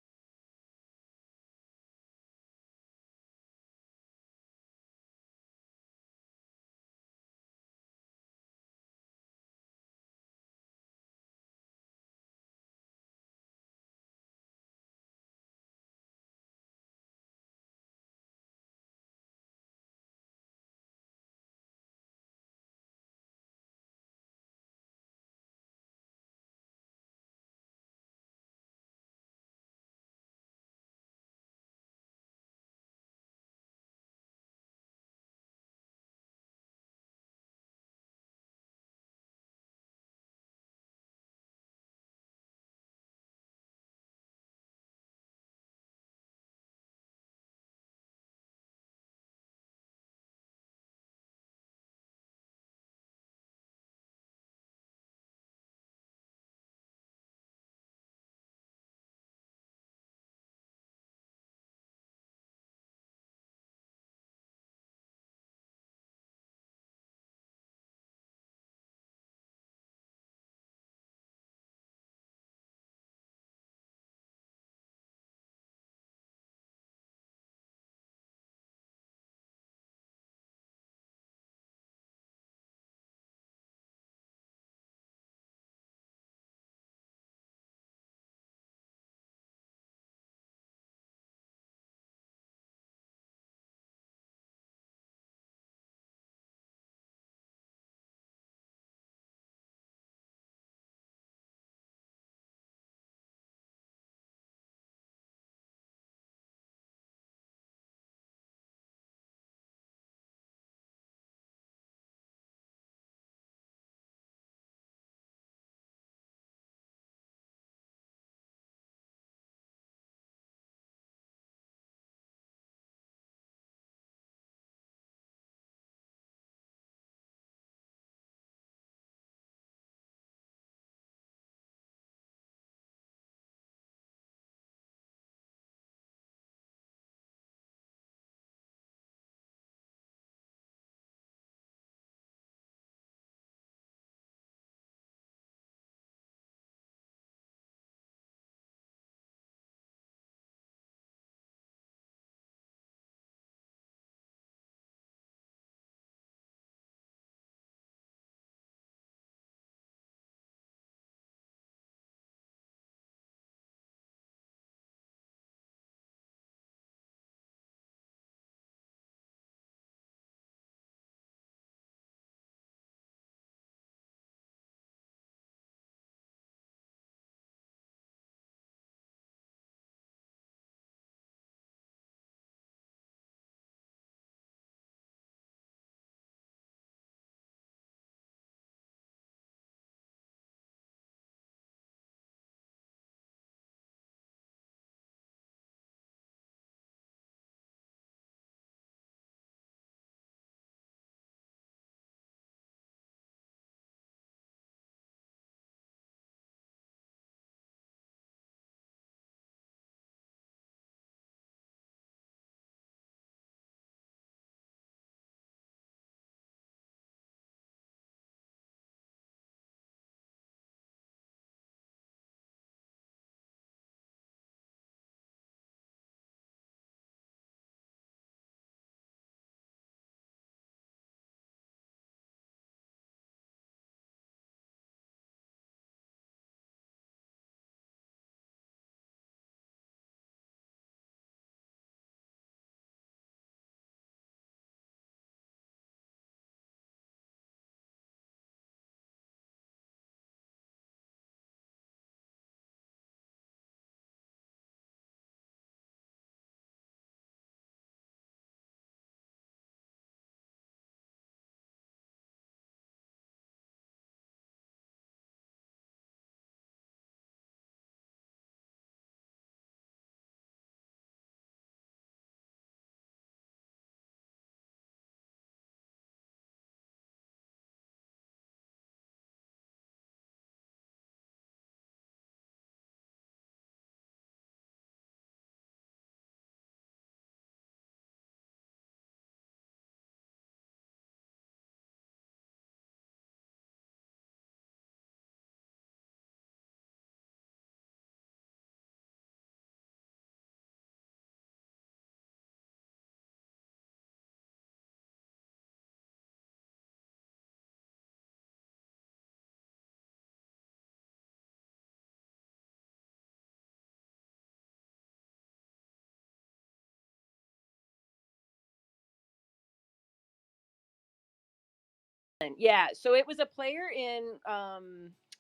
Yeah, so it was a player in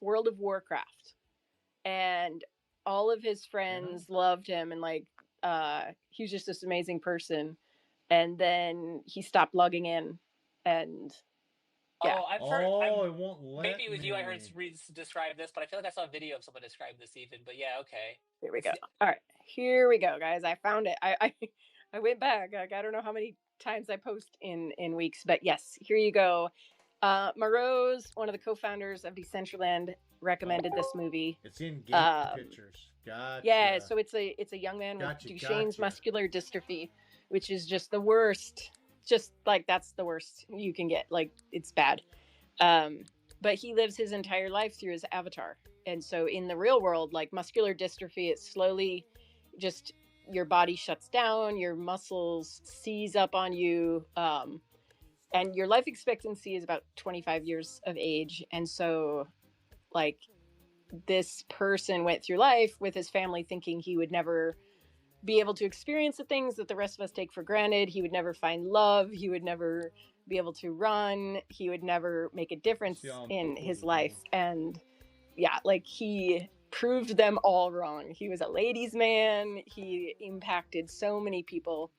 World of Warcraft, and all of his friends loved him, and like he was just this amazing person. And then he stopped logging in, and yeah. Oh, I've heard. It won't let Maybe it was you. I heard me. describe this, but I feel like I saw a video of someone describe this even. But yeah, okay. Here we go. All right, here we go, guys. I found it. I went back. Like, I don't know how many times I post in weeks, but yes, here you go. Morose, one of the co-founders of Decentraland, recommended this movie. It's in game pictures. Gotcha. Yeah, so it's a young man with Duchenne's muscular dystrophy, which is just the worst. Just like that's the worst you can get. Like it's bad. But he lives his entire life through his avatar. And so in the real world, like muscular dystrophy, it's slowly just your body shuts down, your muscles seize up on you, and your life expectancy is about 25 years of age. And so like this person went through life with his family thinking he would never be able to experience the things that the rest of us take for granted. He would never find love. He would never be able to run. He would never make a difference in his life. And yeah, like he proved them all wrong. He was a ladies' man. He impacted so many people.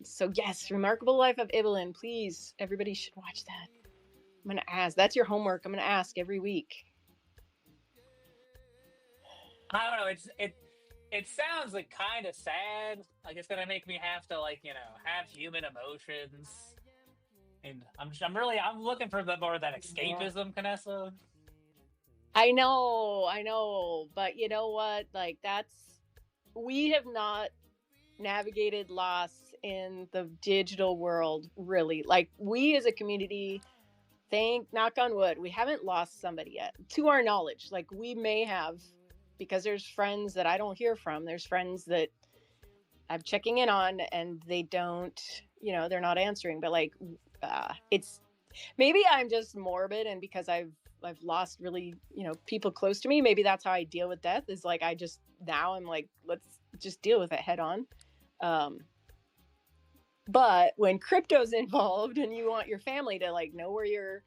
So yes, Remarkable Life of Evelyn. Please, everybody should watch that. I'm going to ask. That's your homework. I'm going to ask every week. I don't know. It sounds like kind of sad. Like it's gonna make me have to have human emotions. And I'm looking for more of that escapism, Canessa. I know, but you know what? Like we have not navigated loss in the digital world really. Like we as a community, knock on wood, we haven't lost somebody yet, to our knowledge. Like we may have, because there's friends that I don't hear from. There's friends that I'm checking in on and they don't, they're not answering. But like, it's maybe I'm just morbid, and because I've lost really, people close to me. Maybe that's how I deal with death. Is like I'm like, let's just deal with it head on. But when crypto's involved and you want your family to like know where your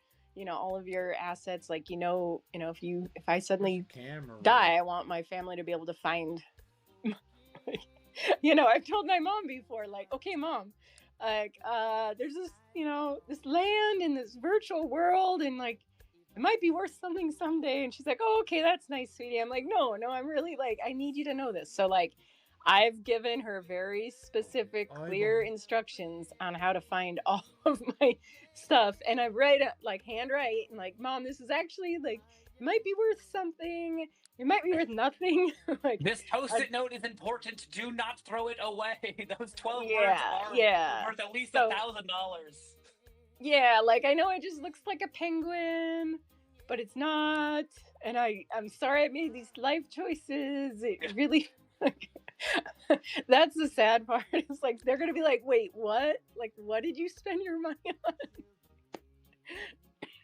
all of your assets, like if I suddenly die, I want my family to be able to find I've told my mom before, like, okay mom, like there's this this land in this virtual world, and like it might be worth something someday. And she's like, oh, okay, that's nice, sweetie. I'm like, no, I'm really like, I need you to know this. So like I've given her very specific, clear instructions on how to find all of my stuff. And I write handwrite and like, mom, this is actually like, it might be worth something. It might be worth nothing. Like this post-it note is important. Do not throw it away. Those 12 words are worth at least $1,000. Yeah, like I know it just looks like a penguin, but it's not. And I'm sorry I made these life choices. It really that's the sad part. It's like they're gonna be like, wait, what? Like, what did you spend your money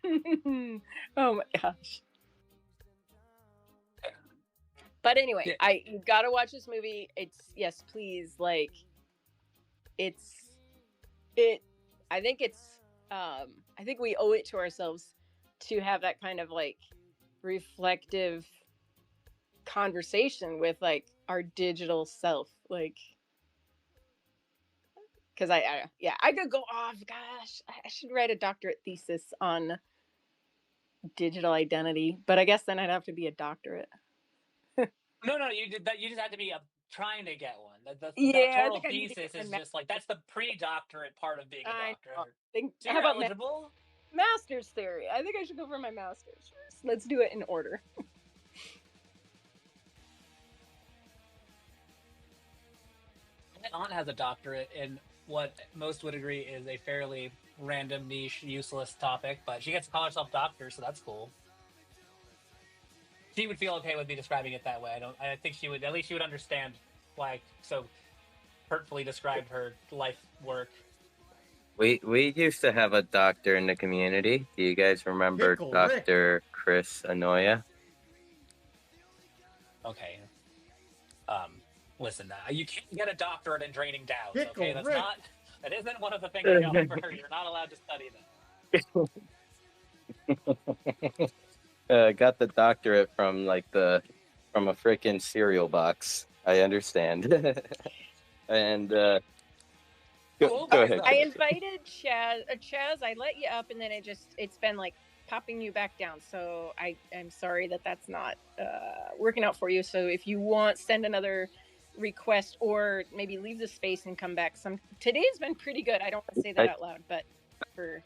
on? Oh my gosh. But anyway, you gotta watch this movie. Yes, please. Like, I think we owe it to ourselves to have that kind of like reflective conversation with like our digital self, like, because I could go off. Gosh, I should write a doctorate thesis on digital identity, but I guess then I'd have to be a doctorate. No, you did that. You just had to be trying to get one. The doctoral thesis is just like that's the pre-doctorate part of being a doctor. So how about eligible? Master's theory. I think I should go for my master's first. Let's do it in order. My aunt has a doctorate in what most would agree is a fairly random, niche, useless topic, but she gets to call herself doctor, so that's cool. She would feel okay with me describing it that way. I think she would, at least she would understand why I so hurtfully described her life work. We used to have a doctor in the community. Do you guys remember Dr. Chris Anoya? Okay. Listen, you can't get a doctorate in draining doubts. Okay, that isn't one of the things they offer. You're not allowed to study that. Got the doctorate from from a freaking cereal box. I understand. And go ahead. I Vanessa. invited Chaz. Chaz, I let you up, and then it's been like popping you back down. So I'm sorry that that's not working out for you. So if you want, send another request, or maybe leave the space and come back. Today's been pretty good. I don't want to say that I, out loud, but for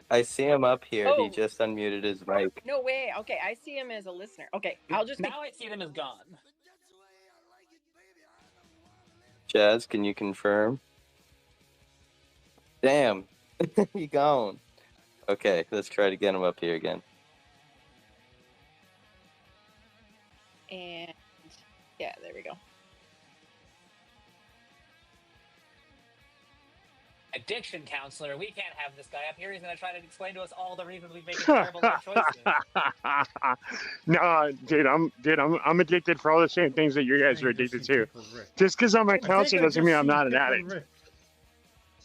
I see him up here. He oh just unmuted his mic. no way. Okay, I see him as a listener. Okay, I'll just Now I see them as gone. Jazz, can you confirm? Damn, he gone. Okay, let's try to get him up here again. and yeah, there we go. Addiction counselor. We can't have this guy up here. He's going to try to explain to us all the reasons we make terrible life choices. No, dude, I'm addicted for all the same things that you guys are addicted to. Just because I'm a counselor doesn't mean I'm not an addict.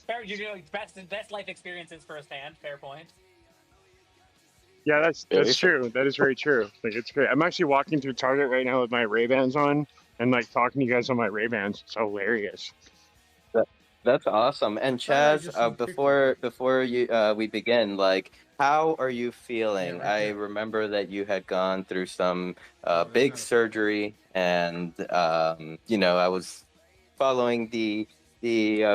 Fair, you're doing best life experiences firsthand. Fair point. Yeah, that's true. That is very true. Like, it's great. I'm actually walking through Target right now with my Ray-Bans on and like talking to you guys on my Ray-Bans. It's hilarious. That's awesome. And Chaz, before we begin, like, how are you feeling? I remember that you had gone through some big surgery, and I was following the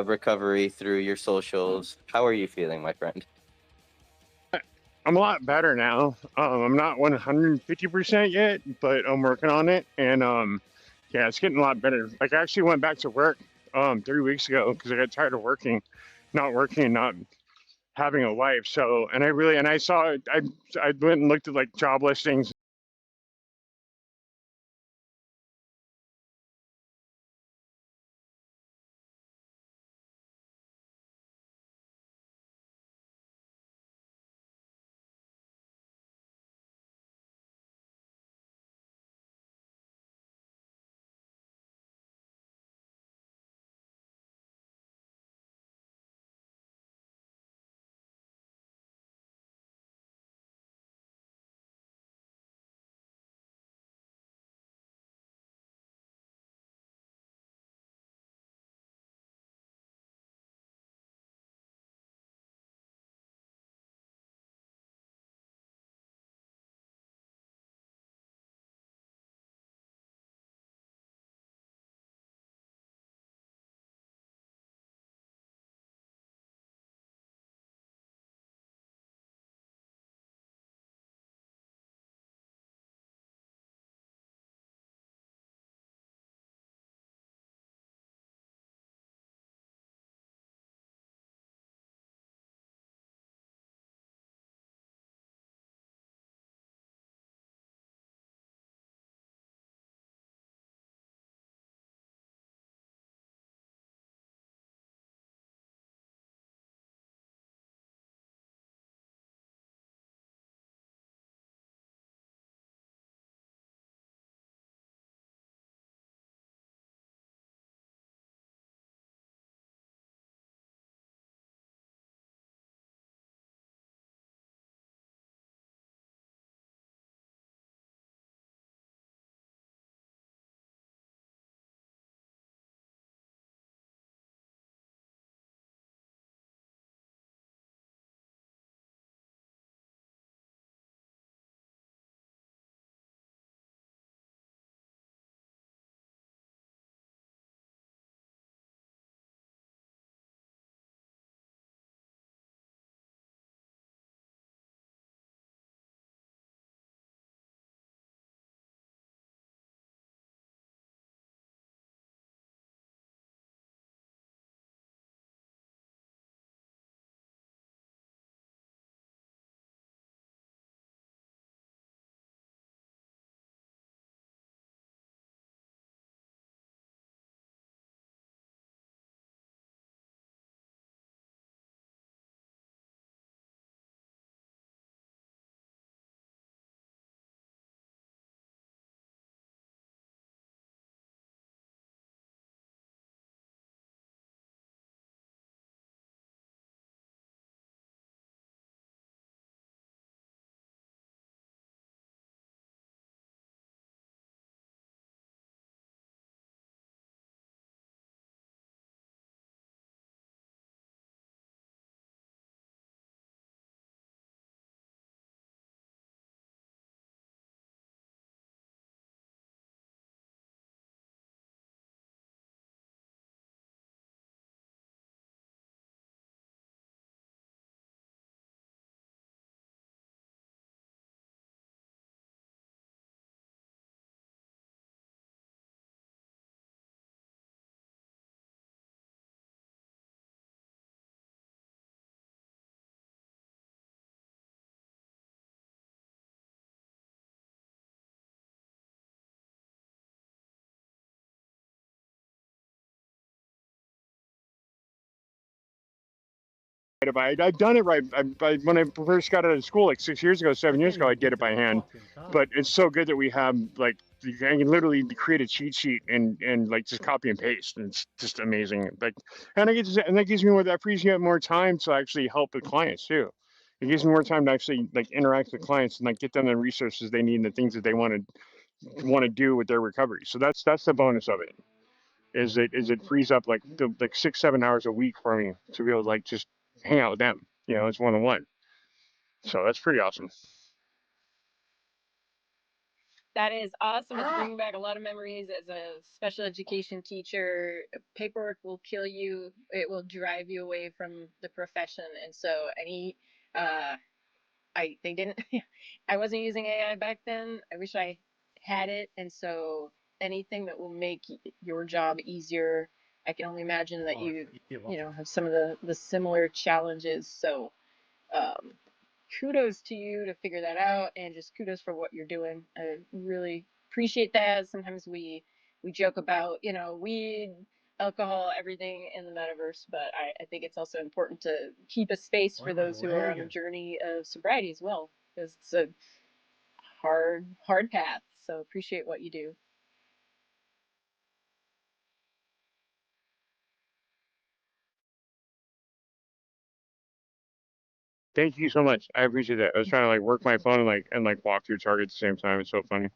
recovery through your socials. How are you feeling, my friend? I'm a lot better now. I'm not 150% yet, but I'm working on it, and yeah, it's getting a lot better. Like, I actually went back to work 3 weeks ago because I got tired of not working, not having a life. So, and I saw I went and looked at like job listings I've done it right. When I first got out of school, like 6 years ago, 7 years ago, I did it by hand. But it's so good that we have like you can literally create a cheat sheet and like just copy and paste, and it's just amazing. Like, and that gives me more, that frees you up more time to actually help the clients too. It gives me more time to actually like interact with clients and like get them the resources they need and the things that they want to do with their recovery. So that's the bonus of it. It frees up like 6-7 hours a week for me to be able to like just hang out with them. It's one on one. So that's pretty awesome. That is awesome. It's bringing back a lot of memories as a special education teacher. Paperwork will kill you. It will drive you away from the profession. And so uh, they didn't, I wasn't using AI back then. I wish I had it. And so anything that will make your job easier, I can only imagine that have some of the similar challenges. So, um, kudos to you to figure that out, and just kudos for what you're doing. I really appreciate that. Sometimes we joke about weed, alcohol, everything in the metaverse, but I think it's also important to keep a space for those who are on the journey of sobriety as well, because it's a hard path. So appreciate what you do. Thank you so much. I appreciate that. I was trying to like work my phone and walk through Target at the same time. It's so funny.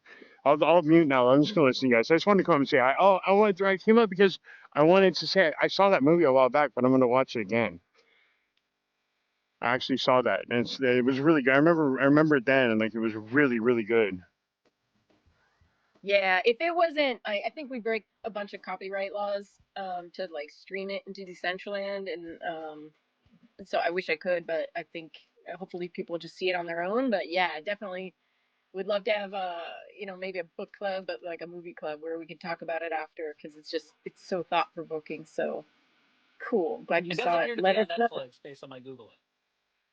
I'll mute now. I'm just gonna listen to you guys. I just wanted to come and say I came up because I wanted to say I saw that movie a while back, but I'm gonna watch it again. I actually saw that, and it was really good. I remember it then, and like it was really really good. Yeah, if it wasn't, I think we break a bunch of copyright laws to like stream it into Decentraland, and so I wish I could, but I think hopefully people just see it on their own. But yeah, definitely would love to have maybe a book club, but like a movie club where we could talk about it after, because it's so thought provoking. So cool, glad you It does saw appear it. to Let be on us know. Netflix based on my Google.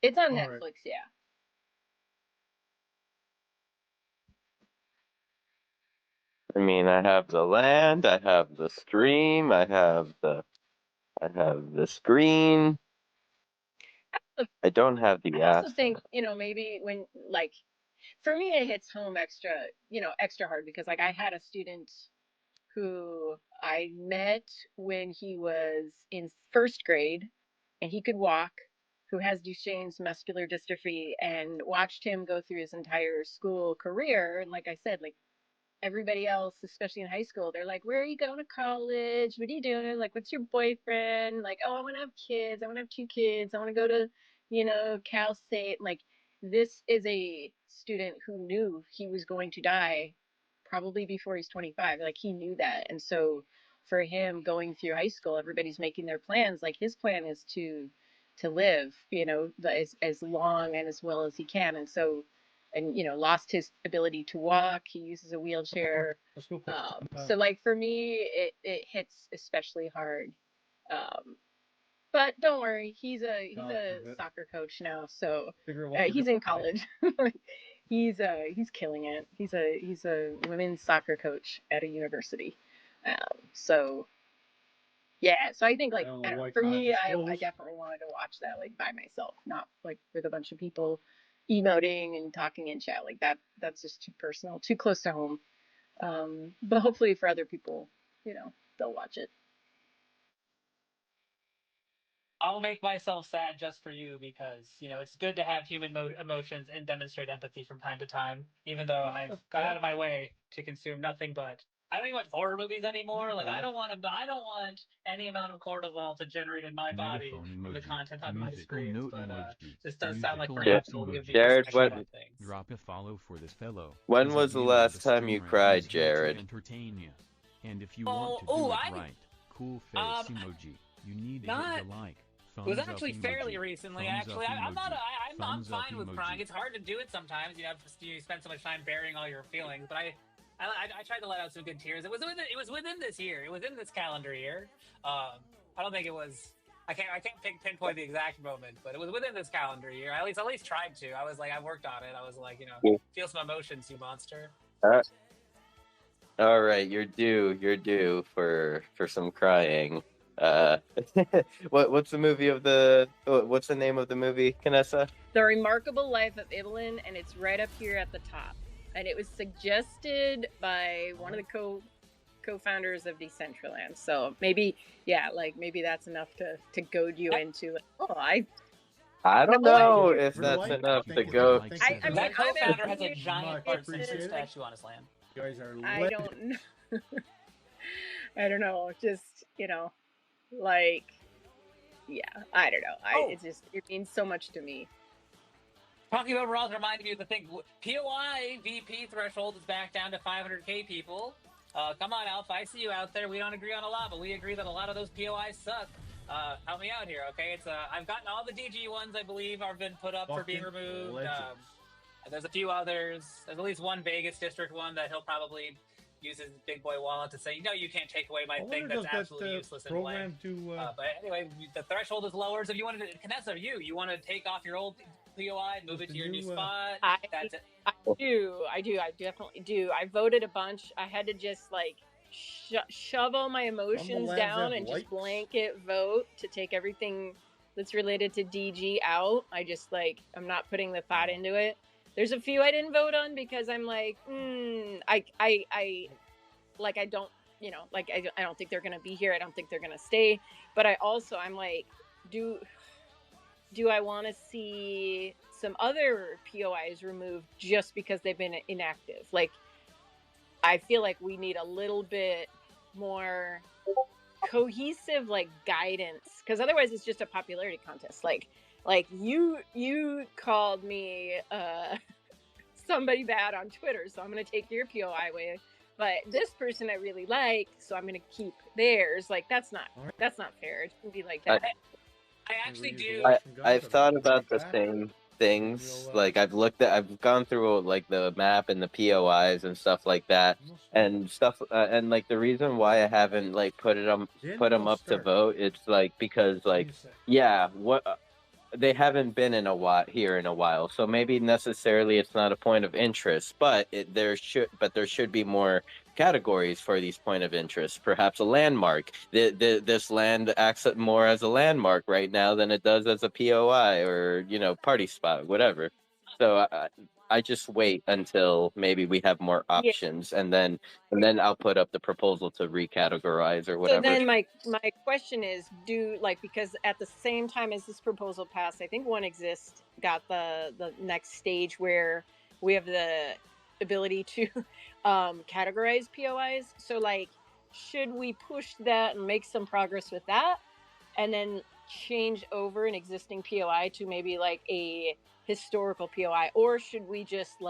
It's on Netflix, yeah. I mean, I have the land, I have the stream, I have the screen. I don't have the I also asset. think maybe when like for me it hits home extra hard, because like I had a student who I met when he was in first grade and he could walk, who has Duchenne's muscular dystrophy, and watched him go through his entire school career. And like I said, like everybody else, especially in high school, they're like, where are you going to college? What are you doing? Like, what's your boyfriend? Like, oh, I want to have kids. I want to have 2 kids. I want to go to, Cal State. Like, this is a student who knew he was going to die probably before he's 25. Like, he knew that. And so for him going through high school, everybody's making their plans. Like, his plan is to live, as long and as well as he can. And so, and lost his ability to walk. He uses a wheelchair. So like for me, it hits especially hard. Um, but don't worry, he's a soccer coach now, so he's in college. He's killing it. He's a women's soccer coach at a university. So yeah, so I think like for me, I definitely wanted to watch that like by myself, not like with a bunch of people emoting and talking in chat. Like that's just too personal, too close to home. But hopefully for other people, they'll watch it. I'll make myself sad just for you, because it's good to have human emotions and demonstrate empathy from time to time. Even though I've gone out of my way to consume nothing but, I don't even watch horror movies anymore. Like I don't want any amount of cortisol to generate in my body Megaphone from the emoji. content on my Musical screens. note But emoji. this does sound like Musical perhaps laugh it will give me emoji. Jared, perspective what on things. Drop a follow for this fellow. when He's a was the gamer, last time you streamer, and cried, he's here to Jared? entertain you. And if you Oh, want to do it I right, cool face emoji. You need to not. hit the like. It was Thumbs up actually fairly emoji. recently. Thumbs Actually, up I'm not. emoji. I'm Thumbs up fine with emoji. crying. It's hard to do it sometimes. You spend so much time burying all your feelings. But I tried to let out some good tears. It was within this year. It was in this calendar year. I don't think it was. I can't pinpoint the exact moment, but it was within this calendar year. I at least tried to. I was like, I worked on it. I was like, feel some emotions, you monster. All right, you're due for some crying. Uh, what's the movie of what's the name of the movie, Canessa? The Remarkable Life of Evelyn, and it's right up here at the top. And it was suggested by one of the co-founders of Decentraland. So maybe, yeah, like maybe that's enough to goad you into. Oh, I don't know if that's Like, enough to thank you, go. thank you, I thank mean, That you. co-founder has a Much giant Bart Simpson appreciated. statue on his land. You guys are I don't know. I don't know. Just, like, yeah, I don't know. It means so much to me. Talking about Raws reminded me of the thing. POI VP threshold is back down to 500k people. Come on, Alpha. I see you out there. We don't agree on a lot, but we agree that a lot of those POIs suck. Help me out here, okay? It's I've gotten all the DG ones, I believe, have been put up for being removed. There's a few others. There's at least one Vegas district one that he'll probably use his big boy wallet to say, no, you can't take away my thing that's absolutely useless and blank. But anyway, the threshold is lower. So if you want to, Canessa, you want to take off your old POI, move it to your new spot? I do. I definitely do. I voted a bunch. I had to just like shove all my emotions down and just blanket vote to take everything that's related to DG out. I just I'm not putting the thought into it. There's a few I didn't vote on because I'm like, I don't, I don't think they're gonna be here. I don't think they're gonna stay. But I'm like, do I want to see some other POIs removed just because they've been inactive? Like, I feel like we need a little bit more cohesive guidance, because otherwise it's just a popularity contest. Like you called me somebody bad on Twitter, so I'm gonna take your POI away. But this person I really like, so I'm gonna keep theirs. Like that's not fair. It shouldn't be like that. I actually do. I've thought about the same things. Like I've gone through like the map and the POIs and stuff like that, and stuff. And like the reason why I haven't like put them up to vote, it's like because they haven't been in a while, so maybe necessarily it's not a point of interest, but there should be more categories for these point of interest. Perhaps a landmark. This land acts more as a landmark right now than it does as a POI or party spot, whatever. So I just wait until maybe we have more options, and then I'll put up the proposal to recategorize or whatever. So then my question is, because at the same time as this proposal passed, I think One Exist got the next stage where we have the ability to categorize POIs. So should we push that and make some progress with that, and then change over an existing POI to maybe a historical POI, or should we just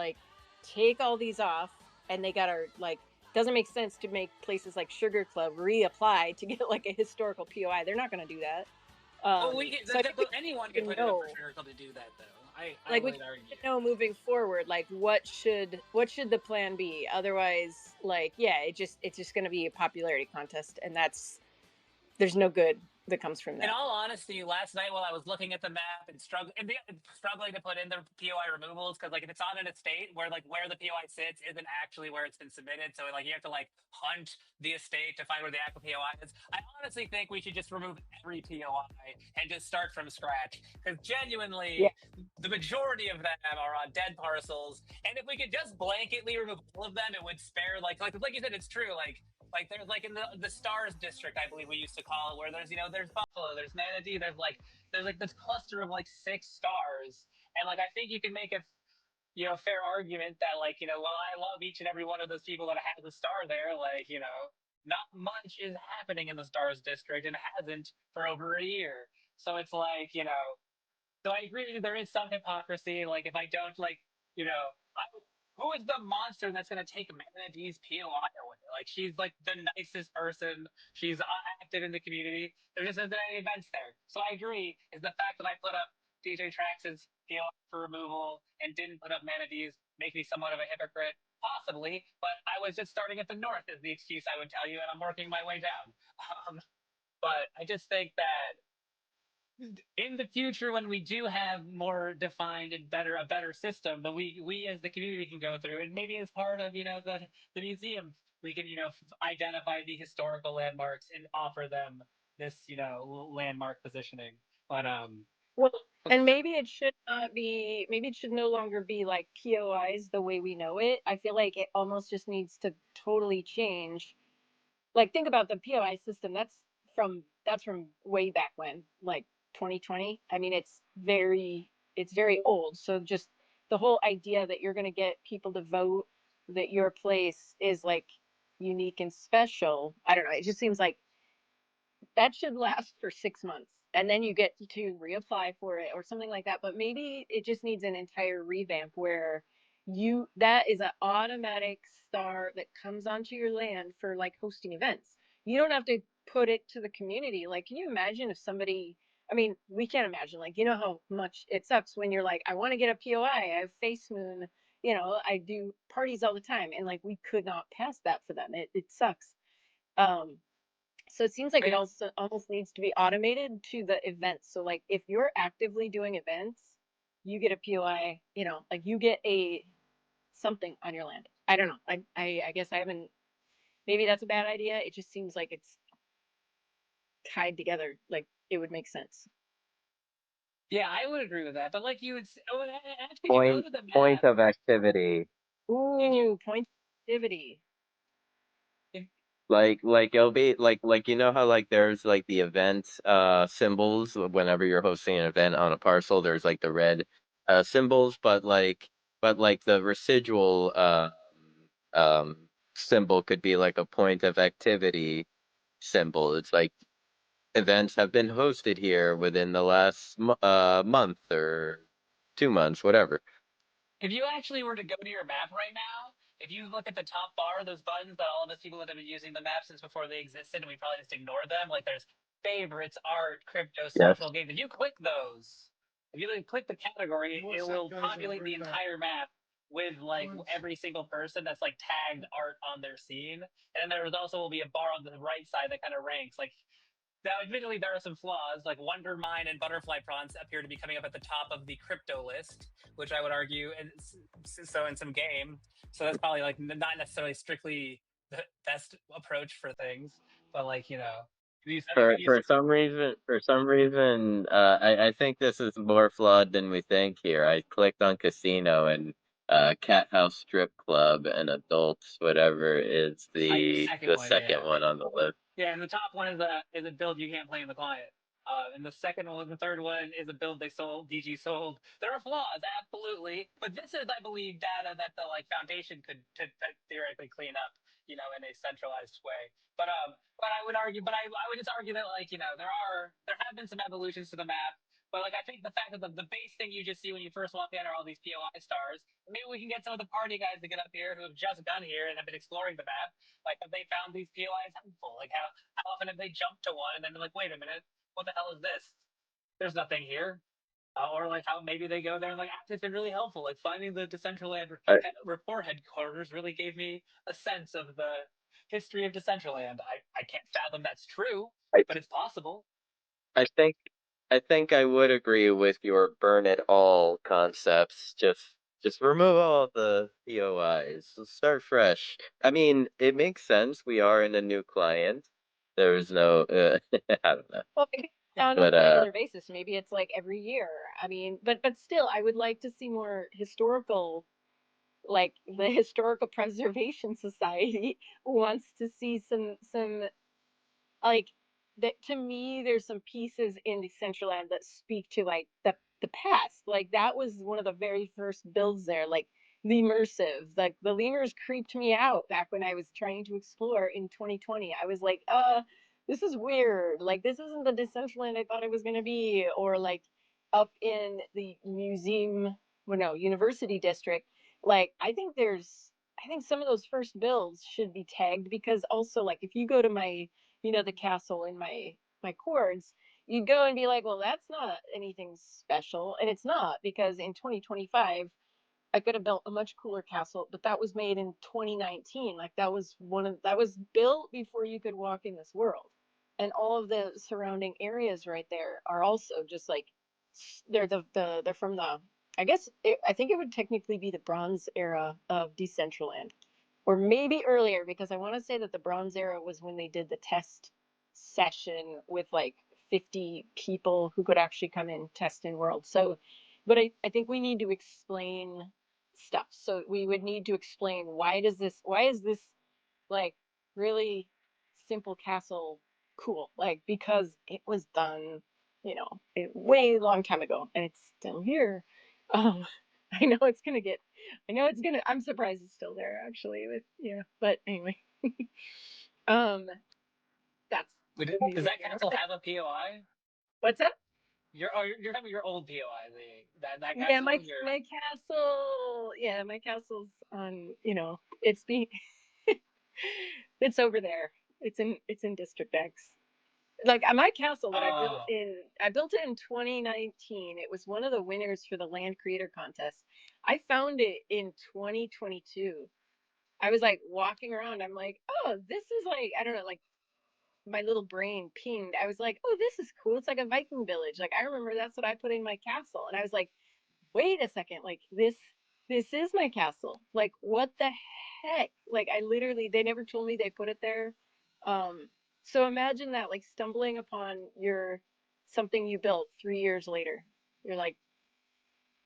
take all these off and they got our doesn't make sense to make places like Sugar Club reapply to get a historical POI. They're not going to do that. Anyone can put it up for Sugar Club to do that, though. I would argue. Know moving forward, what should the plan be? Otherwise, it's just going to be a popularity contest, and there's no good that comes from that. In all honesty, last night while I was looking at the map and struggling to put in the POI removals, because if it's on an estate where where the POI sits isn't actually where it's been submitted, so you have to hunt the estate to find where the actual POI is. I honestly think we should just remove every POI and just start from scratch, because genuinely the majority of them are on dead parcels, and if we could just blanketly remove all of them, it would spare like you said, it's true. There's in the Stars district, I believe we used to call it, where there's there's Buffalo, there's Manatee, there's this cluster of 6 stars, and I think you can make a fair argument that while I love each and every one of those people that has a star there, not much is happening in the Stars district and hasn't for over a year. So it's so I agree there is some hypocrisy. If I don't who is the monster that's going to take Manatee's POI away? She's the nicest person. She's active in the community. There just isn't any events there. So I agree. Is the fact that I put up DJ Trax's POI for removal and didn't put up Manatee's make me somewhat of a hypocrite? Possibly, but I was just starting at the north is the excuse I would tell you, and I'm working my way down. But I just think that in the future, when we do have more defined and a better system that we as the community can go through, and maybe as part of the museum, we can identify the historical landmarks and offer them this landmark positioning. But Well, and maybe it should not be, maybe it should no longer be like POIs the way we know it. I feel like it almost just needs to totally change. Like think about the POI system. That's from way back when, like 2020. I mean, it's very old. So just the whole idea that you're going to get people to vote that your place is like unique and special. I don't know. It just seems like that should last for 6 months and then you get to reapply for it or something like that. But maybe it just needs an entire revamp where that is an automatic star that comes onto your land for like hosting events. You don't have to put it to the community. Like, can you imagine if somebody, I mean, we can't imagine, like, you know how much it sucks when you're like, I want to get a POI, I have Face Moon, I do parties all the time, and like we could not pass that for them. It sucks. um so it seems like it also almost needs to be automated to the events. So like if you're actively doing events, you get a POI, like you get a something on your land. I don't know. I guess I haven't, maybe that's a bad idea. It just seems like it's tied together. Like it would make sense. yeah, I would agree with that. But like you would, actually, if you go Point to the point map, of activity. Ooh, point activity. if, Like it'll be like how like there's like the event symbols whenever you're hosting an event on a parcel, there's like the red symbols, but like the residual um symbol could be like a point of activity symbol. It's like events have been hosted here within the last month or 2 months, whatever. if you actually were to go to your map right now, if you look at the top bar, those buttons that all of us people that have been using the map since before they existed, and we probably just ignored them, like there's favorites, art, crypto, Yes. social games. If you click those, if you click the category, it What's up, will guys? I'll populate the bring back entire map with like lunch. every single person that's like tagged art on their scene. And there also will be a bar on the right side that kind of ranks like. Now, admittedly, there are some flaws. Like Wonder Mine and Butterfly Prawns appear to be coming up at the top of the crypto list, which I would argue, and so in some game. So that's probably like not necessarily strictly the best approach for things, but like these other For these. some reason, I think this is more flawed than we think here. I clicked on casino and cat house strip club and adults, whatever is The the second the one, yeah. second one on the list. Yeah, and the top one is a build you can't play in the client. And the second one, the third one is a build they sold, DG sold. There are flaws, absolutely, but this is, I believe, data that the like foundation could theoretically clean up, in a centralized way. But I would argue, I would just argue that like there have been some evolutions to the map. But like I think the fact that the base thing you just see when you first walk in are all these POI stars. Maybe we can get some of the party guys to get up here who have just done here and have been exploring the map. Like, have they found these POIs helpful? Like, how often have they jumped to one and then they're like, wait a minute, what the hell is this? There's nothing here. Or like how maybe they go there and like it's been really helpful. Like finding the Decentraland I report headquarters really gave me a sense of the history of Decentraland. I can't fathom that's true, I but it's possible. I think I think I would agree with your burn it all concepts. Just remove all the POIs. Start fresh. I mean, it makes sense. We are in a new client. There's no I don't know. Well, maybe Yeah. on a But regular basis. Maybe it's like every year. I mean, but still, I would like to see more historical, like the Historical Preservation Society wants to see some like that. To me, there's some pieces in Decentraland that speak to like the past. Like that was one of the very first builds there, like the immersive. Like the lemurs creeped me out back when I was trying to explore in 2020. I was like, this is weird. Like this isn't the Decentraland I thought it was gonna be. Or like up in the museum, well, no, university district. Like I think some of those first builds should be tagged, because also like if you go to my, the castle in my chords, you'd go and be like, well, that's not anything special. And it's not, because in 2025 I could have built a much cooler castle, but that was made in 2019. Like that was built before you could walk in this world. And all of the surrounding areas right there are also just like they're from the, I think it would technically be the Bronze Era of Decentraland, or maybe earlier, because I want to say that the Bronze Era was when they did the test session with like 50 people who could actually come in, test in world. So, but I think we need to explain stuff. So we would need to explain why is this like really simple castle cool? Like, because it was done, a way long time ago and it's still here. Um, I know it's gonna get, I'm surprised it's still there actually but anyway. um, that's, Does that castle have a POI? What's that? You're talking about your old POI, that Yeah, castle. my castle. Yeah, my castle's on. It's being. It's over there. It's in District X. Like my castle that I built it in 2019. It was one of the winners for the Land Creator Contest. I found it in 2022. I was like walking around. I'm like, oh, this is like I don't know, like my little brain pinged. I was like, oh, this is cool. It's like a Viking village. Like I remember that's what I put in my castle, and I was like, wait a second, like this is my castle. Like what the heck? Like I literally they never told me they put it there. So imagine that, like stumbling upon your something you built 3 years later. You're like,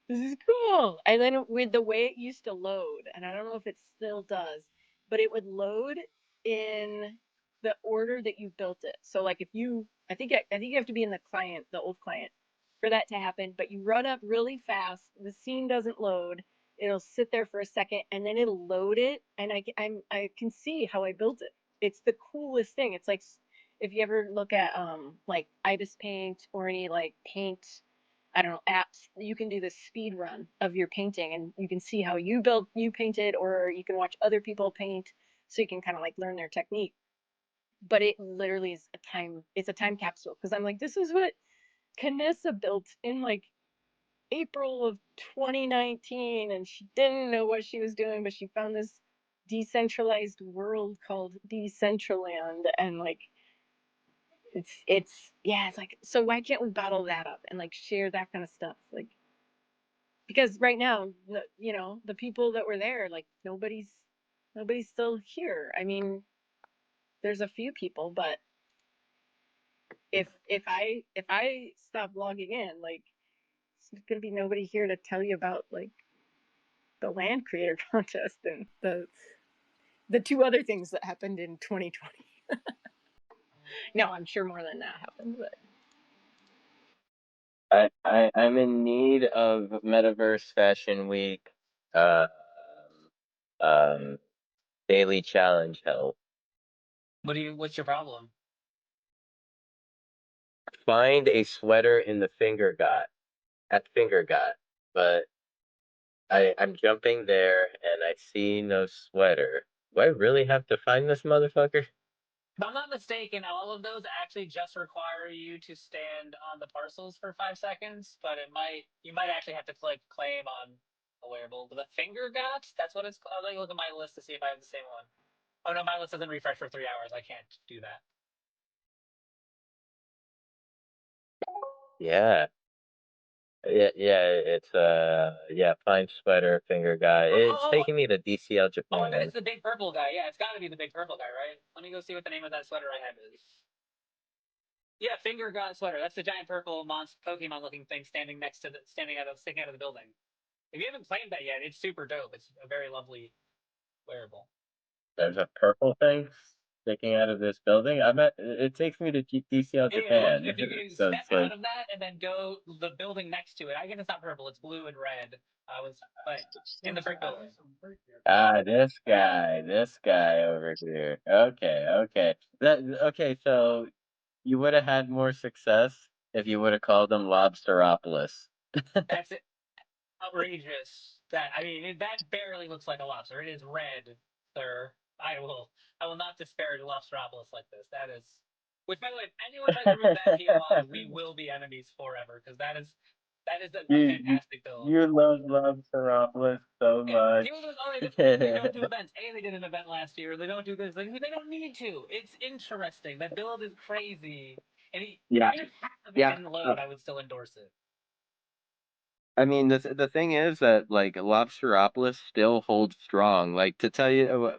this is cool. And then with the way it used to load, and I don't know if it still does, but it would load in the order that you built it. So like if you, I think you have to be in the client, the old client, for that to happen. But you run up really fast, the scene doesn't load. It'll sit there for a second, and then it'll load it, and I can see how I built it. It's the coolest thing. It's like if you ever look at like Ibis Paint or any like paint, I don't know, apps, you can do this speed run of your painting and you can see how you painted, or you can watch other people paint so you can kind of like learn their technique. But it literally is it's a time capsule because I'm like, this is what Canessa built in like April of 2019 and she didn't know what she was doing, but she found this decentralized world called Decentraland and like it's like, so why can't we bottle that up and like share that kind of stuff, like because right now the people that were there, like nobody's still here. I mean, there's a few people, but if I stop logging in, like there's gonna be nobody here to tell you about like the land creator contest and the two other things that happened in 2020. No, I'm sure more than that happened, but I'm in need of Metaverse Fashion Week, uh, um, daily challenge help. What's your problem? Find a sweater in the Finger Got, but I'm jumping there and I see no sweater. Do I really have to find this motherfucker? If I'm not mistaken, all of those actually just require you to stand on the parcels for 5 seconds, but you might actually have to click claim on a wearable. The finger got, that's what it's called. Let me look at my list to see if I have the same one. Oh no, my list doesn't refresh for 3 hours. I can't do that. Yeah. Yeah, it's find sweater finger guy. It's taking me to DCL Oh, I bet Japan. it's the big purple guy. Yeah, it's got to be the big purple guy, right? Let me go see what the name of that sweater I have is. Yeah, finger god sweater. That's the giant purple monster Pokemon looking thing standing sticking out of the building. If you haven't claimed that yet, it's super dope. It's a very lovely wearable. There's a purple thing sticking out of this building. It takes me to DCL Japan. If you can So step it's like, out of that and then go the building next to it. I guess it's not purple, it's blue and red. But in the brick building. this guy over here. Okay. Okay, so you would have had more success if you would have called him Lobsteropolis. That's it. Outrageous. That barely looks like a lobster. It is red, sir. I will not disparage Lobsteropolis like this. That is, which by the way, if anyone tries to remove that POI, we will be enemies forever because that is a fantastic build. You love Lobsteropolis so much. People just they don't do events. They did an event last year. They don't do this. They don't need to. It's interesting. That build is crazy. And even if half of it didn't load, I would still endorse it. I mean, the thing is that like Lobsteropolis still holds strong. Like to tell you,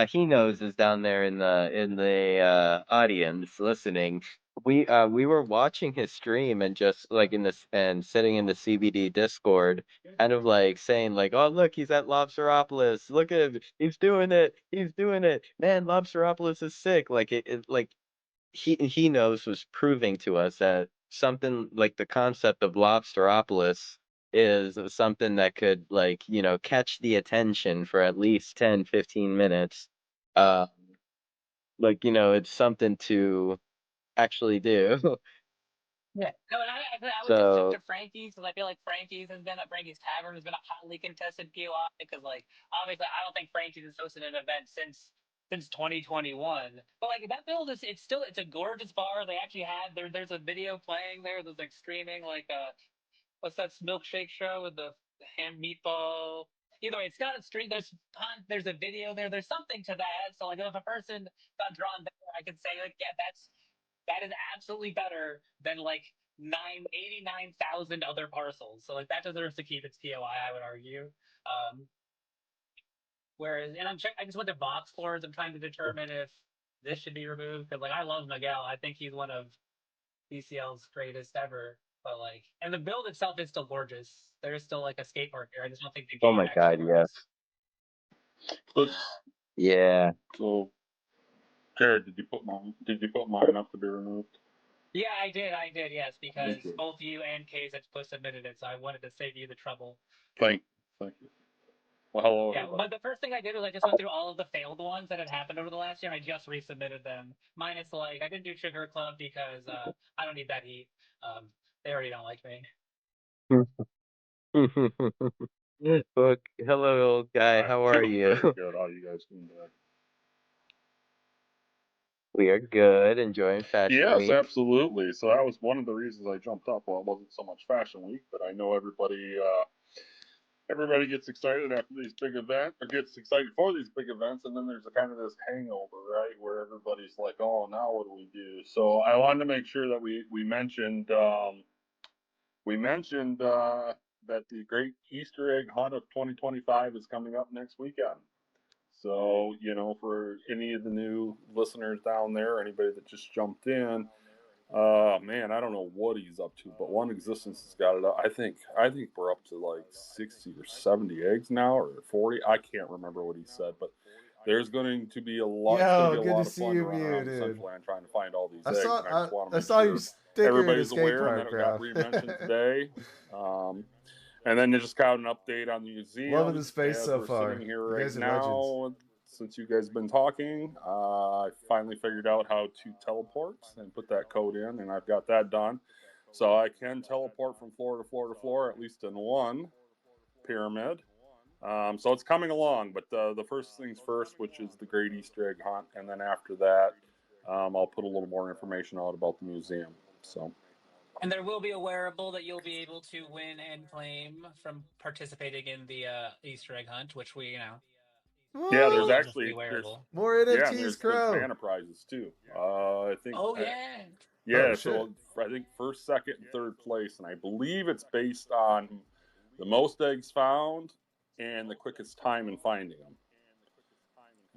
he knows is down there in the audience listening. We were watching his stream and just like in this and sitting in the CBD Discord, kind of like saying like, "Oh look, he's at Lobsteropolis. Look at him. He's doing it. He's doing it. Man, Lobsteropolis is sick." Like it like he knows was proving to us that something like the concept of Lobsteropolis is something that could like, catch the attention for at least 10, 15 minutes. Uh like, it's something to actually do. Yeah. No, and I would just jump So to Frankie's because I feel like Frankie's Tavern has been a hotly contested POI because like obviously I don't think Frankie's has hosted an event since 2021. But like that build is it's a gorgeous bar. They actually had there's a video playing there. There's like streaming like what's that milkshake show with the ham meatball. Either way, it's got a stream. There's a video there. There's something to that. So like if a person got drawn there, I could say like yeah that is absolutely better than like 89,000 other parcels. So like that deserves to keep its POI, I would argue. Um, whereas, and I just went to box scores. I'm trying to determine if this should be removed because like I love Miguel. I think he's one of BCL's greatest ever. But like, and the build itself is still gorgeous. There is still like a skate park here. I just don't think the oh game my actually God, yes. works. But Yeah. so, Jared, did you put mine up to be removed? Yeah, I did. Yes, because Thank you. both you and Case had submitted it, so I wanted to save you the trouble. Thank you. Well, hello, Yeah, everybody. but the first thing I did was I just went through all of the failed ones that had happened over the last year, and I just resubmitted them. Minus like I didn't do Sugar Club because I don't need that heat. They already don't like me. Look, hello, old guy. How are you? Very good. How you guys doing today? We are good. Enjoying Fashion Yes, Week. absolutely. So that was one of the reasons I jumped up. Well, it wasn't so much Fashion Week, but I know everybody gets excited after these big events, or gets excited for these big events, and then there's a kind of this hangover, right, where everybody's like, "Oh, now what do we do?" So I wanted to make sure that we mentioned that the Great Easter Egg Hunt of 2025 is coming up next weekend. So, for any of the new listeners down there, anybody that just jumped in, man, I don't know what he's up to, but One Existence has got it up. I think we're up to like 60 or 70 eggs now, or 40. I can't remember what he said, but there's going to be a lot. It's going to be a lot of fun running around Decentraland trying to find all these eggs. And I just want to make sure everybody's aware and that it got re-mentioned today. And then just kind of an update on the museum. Loving the space as so we're far. Sitting here You right guys are now, legends. since you guys have been talking, I finally figured out how to teleport and put that code in, and I've got that done. So I can teleport from floor to floor to floor, at least in one pyramid. So it's coming along, but the first things first, which is the Great Easter Egg Hunt, and then after that, I'll put a little more information out about the museum. So. And there will be a wearable that you'll be able to win and claim from participating in the Easter egg hunt, which we, Yeah, there's actually more NFTs, there's mana prizes too. I think. Oh yeah. Yeah, oh, so I think first, second, and third place, and I believe it's based on the most eggs found and the quickest time in finding them.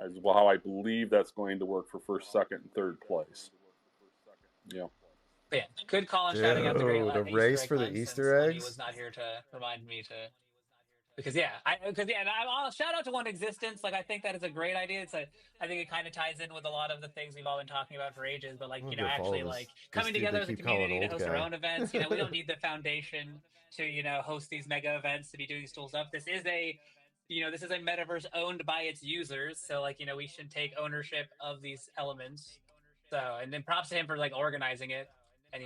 As well, how I believe that's going to work for first, second, and third place. Yeah. Yeah, good call on shouting out the great the race for the Easter eggs. He was not here to remind me to, because and I'll shout out to One Existence. Like I think that is a great idea. I think it kind of ties in with a lot of the things we've all been talking about for ages. But like actually like coming together as a community to host our own events. We don't need the foundation to host these mega events to be doing cool stuff. This is a metaverse owned by its users. So like we should take ownership of these elements. So and then props to him for like organizing it. And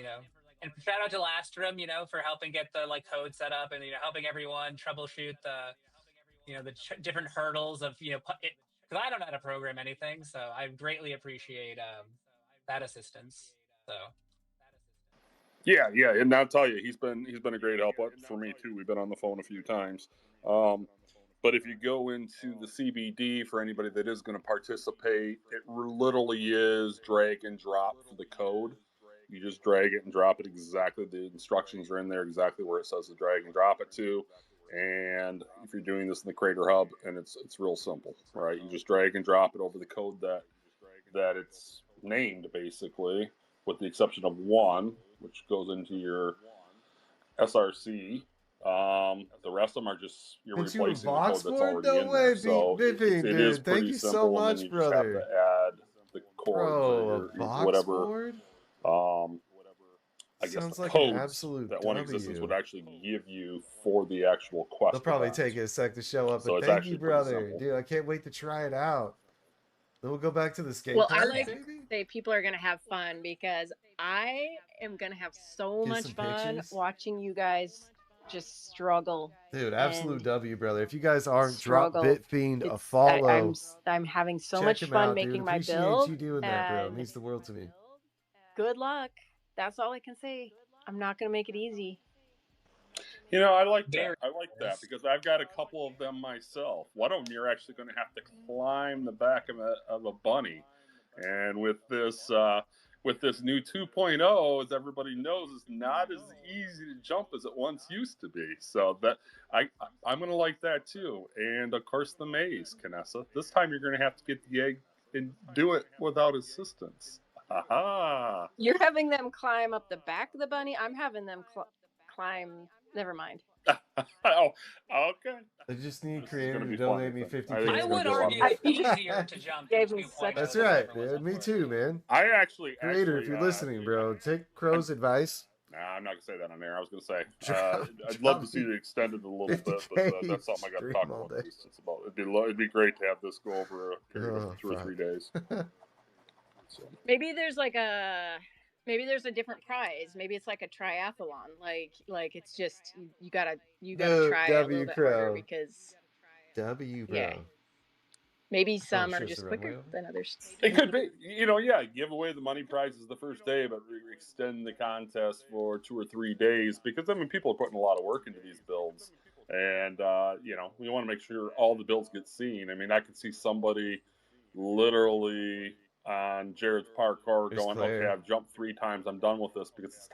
and shout out to Lastrum, for helping get the like code set up and helping everyone troubleshoot the different hurdles of because I don't know how to program anything, so I greatly appreciate that assistance. So yeah, and I'll tell you, he's been a great help for me too. We've been on the phone a few times. But if you go into the CBD for anybody that is going to participate, it literally is drag and drop for the code. You just drag it and drop it exactly. The instructions are in there exactly where it says to drag and drop it to. And if you're doing this in the Creator Hub, and it's real simple, right? You just drag and drop it over the code that it's named, basically, with the exception of one, which goes into your SRC. The rest of them are just you're Into a replacing the code that's box already no in way, there. So Bipping, it is dude. Thank pretty you so simple, and then much, you just have brother. to add the chords Bro, or a box whatever. board? I guess Sounds the like an codes absolute that One W. Existence would actually give you for the actual quest. They'll probably event. take a sec to show up, So but it's thank actually you, pretty brother. simple. Dude, I can't wait to try it out. Then we'll go back to the skate Well, park, I like maybe? to say people are going to have fun because I am going to have so Get much some fun pictures? watching you guys just struggle. Dude, absolute and W, brother. If you guys aren't, drop struggle. Bitfiend a It's follow. I'm having so Check much him fun out, dude. making my Appreciate build. you doing that, bro. It And means the world to me. good luck. That's all I can say. I'm not going to make it easy. You know, I like that. I like that because I've got a couple of them myself. One of them you're actually going to have to climb the back of a bunny, and with this new 2.0, as everybody knows, it's not as easy to jump as it once used to be. So that I'm going to like that too. And of course the maze, Canessa. This time you're going to have to get the egg and do it without assistance. Ha You're having them climb up the back of the bunny. I'm having them climb. Never mind. Oh, okay. I just need This is creator gonna to be donate fun, me I think. 50 I think it's I gonna would be a lot of argue fun. it's easier to jump in 2.0 That's than right, ever was dude. Me before. too, man. I actually Creator, if you're listening, bro, take Crow's advice. Nah, I'm not gonna say that on air. I was gonna say I'd Drop love to see it extended a little 50K bit, but that's something I got to stream talk all about day. Existence about. It'd be great to have this go over a period of 2 or 3 days. So. Maybe there's a different prize. Maybe it's like a triathlon. Like it's just you gotta try a little bit harder because W, bro. yeah. Maybe some sure are it's just the runway quicker over? than others. It could be, yeah, give away the money prizes the first day, but extend the contest for 2 or 3 days because people are putting a lot of work into these builds, and we want to make sure all the builds get seen. I mean, I could see somebody literally on Jared's parkour going, okay, I've jumped 3 times, I'm done with this because it's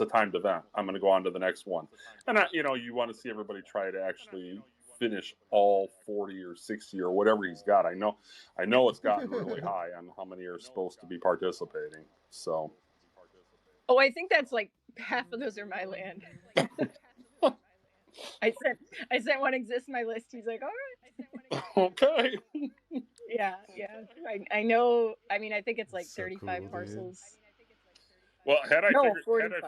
a timed event. I'm going to go on to the next one, and you want to see everybody try to actually finish all 40 or 60 or whatever he's got. I know it's gotten really high on how many are supposed to be participating. So, I think that's like half of those are my land. I sent One Exists my list. He's like, all right. Okay. Yeah. I know. I mean, I think it's like 35 cool, parcels. Well, had I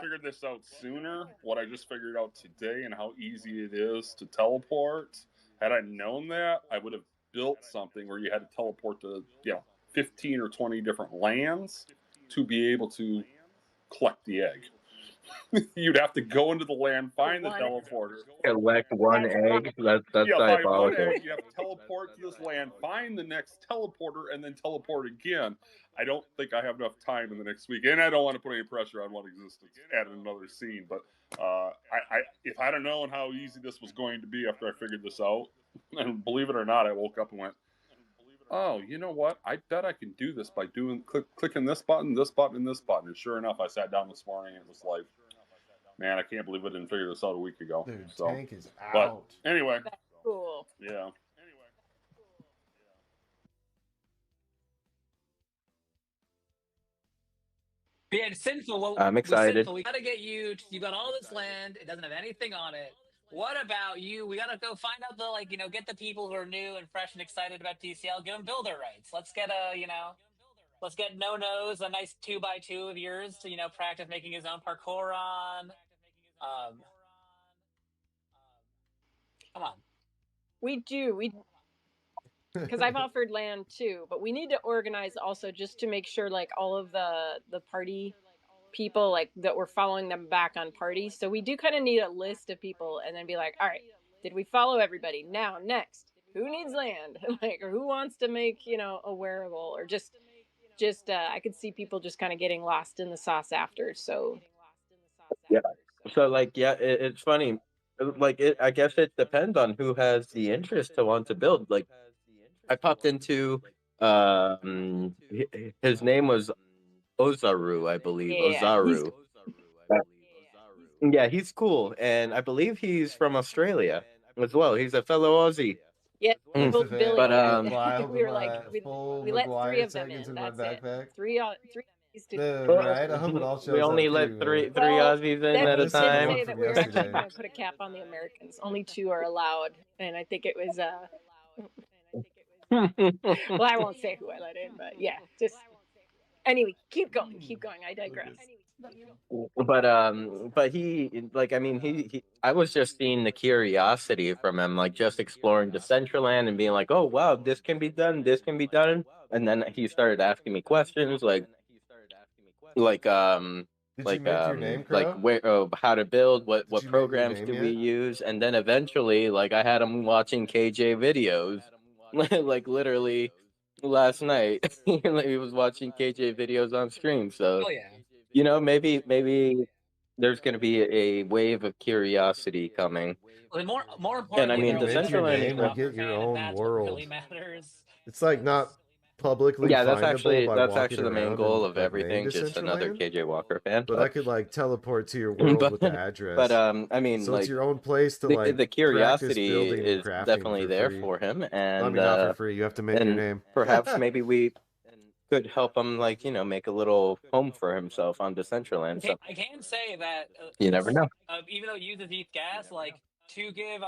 figured this out sooner, what I just figured out today and how easy it is to teleport, had I known that, I would have built something where you had to teleport to 15 or 20 different lands to be able to collect the egg. You'd have to go into the land, find the teleporter. Collect one egg? That's Find diabolical. one egg, you have to teleport to this land, find the next teleporter, and then teleport again. I don't think I have enough time in the next week, and I don't want to put any pressure on One Existence, add another scene, but if I'd have known how easy this was going to be after I figured this out, and believe it or not, I woke up and went, oh, you know what? I bet I can do this by clicking this button, and this button. And sure enough, I sat down this morning and it was like, man, I can't believe I didn't figure this out a week ago. Dude, so, Tank is out. But anyway. That's cool. Yeah. Yeah, it's Sinful. I'm excited. Sinful, we gotta get you. You got all this land. It doesn't have anything on it. What about you? We gotta go find out get the people who are new and fresh and excited about DCL. Give them builder rights. Let's get let's get No a nice 2x2 of yours to practice making his own parkour on. Come on. We do. Because I've offered land too, but we need to organize also just to make sure like all of the party people like that we're following them back on parties. So we do kind of need a list of people and then be like, all right, did we follow everybody? Now next, who needs land? Or who wants to make a wearable or just I could see people just kind of getting lost in the sauce after. So yeah. So it's funny. I guess it depends on who has the interest to want to build. Like I popped into his name was Ozaru, I believe. Yeah, he's Ozaru. Yeah, he's cool, and I believe he's from Australia as well. He's a fellow Aussie. yeah. He Thanks, Mm. told Evan. But Billy. I'll reply. I'll We put were like, my full we let three McGuire of them tag in. into my That's it. backpack. Three Aussies to. Dude, well, right? I hope it all we shows only up let too, three man. Well, Aussies in then at I we a just need did the time. one say that from we were actually yesterday. going to put a cap on the Americans. Only two are allowed, and I think it was. Well, I won't say who I let in, but yeah, just anyway. Keep going. Keep going. I digress. But he, like, I mean, I was just seeing the curiosity from him, like just exploring Decentraland and being like, oh wow, this can be done, this can be done, and then he started asking me questions like um Did you make your name, like Crow? where how to build, Did what you make your programs name do we yet? use, and then eventually like I had him watching KJ videos, like literally last night. Like, he was watching KJ videos on stream, so Oh yeah. maybe there's going to be a wave of curiosity coming. Well, more And I importantly, When mean, you there will be make your more Decentraland is KJ name, you going. Walker get your fan, and own that's what really world. matters. It's like not publicly Yeah, findable by that's walking actually the main around goal in of like main everything. Just another Decentraland, KJ Walker fan. but I could like teleport to your world but with the address. I mean, So it's like your own place to like the practice curiosity building and is crafting definitely for there free. for him, I mean, not for free. You have to make your and name. perhaps maybe we could help him, like, make a little home for himself on Decentraland. So I can say that you never know. even though it uses ETH gas, like to give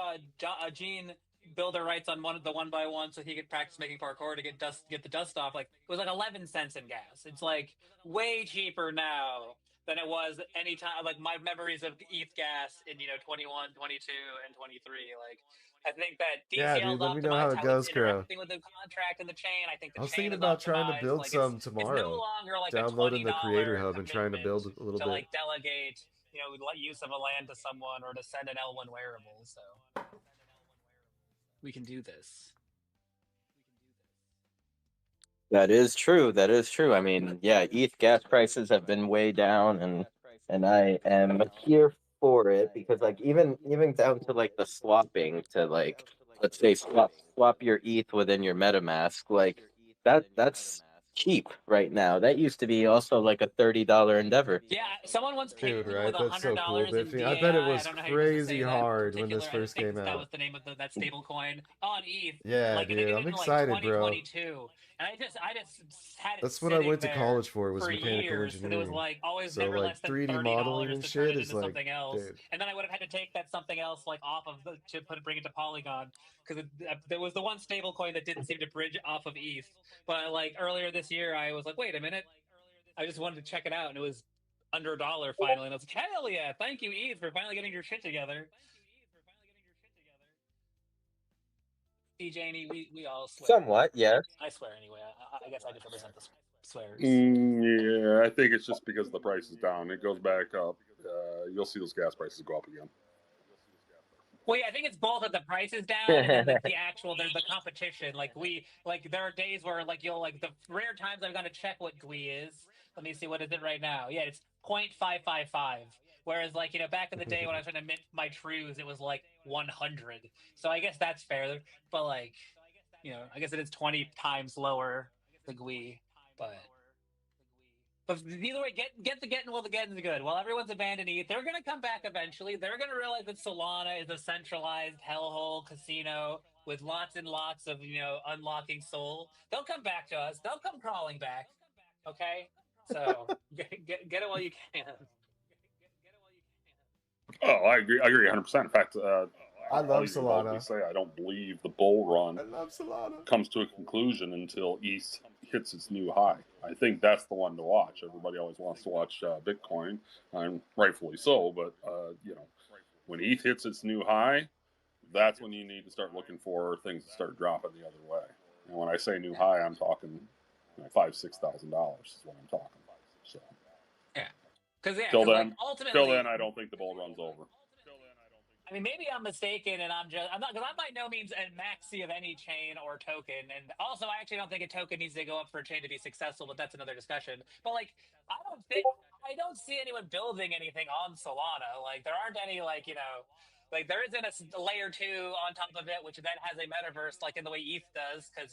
Gene builder rights on the 1x1 so he could practice making parkour to get the dust off, like it was like 11 cents in gas. It's like way cheaper now than it was any time. Like my memories of ETH gas in 21, 22, and 23. Like I think that Yeah, DCL's dude. Let me know how optimized it how it's goes, Crow. interacting with the contract and the chain. I think the I was chain thinking is about trying to optimized. build Like some it's no tomorrow. longer like a Downloading the Creator $20 Hub and trying to commitment build a little to bit. like delegate use of a land to someone or to send an L1 wearable. So we can do this. That is true. That is true. I mean, yeah, ETH gas prices have been way down, and I am here for it because, like, even down to like the swapping to, like, let's say swap your ETH within your MetaMask, like that's cheap right now. That used to be also like a $30 endeavor. Yeah, someone once paid Dude, me with right? That's so cool, $100 in Biffy. I DAI. bet it I was don't know how you're supposed to crazy say that hard when this particular. I first think came that was out. the name of that stable coin on ETH. Yeah, Like, and they dude. did I'm it in like excited, bro. 2022, and I just had it That's what I sitting went to there college for, was for mechanical years because it was engineering. like always So never like less than 3D modeling $30 and to turn shit it is into like, something else, dude. and then I would have had to take that something else like off of bring it to Polygon because there was the one stable coin that didn't seem to bridge off of ETH. But like earlier this year, I was like, wait a minute, I just wanted to check it out, and it was under a dollar finally, and I was like, hell yeah, thank you, ETH, for finally getting your shit together. See, Janie, we all swear. Somewhat, yes. I swear anyway. I guess I just represent the swears. Yeah, I think it's just because the price is down. It goes back up. You'll see those gas prices go up again. Well, yeah, I think it's both that the price is down and then the actual there's the competition. Like there are days where like you'll like the rare times I've got to check what GUI is. Let me see what is it right now. Yeah, it's 0.555. Whereas like back in the day when I was trying to mint my trues, it was like 100. So I guess that's fair. But like I guess it is 20 times lower the GUI. But either way, get the getting while the getting's good. While everyone's abandoning it, they're going to come back eventually. They're going to realize that Solana is a centralized hellhole casino with lots and lots of unlocking soul. They'll come back to us. They'll come crawling back. Okay, so get it while you can. Oh, I agree. I agree 100%. In fact, I love I'll even Solana. boldly say I don't believe the bull run I love Solana. comes to a conclusion until ETH hits its new high. I think that's the one to watch. Everybody always wants to watch Bitcoin, and rightfully so. But when ETH hits its new high, that's when you need to start looking for things to start dropping the other way. And when I say new high, I'm talking $5,000-$6,000 is what I'm talking about. So yeah, because like, ultimately, till then, I don't think the bull run's over. I mean, maybe I'm mistaken, and I'm not, because I'm by no means a maxi of any chain or token, and also I actually don't think a token needs to go up for a chain to be successful, but that's another discussion. But like, I don't see anyone building anything on Solana. Like, there aren't any like like there isn't a layer 2 on top of it, which then has a metaverse like in the way ETH does, because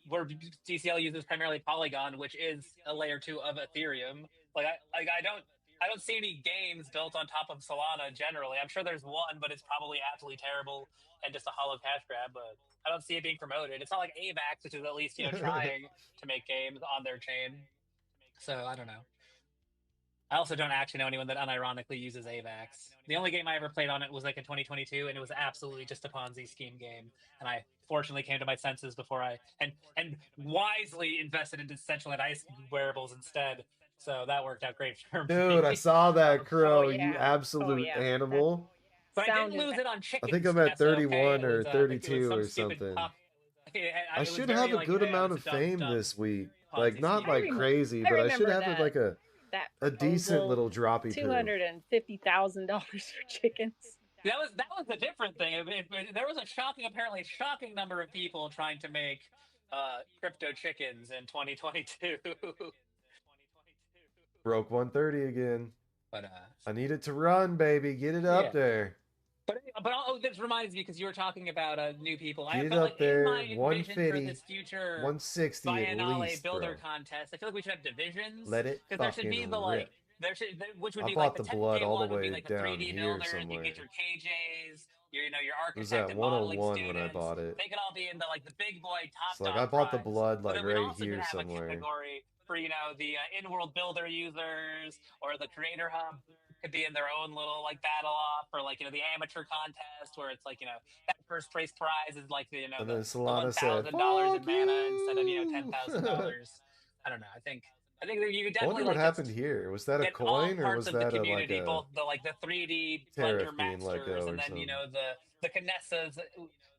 where DCL uses primarily Polygon, which is a layer 2 of Ethereum. I don't see any games built on top of Solana generally. I'm sure there's one, but it's probably absolutely terrible and just a hollow cash grab. But I don't see it being promoted. It's not like AVAX, which is at least trying to make games on their chain. So I don't know. I also don't actually know anyone that unironically uses AVAX. The only game I ever played on it was like in 2022, and it was absolutely just a Ponzi scheme game. And I fortunately came to my senses before I and wisely invested into Decentraland ice wearables instead. So that worked out great for Dude, I me. saw that, Crow. yeah. You absolute animal. But I didn't Sound lose it on I think chickens, I'm at Canessa. Okay, 31 or it was 32 some or stupid something. pop. It I was should very have a like, good hey, amount it's of a dumb, fame dumb this week. Ponzi Like, not scheme. like crazy, I but I should remember have like that a decent proposal, little droppy poo. $250,000 for chickens. That was a different thing. There was apparently shocking number of people trying to make crypto chickens in 2022. Broke 130 again. But I need it to run, baby. Get it up there. But this reminds me because you were talking about new people. Get it but up in there. my vision for 150, this future 160 at Biennale least, builder bro. contest, I feel like we should have divisions. Let it Because there should be fucking rip. which would I be like bought the the blood 10K all the one would be way like the down 3D here builders. You somewhere. get your KJs, your It was architect at and modeling 101 when I students. bought it. They could all be in the the big boy top It's like dog I bought the prize. blood But like then we right also could here have a somewhere. category for the in-world builder users or the creator hub could be in their own little battle off, or the amateur contest where it's that first place prize is like And then the Solana said, $1,000 in "Fuck mana instead of you." $10,000. I don't know. I think that you could I wonder definitely what happened just here. Was that a get all coin or parts was of the that like community, a both the 3D tariff blender being let masters go and or then something? the Canessas.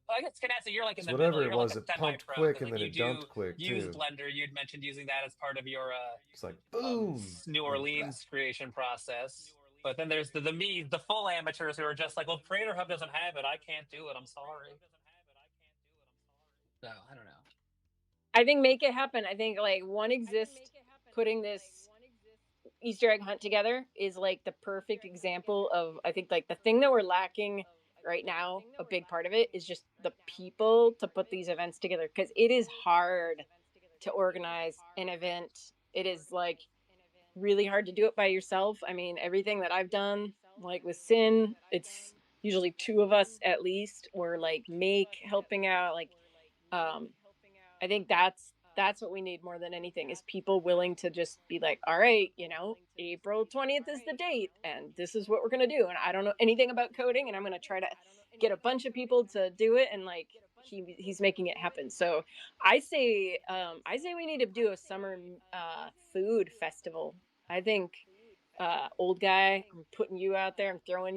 Well, I guess Canessa, you're like in Because the middle. whatever it You're like was, a it pumped semi-pro quick because and then you it dumped do quick use too. Blender. You'd mentioned using that as part of your It's like boom. New Orleans creation process. But then there's the full amateurs who are just like, well, Creator Hub doesn't have it. I can't do it. I'm sorry. So I don't know. I think make it happen. I think One Exist putting this Easter egg hunt together is like the perfect example of, I think, the thing that we're lacking right now. A big part of it is just the people to put these events together, because it is hard to organize an event. It is really hard to do it by yourself. I mean, everything that I've done, with Sin, it's usually two of us at least, or make helping out. I think that's what we need more than anything, is people willing to just be like, all right, April 20th is the date and this is what we're going to do. And I don't know anything about coding, and I'm going to try to get a bunch of people to do it. And he's making it happen. So I say we need to do a summer food festival. I think old guy, I'm putting you out there. I'm throwing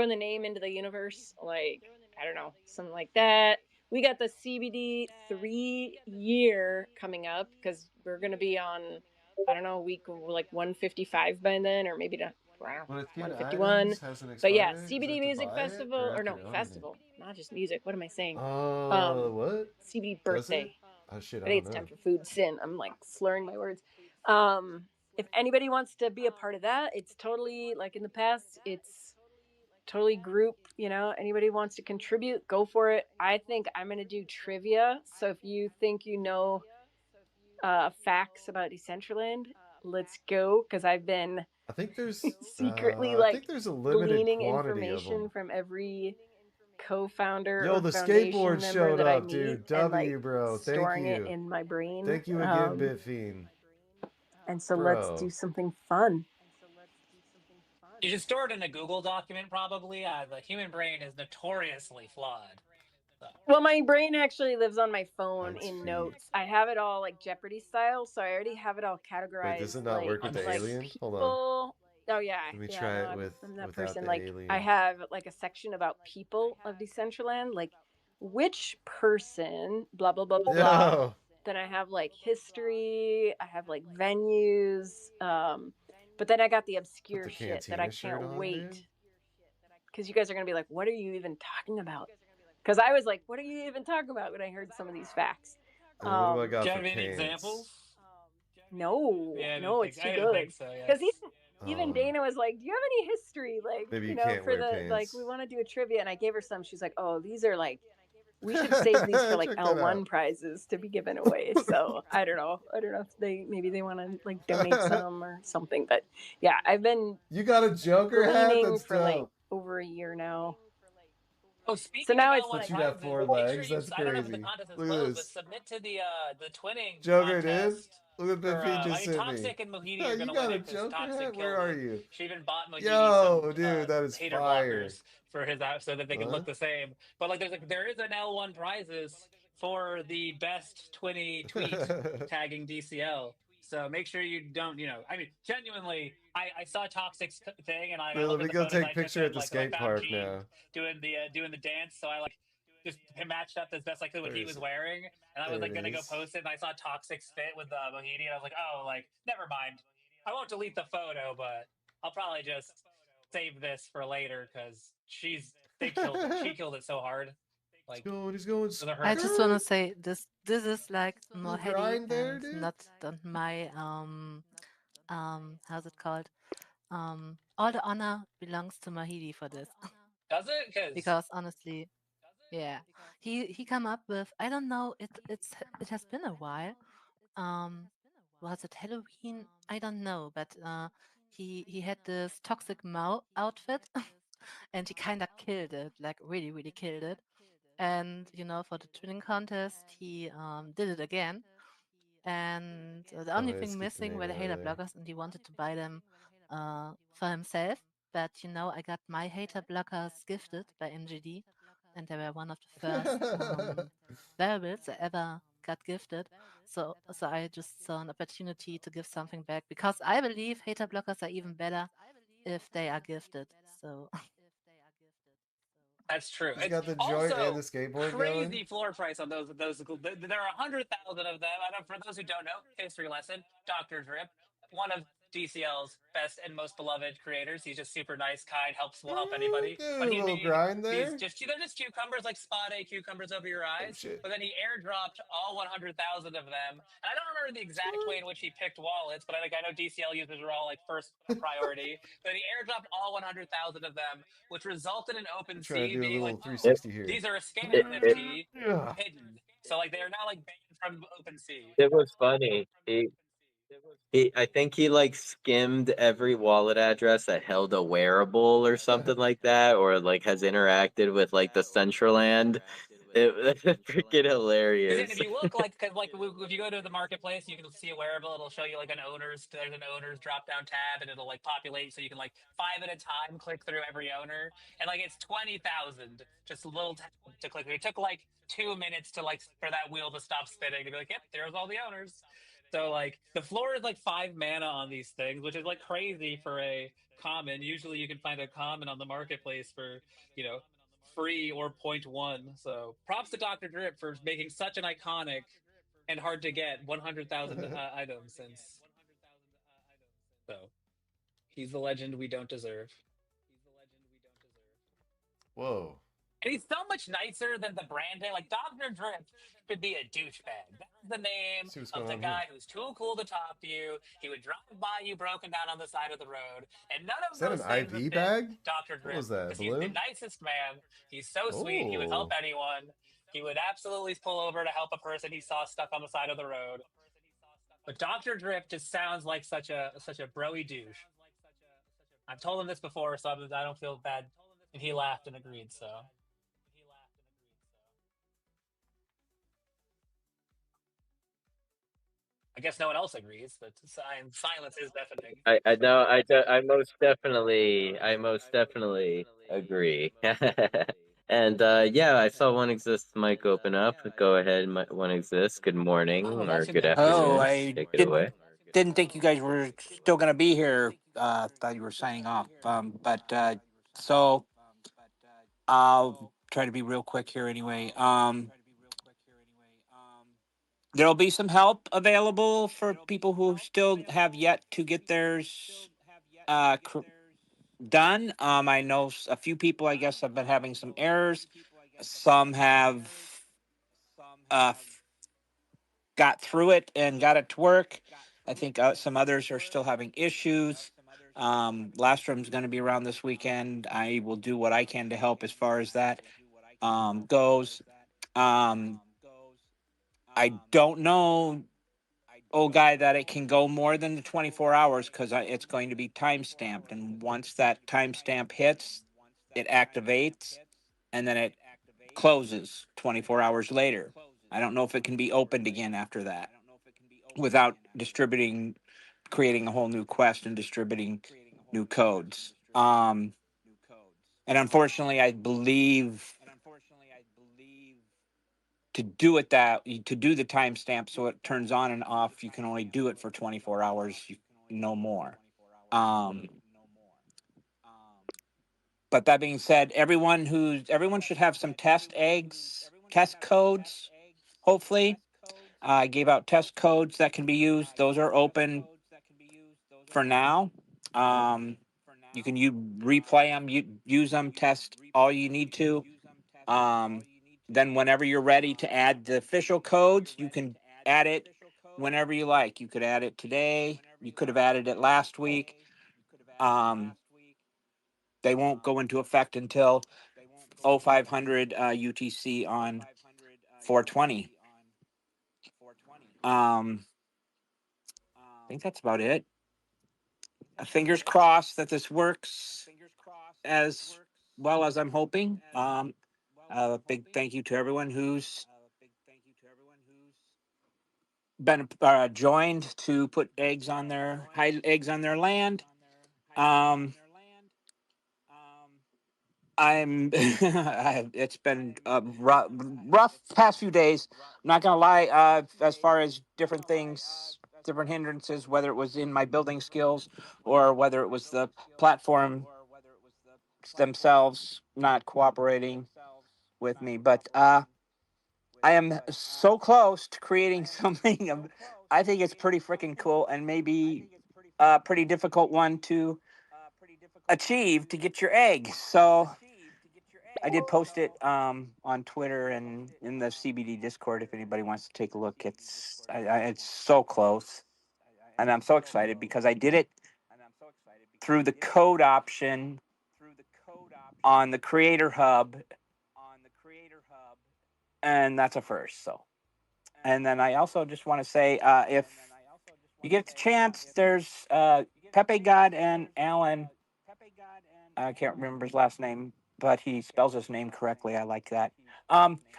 the name into the universe. I don't know, something like that. We got the CBD 3-year coming up, because we're going to be on, I don't know, week 155 by then, or maybe not, When it's good 151. items, has an But yeah, expiry, is CBD it to music buy it festival, or or no, after owning festival, not just music. What am I saying? what? CBD Does it? birthday. Oh shit, I I think don't it's know. time for food. Sin. I'm slurring my words. If anybody wants to be a part of that, it's totally in the past. It's totally group. Anybody wants to contribute, go for it. I think I'm gonna do trivia. So if you think facts about Decentraland, let's go. Because I've been I think there's secretly I think there's a limited gleaning quantity of information them. from every co-founder Yo, or the foundation skateboard member showed that I up, meet, dude. and W, bro. Thank storing it you. in my brain. Thank you again, Bitfiend. And so let's Bro. do something fun. You should store it in a Google document, probably. The human brain is notoriously flawed. So. Well, my brain actually lives on my phone That's in feet. notes. I have it all Jeopardy style, so I already have it all categorized. Wait, does it not work with the alien? People... Hold on. Oh yeah. Let me try it with I'm that without person. the alien. I have a section about people of Decentraland, which person, blah blah blah blah blah. Then I have history. I have venues. But then I got the obscure shit that I can't wait. Because you guys are gonna be like, what are you even talking about? Because I was like, what are you even talking about when I heard some of these facts? What do I got do you for have any pants? examples? No, yeah, no, it's too good. Because even Dana was like, do you have any history? Maybe you can't for wear the pants. we want to do a trivia, and I gave her some. She's like, oh, these are we should save these for like Check that L1 out. prizes to be given away. So I don't know if they want to like donate some or something. But yeah, I've been You got a Joker hat? gleaning That's for like dope. over a year now. Oh, So speaking now of it's L1 But like, you got prizes, 4 make sure legs. you. That's I don't know if the crazy. contest is Look at closed, but this. submit to the twinning Joker, dude. contest. Look at the For feed I just mean, sent me. Toxic and Mohini are You gonna win got a it because Joker Toxic hat? Where killed are it. you? She even bought Mohini some Yo, dude, that is hater fire. blockers for his so that they can Huh? look the same. But like, there is an L1 prizes for the best 20 tweet tagging DCL. So make sure you don't, I mean, genuinely, I saw Toxic's thing and I Dude, let looked me at the go photos take I took picture at and the like, I skate found park Gene now. doing the dance. So I like just matched up as best I could what Where he is was it? wearing. And I was There like, it gonna go is. post it. And I saw Toxic's fit with the Mohini. And I was like, oh, like, never mind. I won't delete the photo, but I'll probably just save this for later because they killed it. She killed it so hard. Like, He's going those are her I just want to skirt. say this is like more Little heady grind there, and dude. not my how's it called? All the honor belongs to Mahidi for this. does it? Because Because honestly, yeah. He come up with, I don't know, it has been a while. Um was it Halloween? I don't know, but he had this toxic outfit and he kind of killed it, like really really killed it. And for the twinning contest, he did it again. And the Oh, only let's thing keep the missing name were the out of hater there. blockers, and he wanted to buy them for himself. But I got my hater blockers gifted by NGD, and they were one of the first variables I ever got gifted. So I just saw an opportunity to give something back because I believe hater blockers are even better if they are gifted. So that's true. He's It's got the joint and the also skateboard going. crazy floor price on those. There are 100,000 of them. I don't, for those who don't know, history lesson. Doctor Drip, one of DCL's best and most beloved creators. He's just super nice, kind, will help anybody. Dude, But a he little made grind these there. they're just cucumbers, like spot A cucumbers over your Oh eyes. shit. But then he airdropped all 100,000 of them. And I don't remember the exact way in which he picked wallets, but I know DCL users are all like first priority. But he airdropped all 100,000 of them, which resulted in I'm trying to OpenSea do a being little like, oh, 360 here. these are a scam It NFT Yeah. hidden. So like they are now like banned from OpenSea. it was funny. I think he like skimmed every wallet address that held a wearable or something like that, or like has interacted with like the Decentraland. It's freaking Because if hilarious. you look like, cause like if you go to the marketplace, you can see a wearable. It'll show you like there's an owner's drop down tab, and it'll like populate, so you can like 5 at a time click through every owner, and like it's 20,000 just a little tab to click through. It took like 2 minutes to like for that wheel to stop spinning to be like, yep, there's all the owners. So like the floor is like 5 mana on these things, which is like crazy for a common. Usually you can find a common on the marketplace for you know free or point one. So props to Dr. Drip for making such an iconic and hard to get 100,000 items since so he's the legend we don't deserve. Whoa. And he's so much nicer than the branding. Like Dr. Drip could be a douchebag. That's the name Let's see what's of going the on here. guy who's too cool to talk to you. He would drive by you broken down on the side of the road. And none Is of that an those things would IV fit bag? Dr. What Drip was that? A because he's the balloon? nicest man. He's so sweet. He would help Oh. anyone. He would absolutely pull over to help a person he saw stuck on the side of the road. But Dr. Drip just sounds like such a broy douche. I've told him this before, so I don't feel bad. And he laughed and agreed, so I guess no one else agrees, but silence is deafening. I know I most definitely agree. And yeah, I saw One Exist mic open up. Go ahead, One Exist. Good morning Oh, or that's a good good. Oh, afternoon. I Take it away. didn't think you guys were still gonna be here. Thought you were signing off. But so I'll try to be real quick here anyway. There'll be some help available for people who still have yet to get theirs done. I know a few people, I guess, have been having some errors. Some have uh, got through it and got it to work. I think some others are still having issues. Last room's going to be around this weekend. I will do what I can to help as far as that goes. I don't know, old guy, that it can go more than the 24 hours because it's going to be time stamped. And once that timestamp hits, it activates and then it closes 24 hours later. I don't know if it can be opened again after that without creating a whole new quest and distributing new codes. And unfortunately, I believe to do the timestamp so it turns on and off, you can only do it for 24 hours, no more. But that being said, everyone should have some test codes. Hopefully, I gave out test codes that can be used. Those are open for now. You can replay them, use them, test all you need to. Then whenever you're ready to add the official codes, you can add it whenever you like. You could add it today. You could have added it last week. They won't go into effect until 0500 UTC on 420. I think that's about it. Fingers crossed that this works as well as I'm hoping. A big thank you to everyone who's been joined to put eggs on their land. It's been a rough past few days. I'm not gonna lie. As far as different things, different hindrances, whether it was in my building skills or whether it was the platform themselves not cooperating with me, but I am so close to creating something. I think it's pretty freaking cool, and maybe a pretty difficult one to achieve to get your egg. So I did post it on Twitter and in the CBD Discord. If anybody wants to take a look, it's so close, and I'm so excited because I did it through the code option on the Creator Hub, and that's a first. So, and then I also just want to say, if you get the chance, there's Pepe God and Alan. I can't remember his last name, but he spells his name correctly. I like that.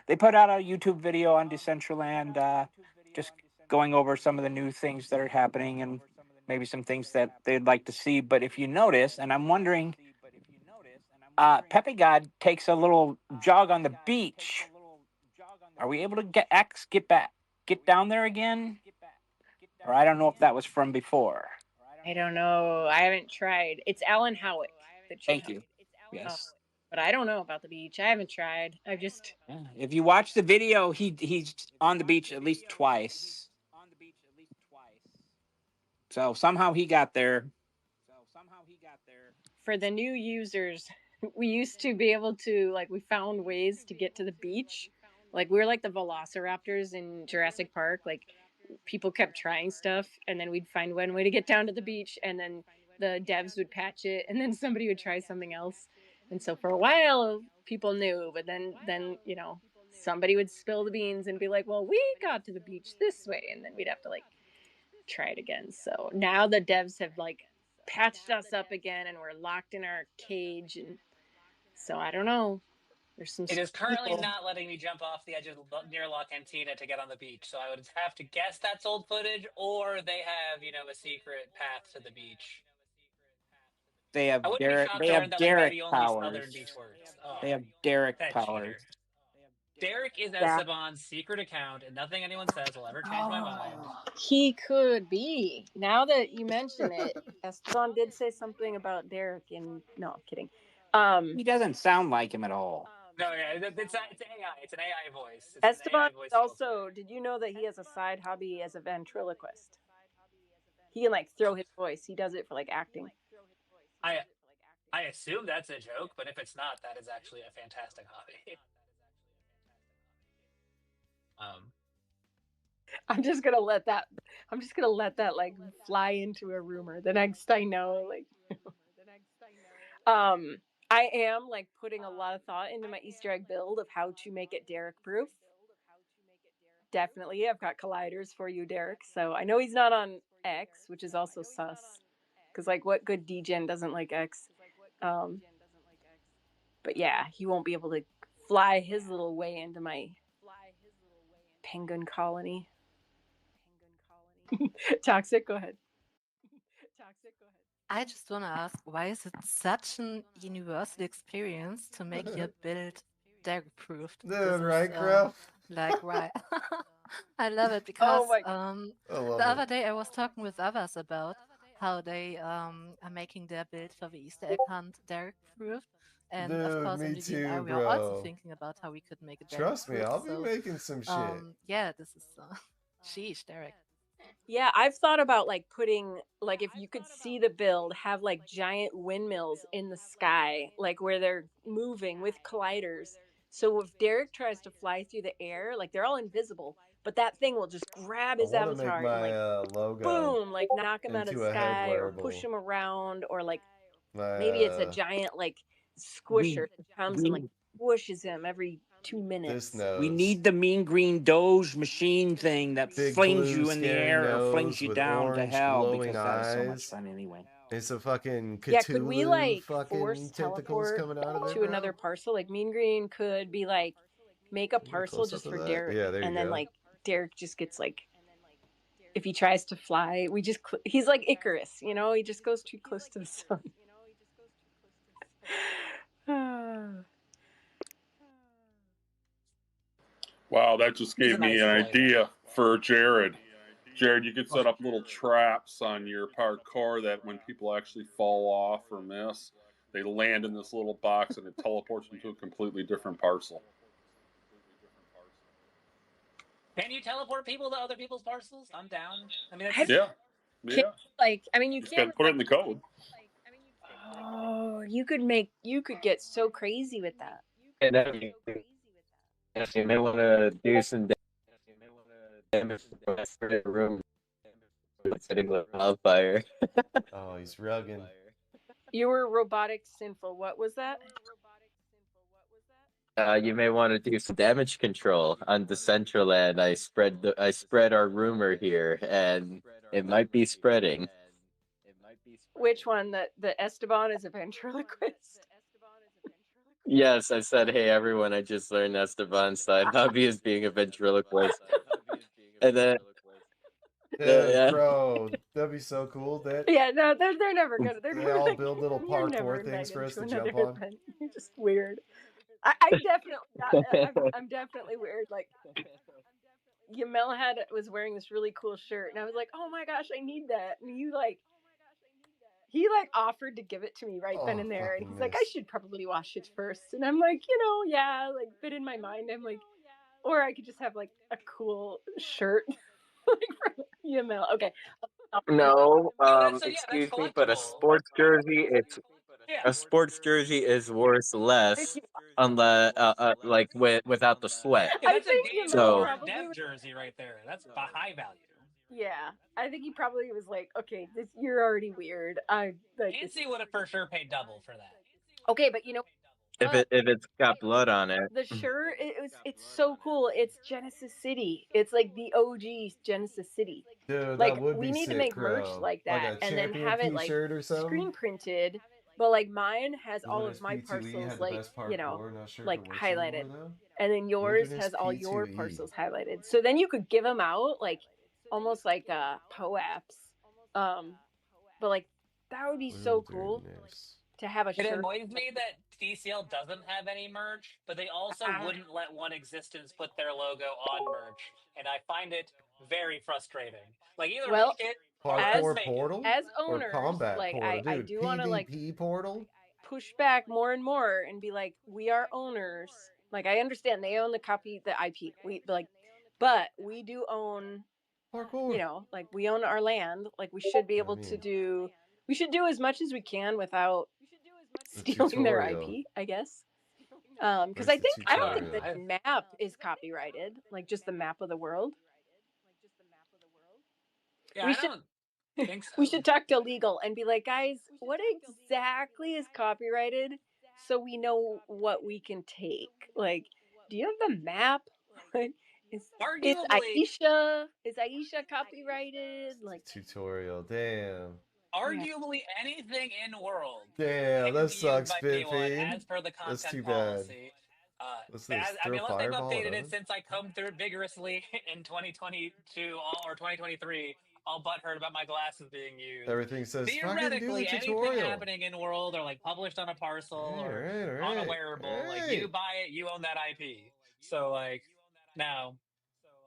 They put out a YouTube video on Decentraland, just going over some of the new things that are happening and maybe some things that they'd like to see. But if you notice, and I'm wondering, Pepe God takes a little jog on the beach. Are we able to get down there again? Or I don't know if that was from before. I don't know. I haven't tried. It's Alan Howick. Thank you. Yes. But I don't know about the beach. I haven't tried. I've just. Yeah. If you watch the video, he's on the beach at least twice. So somehow he got there. For the new users, we used to be able to, like, we found ways to get to the beach. Like, we were like the velociraptors in Jurassic Park. Like, people kept trying stuff, and then we'd find one way to get down to the beach, and then the devs would patch it, and then somebody would try something else. And so for a while, people knew, but then somebody would spill the beans and be like, well, we got to the beach this way, and then we'd have to, like, try it again. So now the devs have, like, patched us up again, and we're locked in our cage, and so I don't know. There's some It is currently people. not letting me jump off the edge of near La Cantina to get on the beach, so I would have to guess that's old footage, or they have, a secret path to the beach. They have I wouldn't be shocked They to learn have that, like, they're Derek the only southern powers. beach words. Oh, They have Derek that powers. cheater. Derek is Yeah. Esteban's secret account, and nothing anyone says will ever change my mind. He could be. Now that you mention it, Esteban did say something about Derek in. No, I'm kidding. He doesn't sound like him at all. No, yeah, it's AI. It's an AI voice. It's Esteban an AI voice also. Did you know that he has a side hobby as a ventriloquist? He can, like, throw his voice. He does it for, like, acting. I assume that's a joke, but if it's not, that is actually a fantastic hobby. I'm just gonna let that. Like, fly into a rumor. The next I know, like. I am like putting a lot of thought into my Easter egg build of how to make it Derek proof. Definitely, I've got colliders for you, Derek. So I know he's not on X, which is also sus. Because like, what good degen doesn't like X? But yeah, he won't be able to fly his little way into my penguin colony. Toxic, go ahead. I just want to ask, why is it such an universal experience to make your build Derek-proofed? Dude, right, Crow? Like, right. I love it Oh because my- the other day I was talking with others about how they are making their build for the Easter egg hunt Derek-proofed. And of Dude, course, in me the too, DNR, we are also bro. thinking about how we could make it Trust me, I'll Derek-proofed. be making some shit. Yeah, this is sheesh, Derek. Yeah, I've thought about like putting, like, if you could see the build, have like giant windmills in the sky, like where they're moving with colliders. So if Derek tries to fly through the air, like they're all invisible, but that thing will just grab I his want to make avatar and my like logo boom, like knock him out of into the a head sky or wearable. push him around, or like My, maybe it's a giant like squisher that comes and like squishes him every 2 minutes. This nose. We need the mean green doge machine thing that Big flings blue you in the scary air or nose flings you with down to orange hell glowing because that is so much eyes. fun anyway. It's a fucking Cthulhu Yeah, could we like fucking force tentacles teleport coming out of there, to bro? another parcel? Like Mean Green could be like make a parcel close just up for of that? Derek, Yeah, there you and then go. like Derek just gets like, if he tries to fly, we just he's like Icarus, you know, he just goes too close to the sun. Wow, that just He's gave a me nice an boy, idea for Jared. Jared, you could set up little traps on your parkour that when people actually fall off or miss, they land in this little box and it teleports them to a completely different parcel. Can you teleport people to other people's parcels? I'm down. I mean, Yeah. Like, I mean, you just can't got to put it in the code. Oh, you could get so crazy with that. And then you may want to do some damage to the room, setting the wildfire. Oh, he's rugging. You were robotic sinful. What was that? You may want to do some damage control on Decentraland. I spread our rumor here, and it might be spreading. Which one? The Esteban is a ventriloquist? Yes, I said, hey everyone, I just learned Esteban's side hobby is being a ventriloquist. And then Dude, bro, that'd be so cool. That yeah, no, they're never gonna. they all build little parkour things for us to jump on. Event. You're just weird. I definitely, I'm definitely weird. Like, Yamel was wearing this really cool shirt, and I was like, oh my gosh, I need that. And he offered to give it to me right then and there, and he's like, I should probably wash it first. And I'm like, yeah, like, but in my mind, I'm like, or I could just have like a cool shirt, like from Yamel. Okay. no, that's excuse me, but collectible. a sports jersey is worth less unless like without the sweat. Yeah, that's a game so over dev jersey right there. That's high value. Yeah, I think he probably was like, okay, you're already weird. I like. Nancy would have for sure paid double for that. Okay, but if it's got blood on it. The shirt, it's so cool. It's Genesis City. It's like the OG Genesis City. Dude, like, that would we be need sick, to make bro. merch like Like that, a and then champion have it like T-shirt or something? screen printed. But like mine has all of my Wilderness P2E parcels had the like, best parkour, not sure if like it works highlighted, anymore, though. and then yours Wilderness has all your P2E. parcels highlighted. So then you could give them out like almost like POAPs. But like that would be so cool to have a It shirt. annoys me that DCL doesn't have any merch, but they also wouldn't let One Existence put their logo on merch, and I find it very frustrating. Like, either make it or Parkour make portal as or owners, combat like portal, I dude. do want to like PvP portal. push back more and more and be like, we are owners. Like, I understand they own the IP. But we do own parkour. Like, we own our land. Like, we should be able to do. We should do as much as we can without stealing their IP, I guess. Because I don't think the map is copyrighted. Like, just the map of the world. Yeah, I don't think so. We should talk to legal and be like, guys, what exactly is copyrighted so we know what we can take. Like, do you have the map? Like, is Arguably, Aisha copyrighted? Like, Tutorial. Damn. yeah. arguably anything in world Damn, can that be used sucks, by anyone Bitfiend. as per the That's content too bad. policy. What's this? I Throw mean, unless they've fireball at updated it oven? since I combed through it vigorously in 2022 or 2023, all butthurt about my glasses being used. Everything says fucking do the Theoretically, anything tutorial. happening in world or like published on a parcel or Alright, on a alright, wearable, like you alright. buy it, you own that IP. So like now,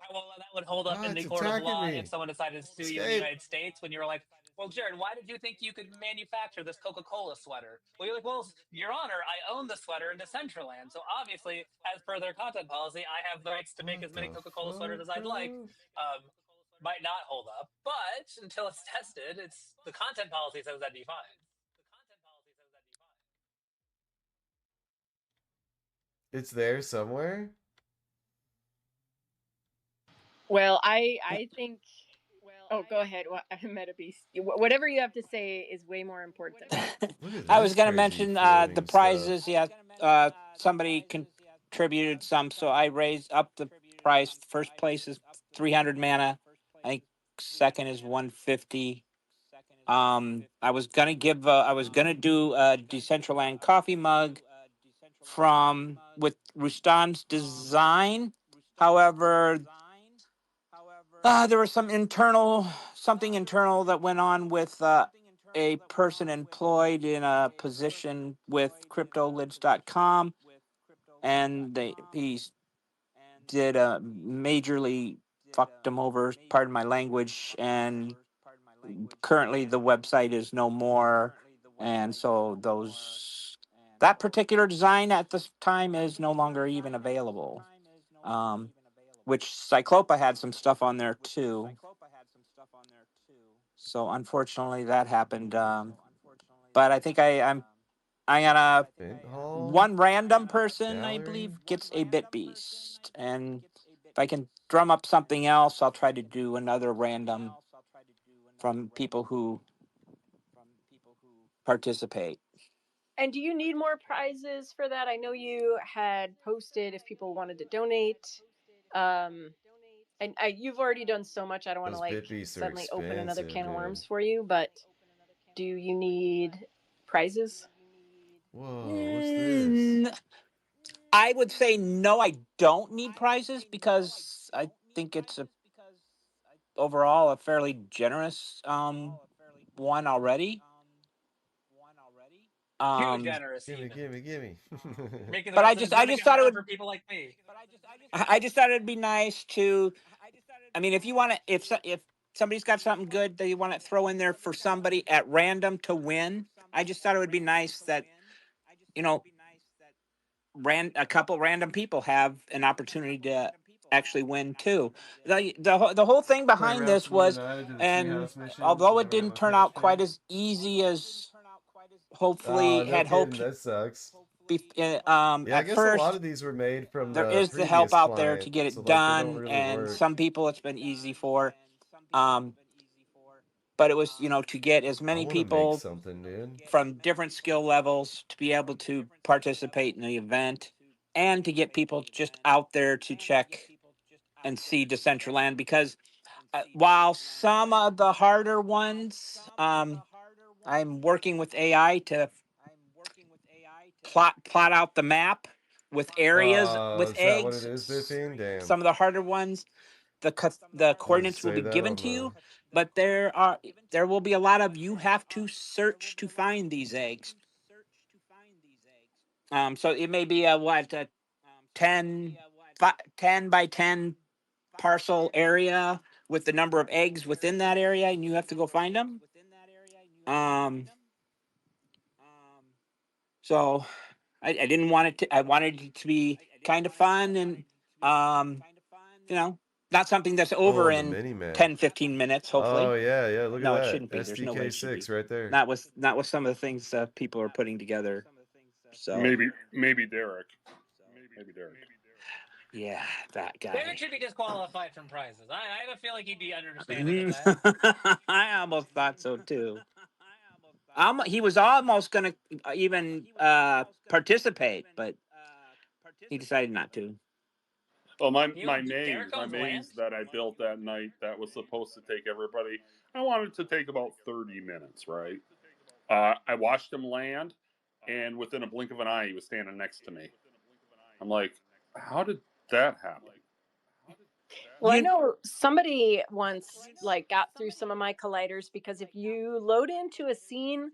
how well that would hold up Ah, in the it's court of attacking law if me. someone decided to sue you in the Escape. United States when you were like, well, Jared, why did you think you could manufacture this Coca-Cola sweater? Well, you're like, well, Your Honor, I own the sweater in Decentraland, so obviously, as per their content policy, I have the rights to make What as many the Coca-Cola sweaters fuck, as I'd like. bro? Might not hold up, but until it's tested, it's the content policy says that'd be fine. It's there somewhere? Well, I think. Oh, go ahead. Meta Beast. Whatever you have to say is way more important. Look at I was this going to crazy mention the floating stuff. prizes. Yeah, somebody contributed some, so I raised up the price. First place is 300 mana. I think second is 150. I was gonna give. I was gonna do a Decentraland coffee mug from with Rustan's design. However, there was something internal that went on with a person employed in a position with CryptoLids.com, and he did majorly fucked him over. Pardon my language. And currently, the website is no more, and so that particular design at this time is no longer even available. Which Cyclopa had some stuff on there too. So unfortunately, that happened. But I think I'm gonna Vent hall? one random person I Gallery? believe gets a bit beast, and if I can drum up something else, I'll try to do another random from people who participate. And do you need more prizes for that? I know you had posted if people wanted to donate. And you've already done so much. I don't want to Those like bit beasts are suddenly open another expensive, can of dude. worms for you, but do you need prizes? Whoa, what's this? I would say no, I don't need prizes because I think it's overall a fairly generous one already. Too generous, Gimme, even. gimme, gimme. Making the But rest of this I gonna just get thought it harder would. for people like me. I just thought it'd be nice to. I mean, if you want to, if somebody's got something good that you want to throw in there for somebody at random to win, I just thought it would be nice that you know, a couple random people have an opportunity to actually win too. The whole thing Play behind this Rasputin was, and I did the and treehouse mission because although I it don't have didn't a turn patch out quite pad. as easy as Oh, hopefully no had kidding. hoped, That sucks. Yeah, I at guess a lot first of these were made from there the is the help previous out there to client, get so it like they don't done, really and work. some people it's been easy for. Um, but it was to get as I many want to make people something, dude. from different skill levels to be able to participate in the event, and to get people just out there to check and see Decentraland, because while some of the harder ones, I'm working with AI to plot out the map with areas with Is that what it is, eggs. Biffing? Damn. Some of the harder ones, the I'll just coordinates will say be that given on to the. you, but there will be a lot of you have to search to find these eggs. So it may be a 10, 10 by 10 parcel area with the number of eggs within that area, and you have to go find them. So I didn't want it to. I wanted it to be kind of fun and not something that's Oh, over and the in mini map. 10-15 minutes. Oh Hopefully, yeah, yeah. Look at no, it that shouldn't be. There's no way it should be. SDK6 right there. Not with some of the things people are putting together. So Maybe Derek. Maybe Derek. yeah, that guy. Derek should be disqualified from prizes. I have a feeling he'd be understanding of that. I almost thought so too. He was almost going to even participate, but he decided not to. Well, my Derek owns land? maze that I built that night that was supposed to take everybody, I wanted to take about 30 minutes, right? I watched him land, and within a blink of an eye, he was standing next to me. I'm like, how did that happen? Well, I know somebody once like got through some of my colliders because if you load into a scene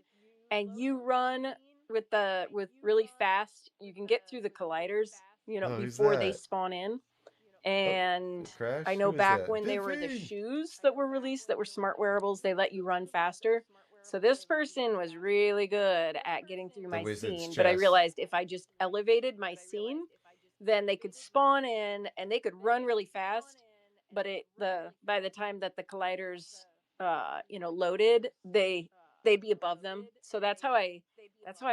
and you run with really fast, you can get through the colliders, Oh, who's before they that? spawn in. Oh, And Crash? I know Who is back that? when they were the Biffy! shoes that were released that were smart wearables, they let you run faster. So this person was really good at getting through The my wizard's scene, but I chest. realized if I just elevated my scene, then they could spawn in and they could run really fast, but by the time that the colliders loaded, they'd be above them. So that's how I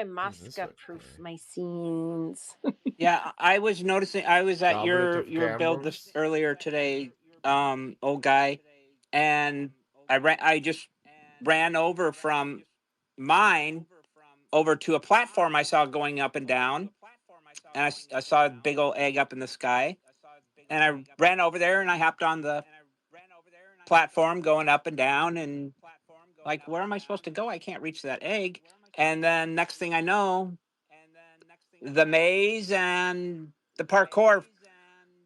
Mosca proof my scenes. Yeah, I was noticing. I was at Dominic your build this earlier today, old guy, and I just ran over from mine over to a platform I saw going up and down, and I saw a big old egg up in the sky, and I ran over there and I hopped on the platform going up and down, and like, where am I supposed to go? I can't reach that egg. And then next thing I know, the maze and the parkour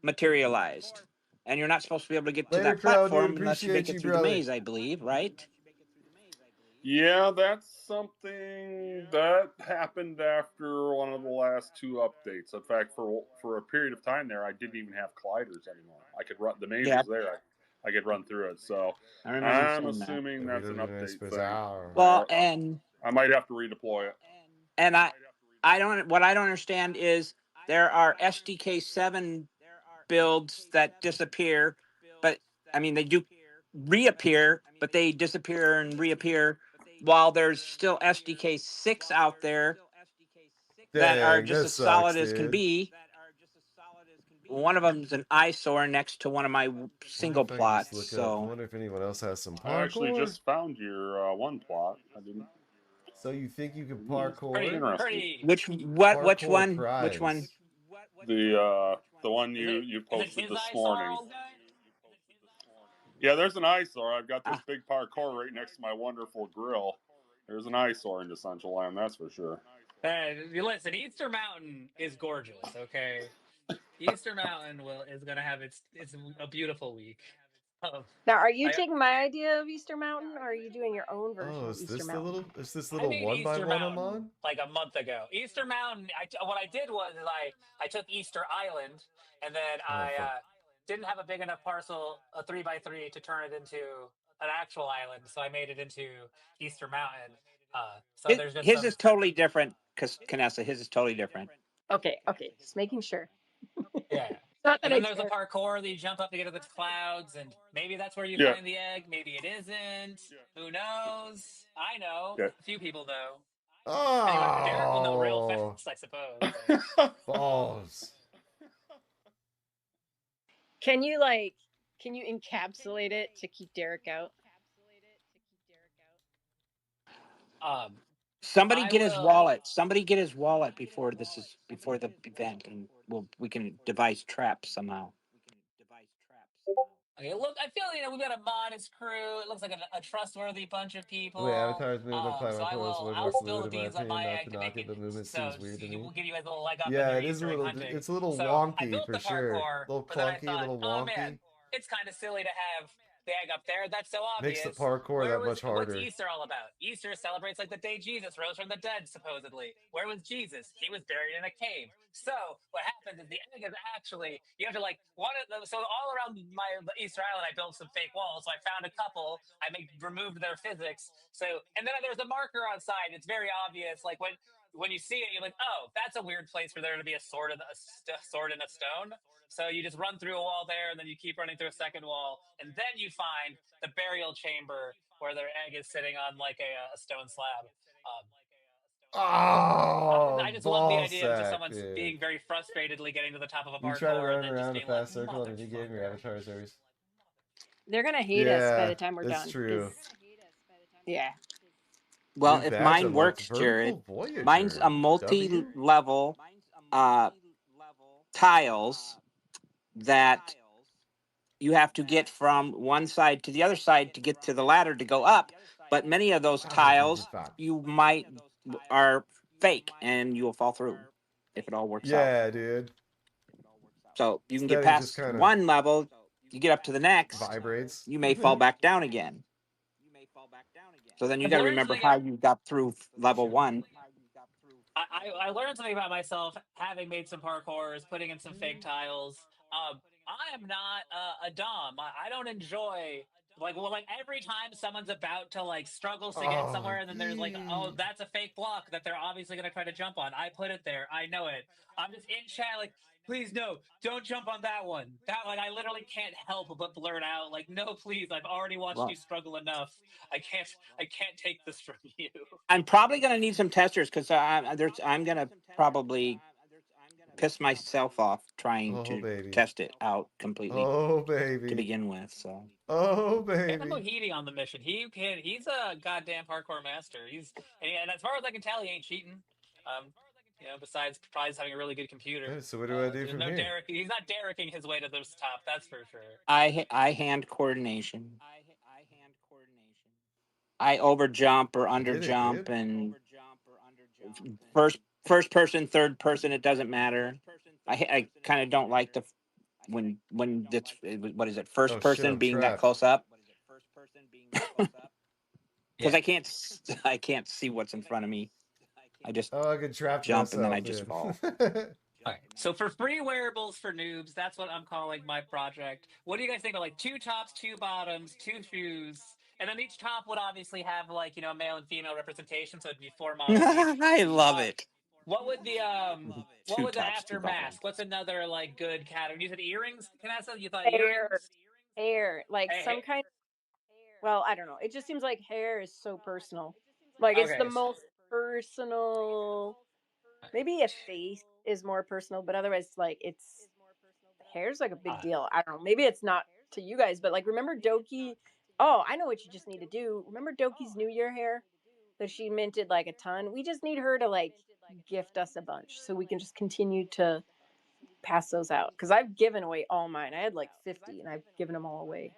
materialized. And you're not supposed to be able to get to Later, that Crow, dude. platform unless you make Appreciate it you, through the brother. maze, I believe, right? Yeah, that's something that happened after one of the last two updates. In fact, for a period of time there, I didn't even have colliders anymore. I could run, the maze was there. I could run through it. So I remember I'm saying that. assuming that's an update thing. Well, and I might have to redeploy it. and I don't. What I don't understand is there are SDK 7 builds that disappear, but I mean they do reappear, but they disappear and reappear. While there's still SDK 6 out there that are Dang, just that as solid sucks, as can dude. be. One of them's an eyesore next to one of my single plots. I So wonder if anyone else has some I actually parkour. just found your one plot. I didn't. So you think you can parkour? Interesting. Which what? Parkour Which one? prize. Which one? The one you posted this morning. Yeah, there's an eyesore. I've got this big parkour right next to my wonderful grill. There's an eyesore in Decentraland, that's for sure. Listen, Easter Mountain is gorgeous. Okay, Easter Mountain is gonna have it's a beautiful week. Now, are you taking my idea of Easter Mountain, or are you doing your own version of Easter Mountain? Is this I little made one by Easter one I'm Mountain on? like a month ago. Easter Mountain. What I did was I took Easter Island, and then I didn't have a big enough parcel, a 3x3, to turn it into an actual island, so I made it into Easter Mountain. So there's just His is totally different. Because Canessa, his is totally different. Okay, just making sure. Yeah. Not that And I then there's a care. parkour that you jump up to get to the clouds, and maybe that's where you Yeah. find the egg. Maybe it isn't. Who knows? I know. Yeah. A few people know. Anyway, Derek will know real Oh, fast, I suppose. balls. Can you encapsulate it to keep Derek out? Somebody I get his will. wallet. Somebody get his wallet before the event, and we can devise traps somehow. Okay, look, I feel we've got a modest crew. It looks like a trustworthy bunch of The way people. avatars move on So platform is way I'll more spill fluid the in my beans on opinion. my Not egg to to knock make it, it but movement seems weird to me. we'll give you guys a little leg up in Yeah, your it is a Easter egg little. hunting. It's a little So I wonky built for the sure. A parkour, little but then I clunky, a thought, little oh wonky. man, it's kind of silly to have the egg up there. That's so Makes the obvious. parkour that much What's harder. Easter all about? Easter celebrates like the day Jesus rose from the dead, supposedly. Where was Jesus? He was buried in a cave. So what happens is the egg is actually you have to so all around the Easter Island I built some fake walls. So I found a couple. Removed their physics. So and then there's a marker on side. It's very obvious. Like when you see it, you're like, oh, that's a weird place for there to be a sword in a stone. So you just run through a wall there, and then you keep running through a second wall, and then you find the burial chamber where their egg is sitting on like a stone slab. I just love the Ball idea of just sack, someone dude. being very frustratedly getting to the top of a You try to parkour and run then just around a being like, fast circle on a new game, your avatar is always. They're gonna hate us by Yeah, the time we're it's done. true. Yeah. Well, New if badge mine unlocked. works, Jared, Vertical Voyager. mine's a W? multi-level tiles that you have to get from one side to the other side to get to the ladder to go up. But many of those tiles you might are fake and you will fall through if it all works out. Yeah, dude. So you can get Steady just past kind of one level, you get up to the next, vibrates. you may fall back down again. So then you I've got to learned remember something. how you got through level one. I learned something about myself having made some parkours, putting in some fake tiles. I am not a dom. I don't enjoy like every time someone's about to like struggles to get Oh, somewhere, and then there's like, oh, that's a fake block that they're obviously gonna try to jump on. I put it there. I know it. I'm just in chat like, please no, don't jump on that one. That like I literally can't help but blurt out like, no, please. I've already watched you struggle enough. I can't take this from you. I'm probably going to need some testers because I'm going to probably piss myself off trying to test it out completely to begin with. So, Get the Mohidi on the mission. He's a goddamn parkour master. And as far as I can tell, he ain't cheating. Besides probably having a really good computer. So what do I do There's from no here? Derek. He's not Derekking his way to this top. That's for sure. I hand coordination. I over jump or under jump and first person, third person. It doesn't matter. I kind of don't like the when it's what is it first person being that close up because I can't see what's in front of me. I just I get trapped jump myself, and then I just fall. All right. So for free wearables for noobs, that's what I'm calling my project. What do you guys think about like 2 tops, 2 bottoms, 2 shoes? And then each top would obviously have like, male and female representation, so it'd be 4 models each. I love it. What would the Two tops, two after bottoms. mask? What's another like good category? You said earrings, Vanessa? You thought Hair, earrings? hair, like some Hey, kind. Well, I don't know. It just seems like hair is so personal. Like it's the okay. most personal. Maybe a face is more personal, but otherwise, like it's hair's like a big deal. I don't know. Maybe it's not to you guys, but like remember Doki? Oh, I know what you just need to do. Remember Doki's New Year hair that she minted like a ton? We just need her to like gift us a bunch so we can just continue to pass those out because I've given away all mine. I had like 50 and I've given them all away.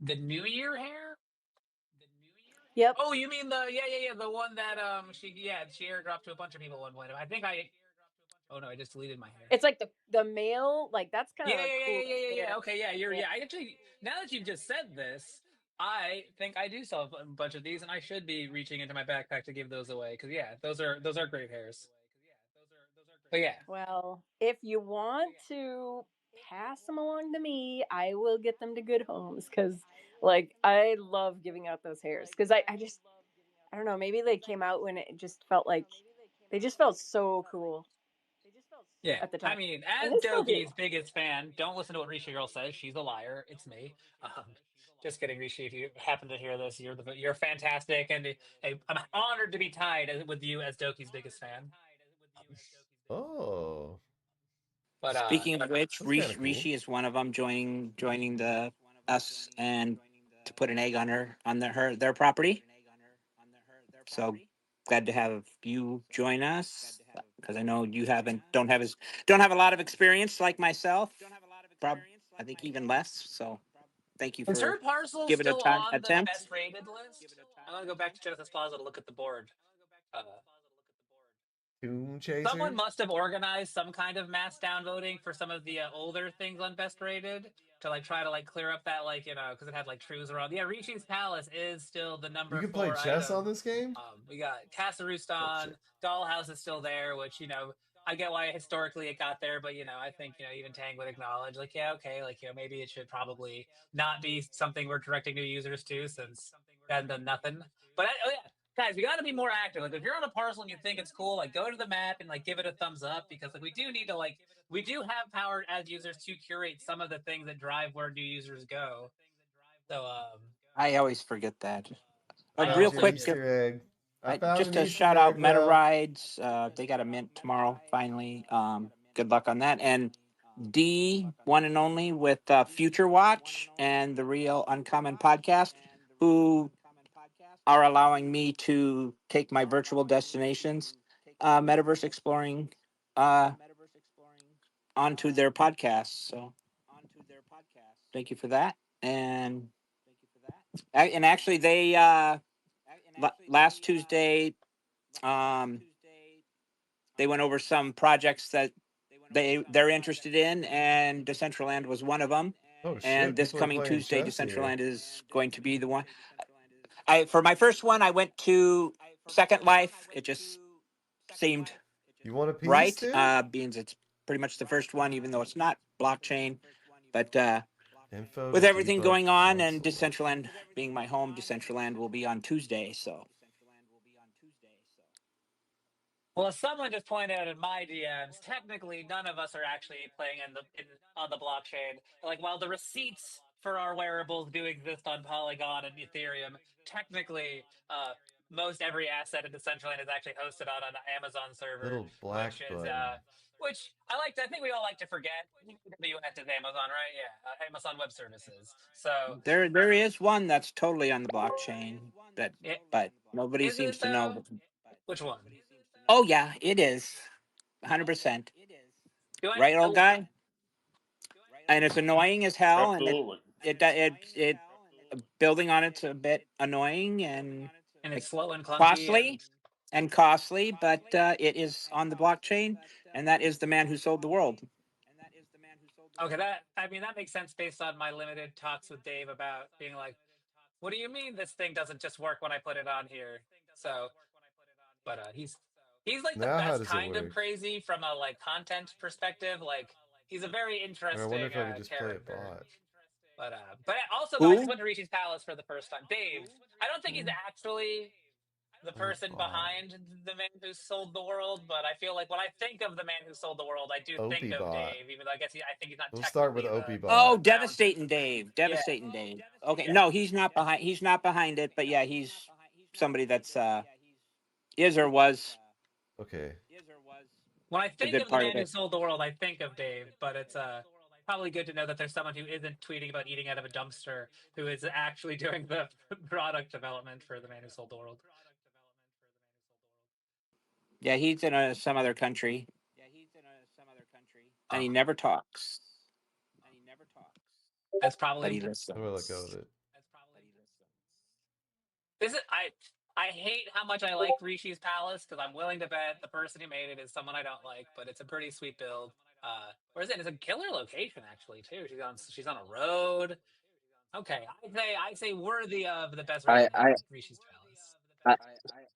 The New Year hair? Yep. Oh, you mean the one that she airdropped to a bunch of people at one point. Oh no, I just deleted my hair. It's like the male, like that's kind Yeah, of yeah, cool. yeah, yeah, yeah, Hair. yeah. Okay, yeah. I actually, now that you've just said this, I think I do sell a bunch of these, and I should be reaching into my backpack to give those away because yeah, those are great hairs. But yeah, Well, if you want to pass them along to me, I will get them to good homes because, like, I love giving out those hairs because I don't know, maybe they came out when it just felt like they just felt so cool yeah. at the I time, mean, and as they still do. Doki's biggest fan, don't listen to what Risha Girl says. She's a liar. It's me. Just kidding, Rishi. If you happen to hear this, you're fantastic, and I'm honored to be tied with you as Doki's biggest fan. Oh. But Speaking of which, That's kind of cool. Rishi is one of them joining the us and to put an egg on their property. So glad to have you join us because I know you don't have a lot of experience like myself. I think even less. So thank you is for her parcel giving it still on the attempt. best rated list? I'm gonna go back to Genesis Plaza to look at the board. Uh, Tomb Chaser? Someone must have organized some kind of mass downvoting for some of the older things on best rated to like try to like clear up that because it had like trues around. Yeah, Rishi's Palace is still the You number can play 4 chess on item. this game? We got Casa Oh, Rustan, shit. Dollhouse is still there, which I get why historically it got there, but I think even Tang would acknowledge like yeah okay like maybe it should probably not be something we're directing new users to since it hasn't done nothing. But oh yeah, guys, we got to be more active. Like if you're on a parcel and you think it's cool, like go to the map and like give it a thumbs up because like we do need to we do have power as users to curate some of the things that drive where new users go. So I always forget that. I know Real Found it's an quick, like Easter egg. I found just an a Easter shout out egg, Meta Val. Rides. They got a mint tomorrow finally. Good luck on that. And D, one and only with Future Watch and the Real Uncommon podcast, who are allowing me to take my virtual destinations, metaverse exploring, uh, onto their podcast. So thank you for that. And actually, they last Tuesday, um, they went over some projects that they're interested in, and Decentraland was one of them. Oh shit! And this People are coming playing Tuesday, chess here. Decentraland is going to be the one. I for my first one, I went to Second Life. It just seemed You want a piece, right, dude? being it's pretty much the first one, even though it's not blockchain. But Info with to everything debug going on and console. Decentraland being my home, Decentraland will be on Tuesday. So Well, as someone just pointed out in my DMs, technically none of us are actually playing on the blockchain. Like, while the receipts for our wearables do exist on Polygon and Ethereum, technically, most every asset in Decentraland is actually hosted on an Amazon server, Little black button. which I like. I think we all like to forget. AWS is Amazon, right? Yeah, Amazon Web Services. So there is one that's totally on the blockchain, it, but nobody is seems it to know. though? Which one? Oh yeah, it is, 100%. Do I? Right, old guy? And it's annoying as hell, and Absolutely. it building on it's a bit annoying and And it's like slow and clunky costly and costly, but it is on the blockchain, and that is the man who sold the world. Okay, that makes sense based on my limited talks with Dave about being like, what do you mean this thing doesn't just work when I put it on here? So, but he's like the Now how best does it kind of work? crazy from a like content perspective. Like he's a very Or I wonder interesting if I could just play a character. bot. But also though, I just Who? went to Rishi's Palace for the first time. Dave, I don't think he's actually the Play person bot. behind the man who sold the world, but I feel like when I think of the man who sold the world, I do think Opie of bot. Dave, even though I think he's not We'll start technically with Opie Oh, bot. devastating Dave, yeah, devastating Dave. Okay, yeah. no, he's not behind. He's not behind it, but yeah, he's somebody that's is or was Okay. When I a think good of the part of man who it. sold the world, I think of Dave, but it's probably good to know that there's someone who isn't tweeting about eating out of a dumpster who is actually doing the product development for the man who sold the world. Yeah, he's in some other country, and Oh, he never talks, that's but probably he How do I let go of listens. it? this is I hate how much I like Rishi's Palace because I'm willing to bet the person who made it is someone I don't like, but it's a pretty sweet build. Where is it? It's a killer location actually too. She's on a road. Okay, I say worthy of the best I version of I Rishi's Palace.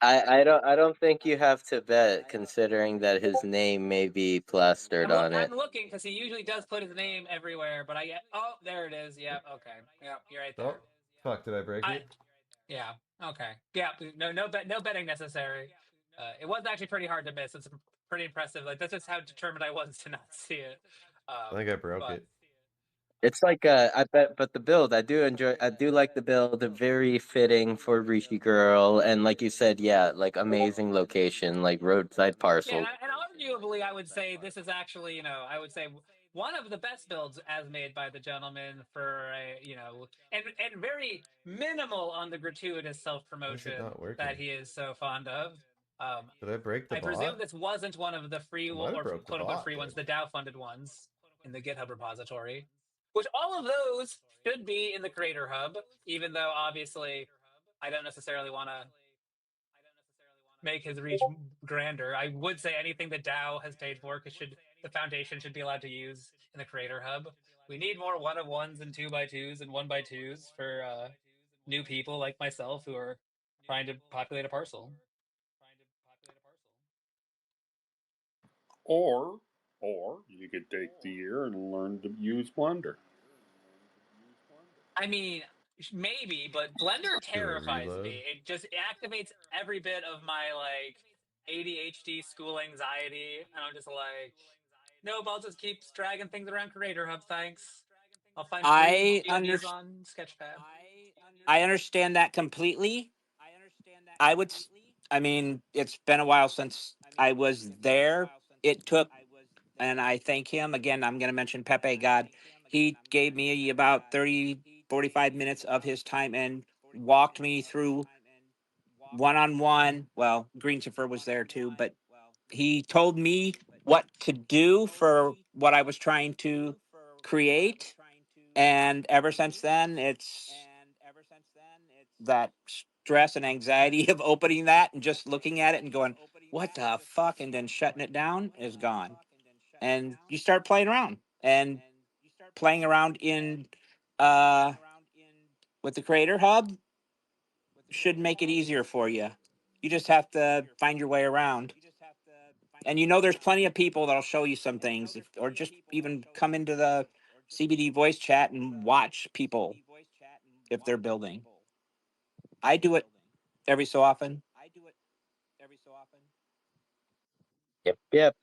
I I don't think you have to bet, considering that his name may be plastered on I'm it. looking because he usually does put his name everywhere, but I get there it is. Yep, okay. Yep, you're right Oh, there. fuck! Did I break I it? yeah, okay. Yeah, no betting necessary. It was actually pretty hard to miss. It's pretty impressive. Like that's just how determined I was to not see it. I think I broke But it. It's like I bet, but the build I do enjoy. I do like the build. Very fitting for Rishi Girl, and like you said, yeah, like amazing location, like roadside yeah, parcel. and arguably, I would say this is actually, I would say one of the best builds as made by the gentleman for and very minimal on the gratuitous self Why is it promotion not that working? he is so fond of. Um, Did I break the I presume bot? this wasn't one of the free I might have or broke the quote unquote bot free ones, then. the DAO funded ones in the GitHub repository, which all of those should be in the Creator Hub, even though obviously I don't necessarily want to make his reach grander. I would say anything that DAO has paid for the foundation should be allowed to use in the Creator Hub. We need more one of ones and two by twos and one by twos for new people like myself who are trying to populate a parcel. Or you could take the year and learn to use Blender. I mean, maybe, but Blender Do a terrifies reload. me. It activates every bit of my like ADHD school anxiety, and I'm just like, nope, I'll just keep dragging things around Creator Hub. Thanks. I'll find free I under PNGs on Sketchpad. I understand that completely. I would. I mean, it's been a while since I was there. It took, and I thank him again. I'm going to mention Pepe God. He gave me about 30, 45 minutes of his time and walked me through one-on-one. Well, Greensifer was there too, but he told me what to do for what I was trying to create. And ever since then, it's that stress and anxiety of opening that and just looking at it and going, what the fuck? And then shutting it down is gone. And you start playing around and playing around in uh, with the Creator Hub should make it easier for you. You just have to find your way around. And there's plenty of people that'll show you some things, or just even come into the CBD voice chat and watch people if they're building. I do it every so often. Yep.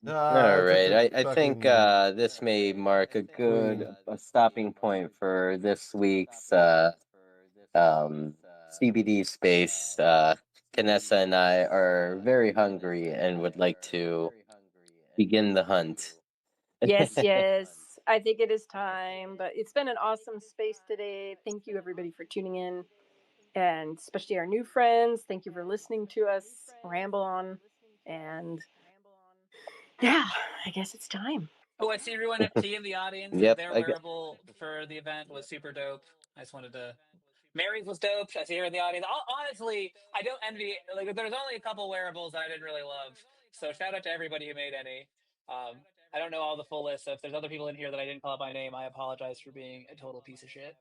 All right. Took I a think fucking this may mark a good swing. stopping point for this week's CBD space. Kanessa and I are very hungry and would like to begin the hunt. Yes, yes. I think it is time, but it's been an awesome space today. Thank you, everybody, for tuning in, and especially our new friends. Thank you for listening to us ramble on. And yeah, I guess it's time. Oh, I see everyone at T in the audience. Yep. Their wearable for the event was super dope. I just wanted to. Mary's was dope. I see her in the audience. Honestly, I don't envy. Like, there's only a couple wearables that I didn't really love. So shout out to everybody who made any. I don't know all the full list. So if there's other people in here that I didn't call out by name, I apologize for being a total piece of shit.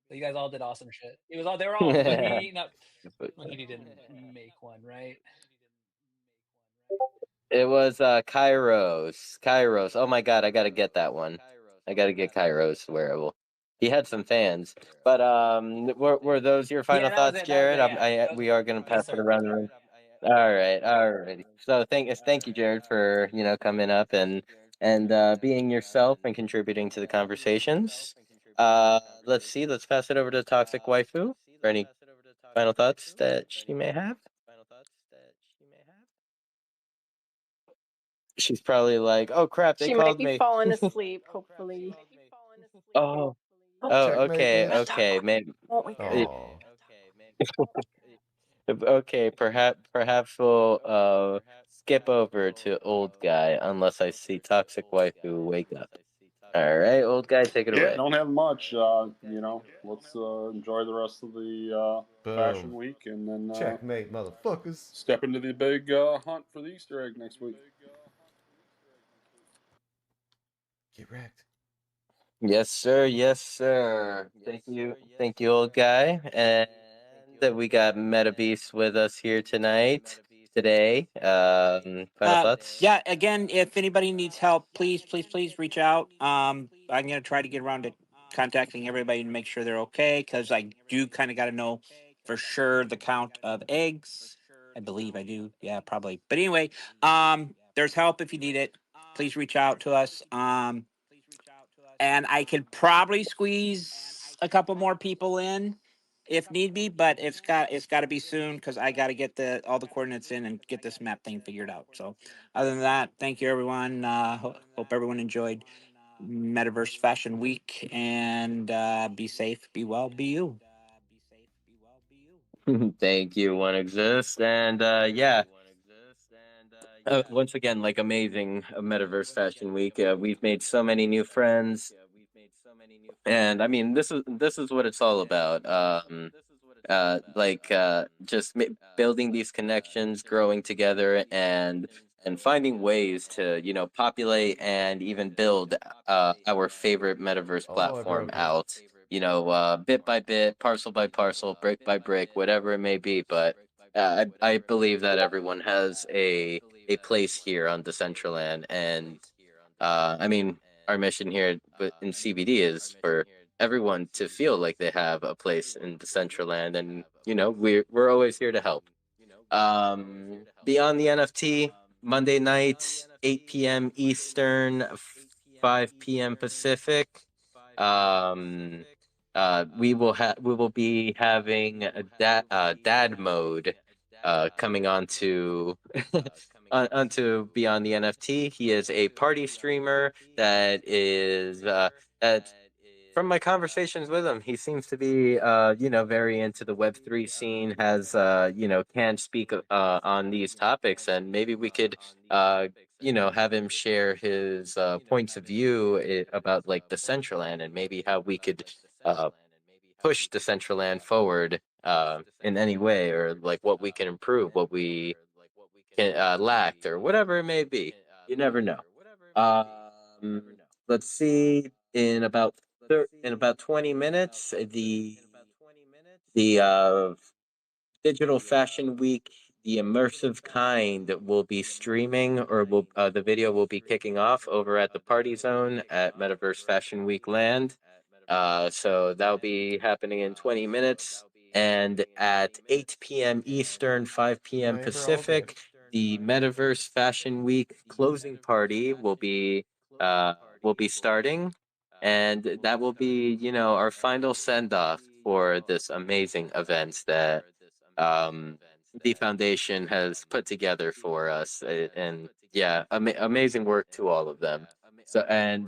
But you guys all did awesome shit. It was all. They were all Mahidi. No, Mahidi didn't make one, right? It was Kairos. Kairos. Oh my god, I gotta get that one. I gotta get Kairos wearable. He had some fans. But were those your final Yeah, that was thoughts, it. That was Jared? it. Yeah. We are gonna Yes, pass it sir. around the room. All right, all right. So thank you, Jared, for coming up and being yourself and contributing to the conversations. Let's see. Let's pass it over to Toxic Waifu for any final thoughts that she may have. She's probably like, "Oh crap, they She might called be me." falling asleep, hopefully. Oh, Checkmate, okay, man. okay, maybe. Won't we? Oh, Okay, perhaps we'll skip over to old guy unless I see toxic waifu wake up. All right, old guy, take it Yeah, away. don't have much. Let's enjoy the rest of the Fashion boom. Week, and then Checkmate, motherfuckers. step into the big hunt for the Easter egg next week. Get wrecked. Yes, sir. Yes, sir. Thank you, old guy. And that we got Meta Beast with us here today. Final thoughts. Yeah, again, if anybody needs help, please reach out. I'm gonna try to get around to contacting everybody to make sure they're okay, because I do kind of got to know for sure the count of eggs. I believe I do. Yeah, probably. But anyway, there's help if you need it. Please reach out to us. And I could probably squeeze a couple more people in if need be, but it's got to be soon, because I got to get all the coordinates in and get this map thing figured out. So other than that, thank you everyone. Hope everyone enjoyed Metaverse Fashion Week, and be safe, be well, be you. Thank you, One Exist, and yeah. Once again, like amazing Metaverse Fashion Week. We've made so many new friends, and I mean, this is what it's all about. Just building these connections, growing together, and finding ways to populate and even build our favorite metaverse Oh, I platform broke it. out. Bit by bit, parcel by parcel, brick by brick, whatever it may be. But I believe that everyone has a place here on Decentraland, and I mean, our mission here in CBD is for everyone to feel like they have a place in Decentraland, and we're always here to help. Beyond the NFT, Monday night, 8 p.m. Eastern, 5 p.m. Pacific. Um, we will be having a dad mode coming on to onto Beyond the NFT. He is a party streamer that is that from my conversations with him, he seems to be, very into the Web3 scene. Has, can speak on these topics, and maybe we could, have him share his points of view about like Decentraland and maybe how we could uh, push Decentraland forward in any way, or like what we can improve, what we can lacked, or whatever it may be. You never know. Um, let's see. In about 20 minutes, the Digital Fashion Week, the immersive kind, will be streaming, or will the video will be kicking off over at the Party Zone at Metaverse Fashion Week Land. So that'll be happening in 20 minutes. And at 8 p.m. Eastern, 5 p.m. Oh, you're here all day. Pacific, the Metaverse Fashion Week closing party will be starting, and that will be, our final send off for this amazing event that um, the foundation has put together for us. And yeah, amazing work to all of them. So at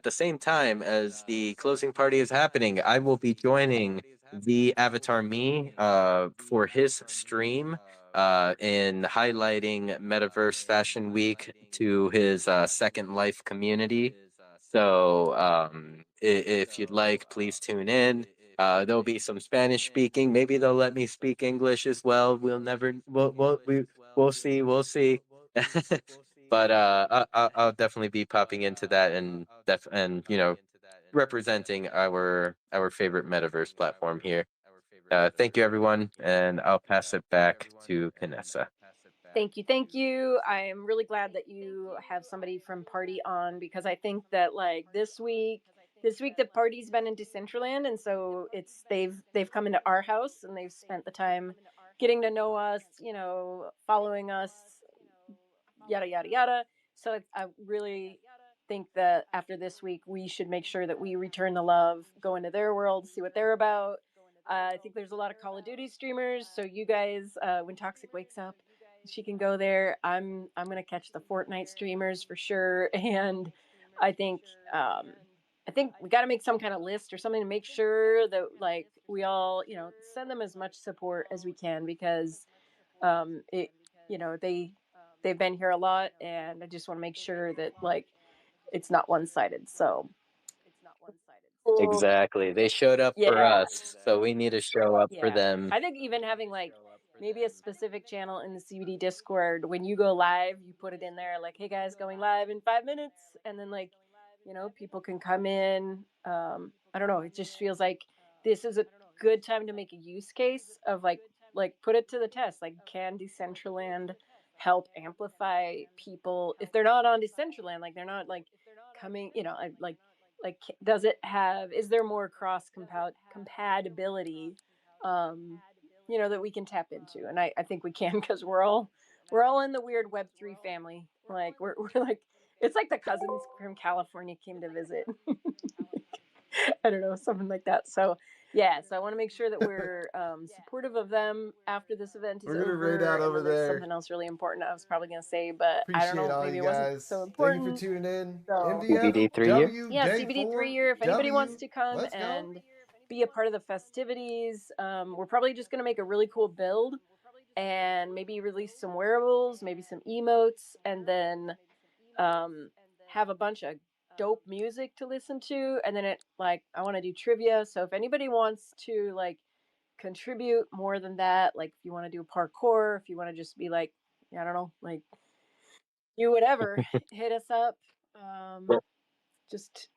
the same time as the closing party is happening, I will be joining the Avatar Me for his stream in highlighting Metaverse Fashion Week to his Second Life community. So if you'd like, please tune in. There'll be some Spanish speaking. Maybe they'll let me speak English as well. We'll never. We'll see. We'll see. But I'll definitely be popping into that and representing our favorite metaverse platform here. Thank you, everyone, and I'll pass it back to Canessa. Thank you. Thank you. I'm really glad that you have somebody from Party on, because I think that like this week the party's been in Decentraland, and so they've come into our house and they've spent the time getting to know us, following us, yada yada yada. So I really think that after this week we should make sure that we return the love, go into their world, see what they're about. I think there's a lot of Call of Duty streamers, so you guys, when Toxic wakes up, she can go there. I'm gonna catch the Fortnite streamers for sure, and I think um, I think we got to make some kind of list or something to make sure that like we all send them as much support as we can, because it they've been here a lot, and I just want to make sure that like it's not one sided. So Exactly. They showed up for yeah, us, so we need to show up for yeah. them. I think even having like maybe a specific channel in the CBD Discord, when you go live, you put it in there like, "Hey guys, going live in 5 minutes," and then like, people can come in. I don't know. It just feels like this is a good time to make a use case of like put it to the test. Like, can Decentraland help amplify people if they're not on Decentraland? Like, they're not like coming. Like does it have, is there more cross compatibility that we can tap into? And I think we can, because we're all in the weird Web3 family. Like we're like, it's like the cousins from California came to visit. I don't know, something like that. So yeah, so I want to make sure that we're supportive of them after this event is We're gonna raid out over. And over then there's there. something else really important I was probably going to say, but I don't Appreciate know, all maybe you it wasn't guys. so Thank you for important. tuning in. So MDF CBD3 year? yeah, day CBD 4 3 year. If anybody W. wants to come Let's go. and be a part of the festivities, we're probably just going to make a really cool build and maybe release some wearables, maybe some emotes, and then have a bunch of dope music to listen to. And then I want to do trivia. So if anybody wants to like contribute more than that, like if you want to do parkour, if you want to just be like, I don't know, like do whatever, hit us up. Well, Just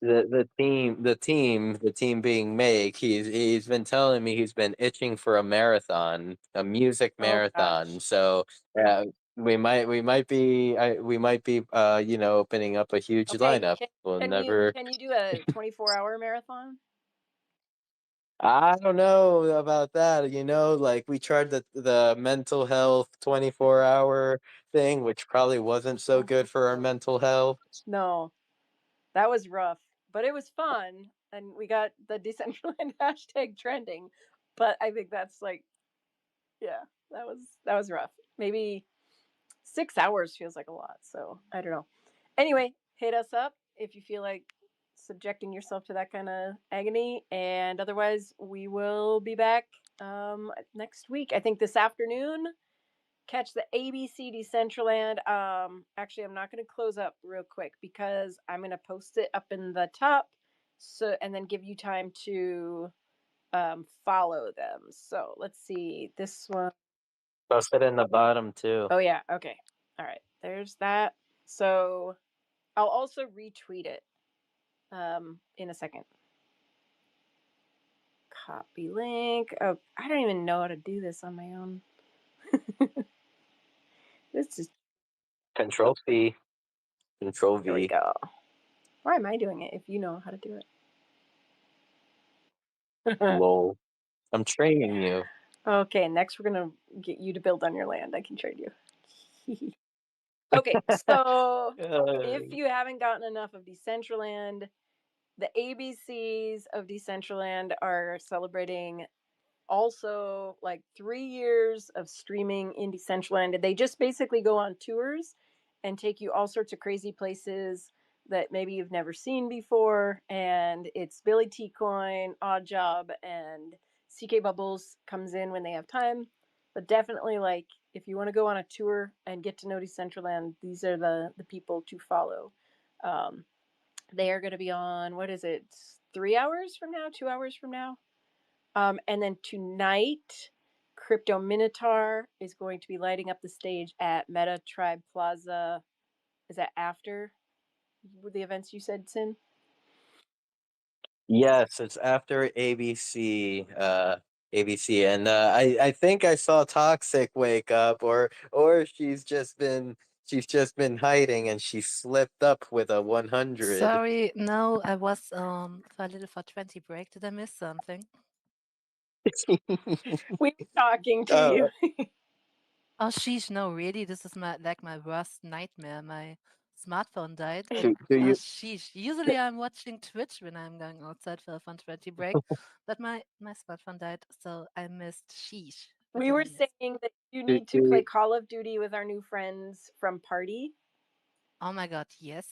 the team being Make, he's been telling me he's been itching for a marathon, a music Oh marathon. gosh. So we might be opening up a huge Okay, lineup. We'll can you never. can you do a 24-hour marathon? I don't know about that. Like we tried the mental health 24-hour thing, which probably wasn't so good for our mental health. No, that was rough, but it was fun, and we got the Decentraland hashtag trending. But I think that's like, yeah, that was rough. Maybe 6 hours feels like a lot, so I don't know. Anyway, hit us up if you feel like subjecting yourself to that kind of agony. And otherwise, we will be back next week. I think this afternoon. Catch the ABC Decentraland. Actually, I'm not going to close up real quick because I'm going to post it up in the top, so and then give you time to follow them. So let's see this one. Post it in the bottom too. Oh yeah. Okay. All right. There's that. So I'll also retweet it in a second. Copy link. Oh, I don't even know how to do this on my own. This is Control C. Control V. Here we go. Why am I doing it if you know how to do it? Lol. I'm training you. Okay, next we're gonna get you to build on your land. I can trade you. Okay, so if you haven't gotten enough of Decentraland, the ABCs of Decentraland are celebrating also like 3 years of streaming in Decentraland. They just basically go on tours and take you all sorts of crazy places that maybe you've never seen before. And it's Billy T Coin, Odd Job, and CK Bubbles comes in when they have time. But definitely, like, if you want to go on a tour and get to know Decentraland, these are the people to follow. They are going to be on, what is it, 3 hours from now, 2 hours from now? And then tonight, Crypto Minotaur is going to be lighting up the stage at Meta Tribe Plaza. Is that after the events you said, Sin? Yes, it's after ABC. ABC, and I think I saw Toxic wake up, or she's just been hiding, and she slipped up with a 100. Sorry, no, I was for a little for 20 break. Did I miss something? We're talking to you. Oh sheesh, no, really, this is my worst nightmare. My smartphone died. Do And, you? sheesh. Usually I'm watching Twitch when I'm going outside for a fun 20 break, but my smartphone died, so I missed sheesh. What We did I were miss? saying that you need to play Call of Duty with our new friends from Party. Oh my god, yes.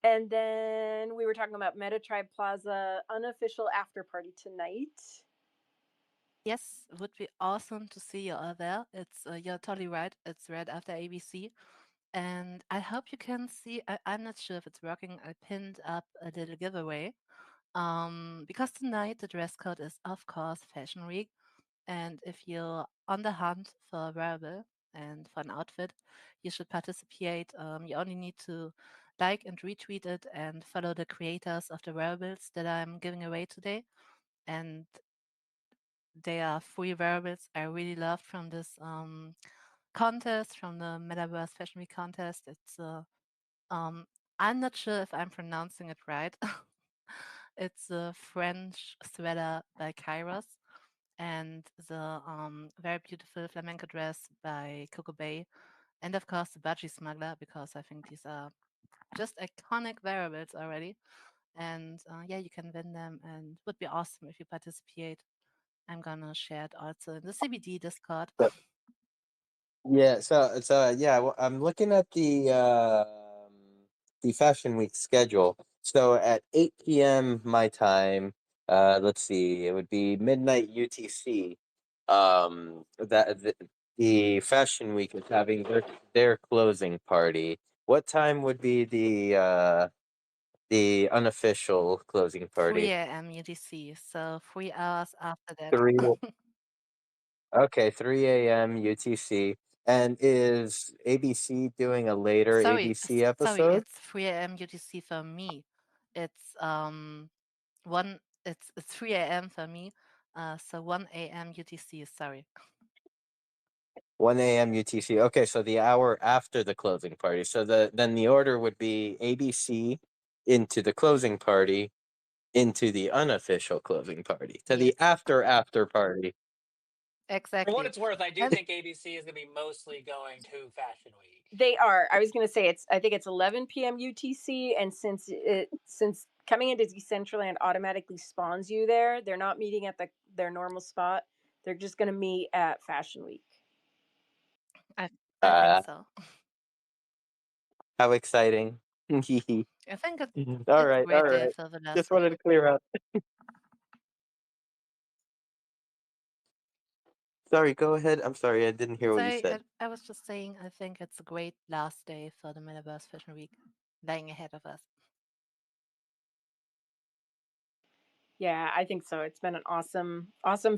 And then we were talking about Meta Tribe Plaza unofficial after party tonight. Yes, it would be awesome to see you all there. It's you're totally right. It's right after ABC. And I hope you can see. I'm not sure if it's working. I pinned up a little giveaway. Because tonight the dress code is, of course, Fashion Week. And if you're on the hunt for a wearable and for an outfit, you should participate. You only need to like and retweet it and follow the creators of the wearables that I'm giving away today. And they are free wearables I really loved from this contest, from the Metaverse Fashion Week contest. It's I'm not sure if I'm pronouncing it right. It's a French sweater by Kairos and the very beautiful flamenco dress by Coco Bay, and of course the Budgie Smuggler, because I think these are just iconic wearables already. And yeah, you can win them, and it would be awesome if you participate. I'm gonna share it also in the CBD Discord. Yeah, so yeah, well, I'm looking at the Fashion Week schedule. So at 8 p.m. my time, let's see, it would be midnight UTC. That the Fashion Week is having their closing party. What time would be the unofficial closing 3 party? a.m. UTC, so 3 hours after that. 3. Okay, 3 a.m. UTC. And is ABC doing a later Sorry, ABC sorry, episode? it's 3 a.m. UTC for me. It's it's 3 a.m. for me. So 1 a.m. UTC, sorry. 1 a.m. UTC. Okay, so the hour after the closing party. So then the order would be ABC into the closing party, into the unofficial closing party, to the after party. For what Exactly. it's worth, I do think ABC is going to be mostly going to Fashion Week. They are. I was going to say I think it's 11 p.m. UTC, and since coming into Decentraland automatically spawns you there, they're not meeting at their normal spot. They're just going to meet at Fashion Week. I think so. How exciting. I think All it's a right, all great day right. for the last Just wanted week. to clear out. Sorry, go ahead. I'm sorry, I didn't hear what you said. I was just saying, I think it's a great last day for the Metaverse Fashion Week lying ahead of us. Yeah, I think so. It's been an awesome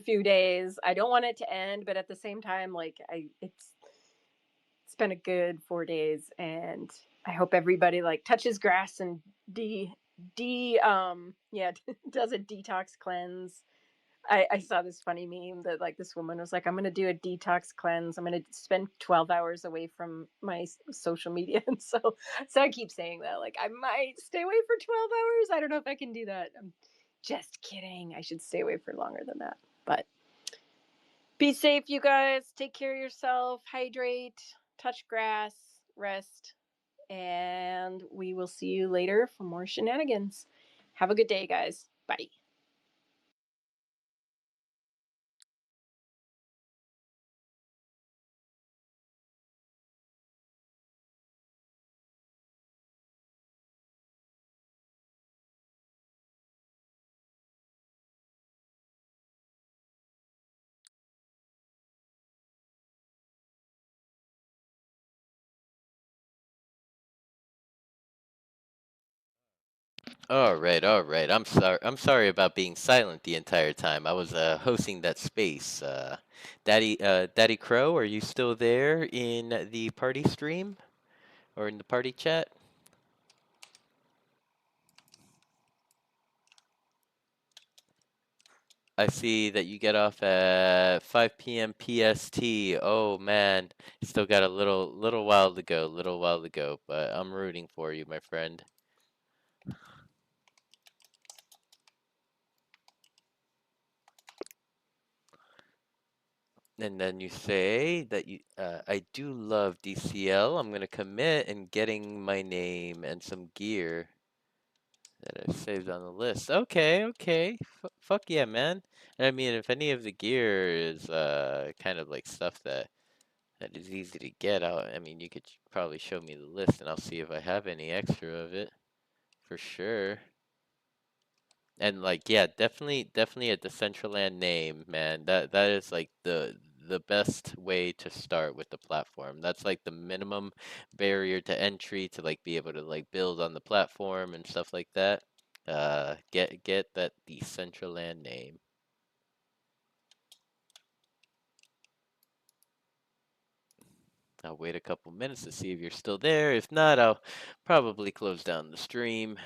few days. I don't want it to end, but at the same time, like it's been a good 4 days, and I hope everybody like touches grass and yeah does a detox cleanse. I saw this funny meme that like this woman was like, I'm gonna do a detox cleanse. I'm gonna spend 12 hours away from my social media, and so I keep saying that like I might stay away for 12 hours. I don't know if I can do that. I'm just kidding. I should stay away for longer than that. But be safe, you guys. Take care of yourself. Hydrate. Touch grass. Rest. And we will see you later for more shenanigans. Have a good day, guys. Bye. All right, all right. I'm sorry about being silent the entire time. I was hosting that space. Daddy Crow, are you still there in the party stream or in the party chat? I see that you get off at 5 p.m. PST. Oh man, still got a little while to go, but I'm rooting for you, my friend. And then you say that I do love DCL. I'm gonna commit and getting my name and some gear that I've saved on the list. Okay, okay. Fuck yeah, man. And I mean, if any of the gear is kind of like stuff that is easy to get out, I mean, you could probably show me the list and I'll see if I have any extra of it for sure. And like, yeah, definitely a Decentraland name, man. That is like the best way to start with the platform. That's like the minimum barrier to entry to like be able to like build on the platform and stuff like that. Get that Decentraland name. I'll wait a couple minutes to see if you're still there. If not, I'll probably close down the stream.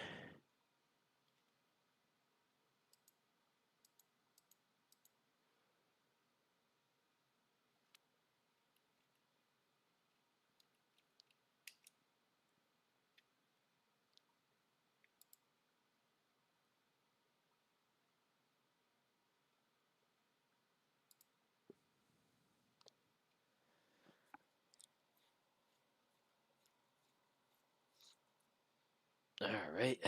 All right.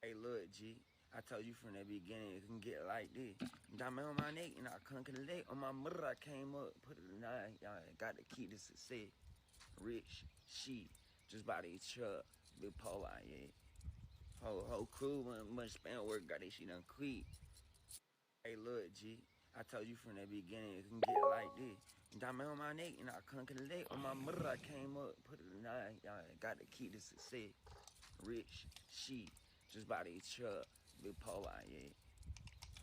Hey, look, G. I told you from the beginning it can get like this. Diamond on my neck and I couldn't collect. On my mother, I came up, put it in nine. Y'all got the key to success. Rich, she, just bought a truck. Big pole out, yeah. Whole crew, wasn't much span work, got this shit done quit. Hey, look, G. I told you from the beginning it can get like this. Diamond on my neck and I couldn't collect. On my mother, I came up, put it in nine. Y'all got the key to success. Rich, she, just bought a truck. Big pole out, yeah.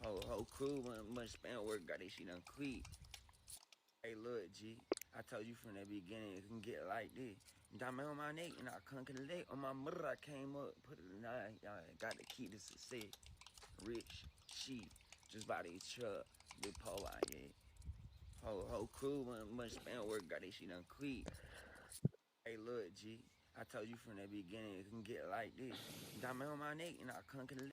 Whole crew, wasn't much span work, got this shit done quit. Hey, look, G. I told you from the beginning it can get like this. Diamond on my neck and I couldn't collect. On my mother, I came up, put it in nine. Y'all got the key to success. Rich, she, just bought a truck. Big pole out, yeah. Whole crew, wasn't much span work, got this shit done quit. Hey, look, G. I told you from the beginning it can get like this. Diamond on my neck and I couldn't collect.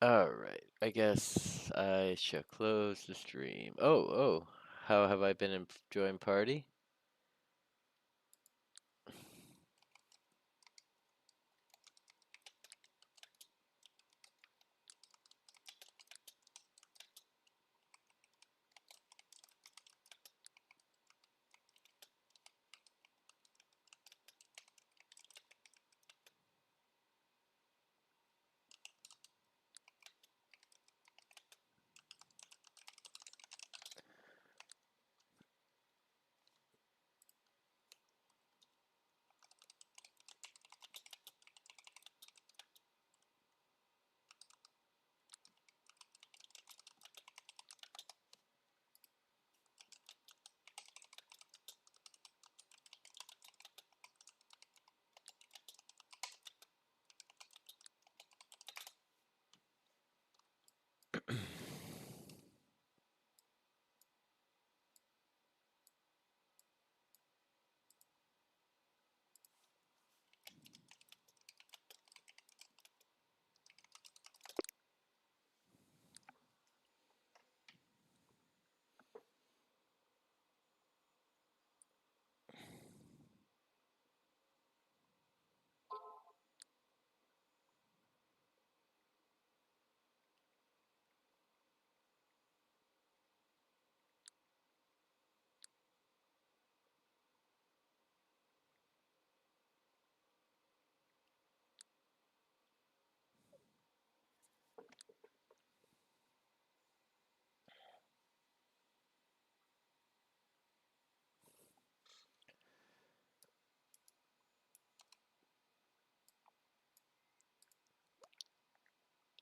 All right. I guess I shall close the stream. Oh. How have I been enjoying party?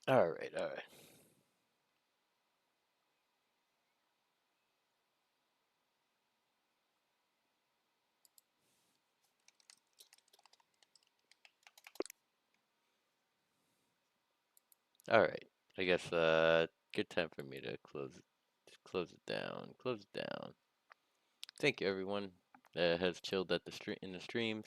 All right. All right. I guess good time for me to close it down. Thank you everyone that has chilled at the stream in the streams.